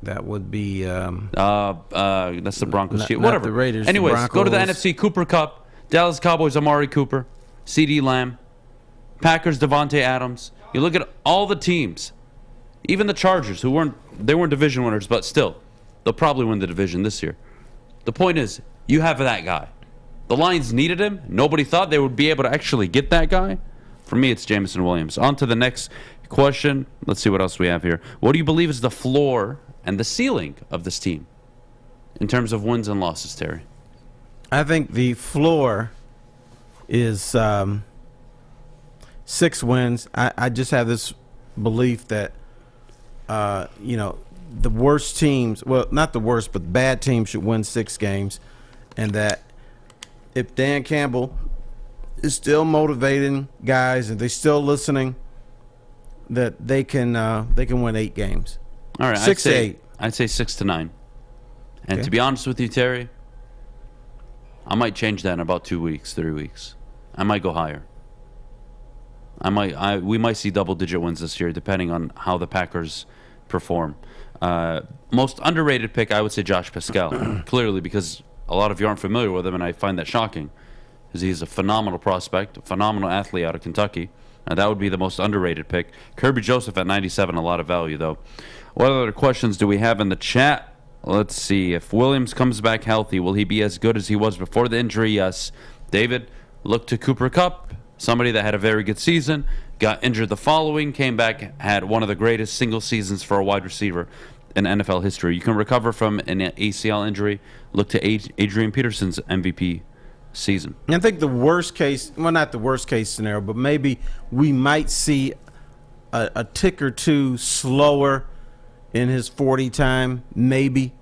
That would be... that's the Broncos. Not Whatever. the Raiders, Anyways, the go to the Broncos. NFC. Cooper Kupp. Dallas Cowboys, Amari Cooper. CeeDee Lamb. Packers, Devontae Adams. You look at all the teams. Even the Chargers, who weren't division winners, but still, they'll probably win the division this year. The point is, you have that guy. The Lions needed him. Nobody thought they would be able to actually get that guy. For me, it's Jameson Williams. On to the next question. Let's see what else we have here. What do you believe is the floor and the ceiling of this team in terms of wins and losses, Terry? I think the floor is 6 wins. I just have this belief that, the worst teams, well, not the worst, but the bad teams should win 6 games. And that if Dan Campbell is still motivating guys and they're still listening, that they can win 8 games. All right, 6 to 8. I'd say 6 to 9. And Okay. to be honest with you, Terry, I might change that in about 2 weeks, 3 weeks. I might go higher. We might see double-digit wins this year, depending on how the Packers perform. Most underrated pick, I would say Josh Pascal. Clearly, because a lot of you aren't familiar with him, and I find that shocking, because he's a phenomenal prospect, a phenomenal athlete out of Kentucky. That would be the most underrated pick. Kirby Joseph at 97, a lot of value, though. What other questions do we have in the chat? Let's see. If Williams comes back healthy, will he be as good as he was before the injury? Yes. David, look to Cooper Kupp, somebody that had a very good season, got injured the following, came back, had one of the greatest single seasons for a wide receiver in NFL history. You can recover from an ACL injury. Look to Adrian Peterson's MVP season. I think the worst case, well, not the worst case scenario, but maybe we might see a tick or two slower in his 40 time, maybe.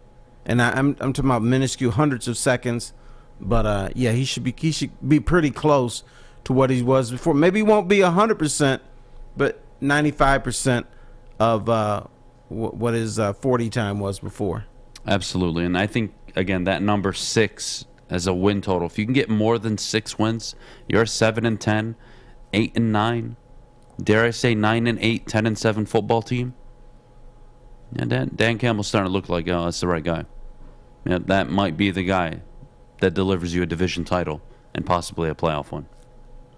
And I'm talking about minuscule hundreds of seconds, but yeah, he should be pretty close to what he was before. Maybe he won't be 100%, but 95% of what his 40 time was before. Absolutely, and I think again that number 6 as a win total. If you can get more than 6 wins, you're a 7-10, 8-9, dare I say 9-8, 10-7 football team. Yeah, Dan Campbell's starting to look like, oh, that's the right guy. Yeah, that might be the guy that delivers you a division title and possibly a playoff one.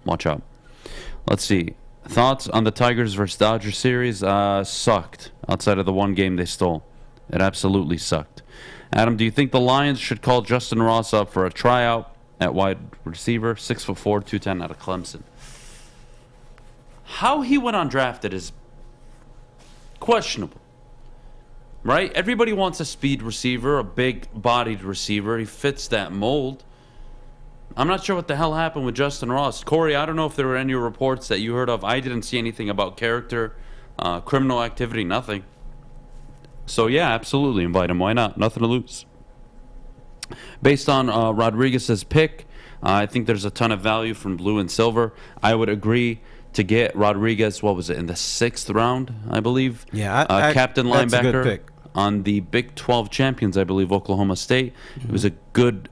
Watch out. Let's see. Thoughts on the Tigers versus Dodgers series? Sucked. Outside of the one game they stole. It absolutely sucked. Adam, do you think the Lions should call Justin Ross up for a tryout at wide receiver? 6'4", 210 out of Clemson. How he went undrafted is questionable. Right? Everybody wants a speed receiver, a big-bodied receiver. He fits that mold. I'm not sure what the hell happened with Justin Ross. Corey, I don't know if there were any reports that you heard of. I didn't see anything about character, criminal activity, nothing. So, yeah, absolutely invite him. Why not? Nothing to lose. Based on Rodriguez's pick, I think there's a ton of value from blue and silver. I would agree to get Rodriguez, what was it, in the 6th round, I believe? Yeah, captain that's a good linebacker pick. On the Big 12 champions, I believe, Oklahoma State. He was a good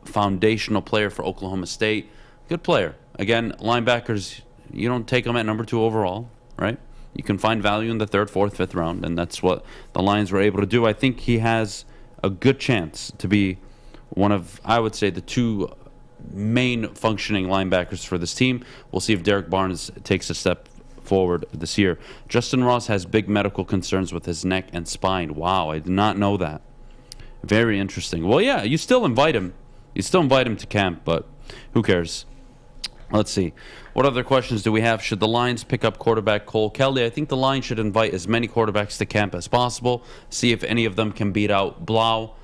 foundational player for Oklahoma State. Good player. Again, linebackers, you don't take them at number 2 overall, right? You can find value in the 3rd, 4th, 5th round, and that's what the Lions were able to do. I think he has a good chance to be one of, I would say, the 2 main functioning linebackers for this team. We'll see if Derek Barnes takes a step forward this year. Justin Ross has big medical concerns with his neck and spine. Wow, I did not know that. Very interesting. Well, yeah, you still invite him. You still invite him to camp, but who cares? Let's see. What other questions do we have? Should the Lions pick up quarterback Cole Kelly? I think the Lions should invite as many quarterbacks to camp as possible. See if any of them can beat out Blau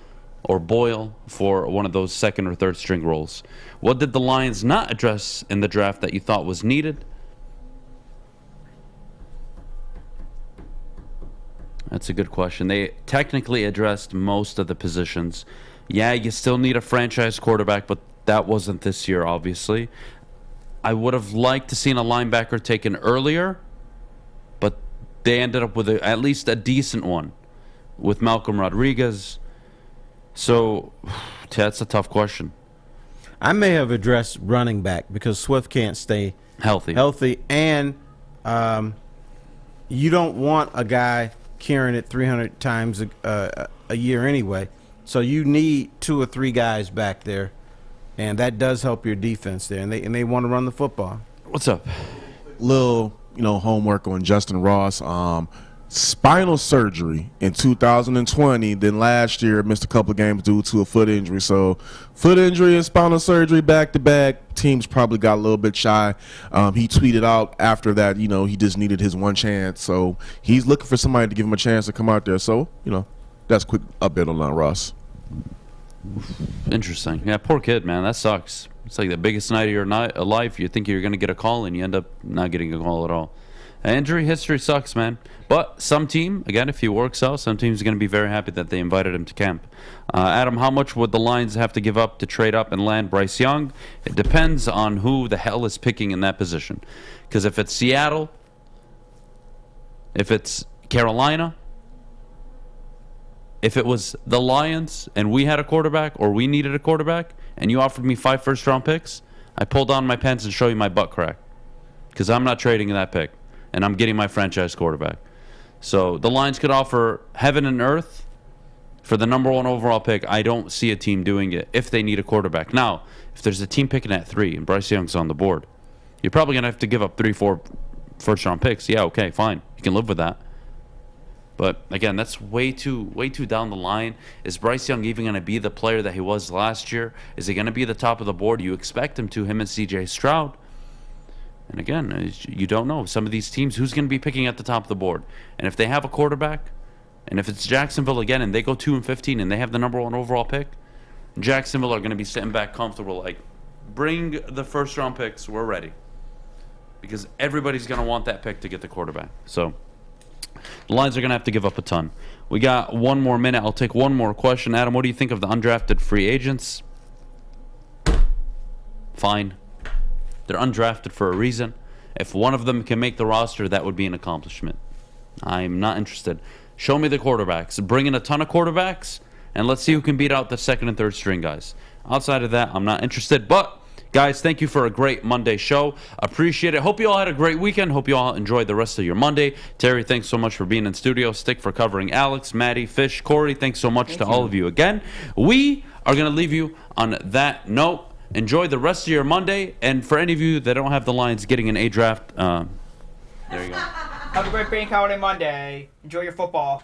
or Boyle for one of those second or third string roles. What did the Lions not address in the draft that you thought was needed? That's a good question. They technically addressed most of the positions. Yeah, you still need a franchise quarterback, but that wasn't this year, obviously. I would have liked to seen a linebacker taken earlier, but they ended up with at least a decent one with Malcolm Rodriguez. So that's a tough question. I may have addressed running back because Swift can't stay healthy, and you don't want a guy carrying it 300 times a year anyway. So you need 2 or 3 guys back there. And that does help your defense there, and they want to run the football. What's up? Little, homework on Justin Ross. Spinal surgery in 2020. Then last year missed a couple of games due to a foot injury. So foot injury and spinal surgery back to back. Teams probably got a little bit shy. He tweeted out after that, he just needed his one chance. So he's looking for somebody to give him a chance to come out there. So that's a quick update on Ross. Interesting. Yeah, poor kid, man. That sucks. It's like the biggest night of your life. You think you're going to get a call, and you end up not getting a call at all. Injury history sucks, man. But some team, again, if he works out, some teams are going to be very happy that they invited him to camp. Adam, how much would the Lions have to give up to trade up and land Bryce Young? It depends on who the hell is picking in that position. Because if it's Seattle, if it's Carolina, if it was the Lions and we had a quarterback or we needed a quarterback and you offered me 5 first-round picks, I pull down my pants and show you my butt crack because I'm not trading that pick, and I'm getting my franchise quarterback. So the Lions could offer heaven and earth for the number 1 overall pick. I don't see a team doing it if they need a quarterback. Now, if there's a team picking at 3 and Bryce Young's on the board, you're probably going to have to give up 3-4 first-round picks. Yeah, okay, fine. You can live with that. But again, that's way too down the line. Is Bryce Young even going to be the player that he was last year? Is he going to be the top of the board? You expect him to, him and C.J. Stroud. And again, you don't know. Some of these teams, who's going to be picking at the top of the board? And if they have a quarterback, and if it's Jacksonville again, and they go 2-15, and they have the number 1 overall pick, Jacksonville are going to be sitting back comfortable like, bring the first-round picks, we're ready. Because everybody's going to want that pick to get the quarterback. So the Lions are going to have to give up a ton. We got 1 more minute. I'll take 1 more question. Adam, what do you think of the undrafted free agents? Fine. They're undrafted for a reason. If one of them can make the roster, that would be an accomplishment. I'm not interested. Show me the quarterbacks. Bring in a ton of quarterbacks, and let's see who can beat out the second and third string guys. Outside of that, I'm not interested. But guys, thank you for a great Monday show. Appreciate it. Hope you all had a great weekend. Hope you all enjoyed the rest of your Monday. Terry, thanks so much for being in studio. Stick for covering Alex, Maddie, Fish, Corey. Thanks so much to all of you again. We are going to leave you on that note. Enjoy the rest of your Monday. And for any of you that don't have the Lions getting an A draft, there you go. Have a great bank holiday Monday. Enjoy your football.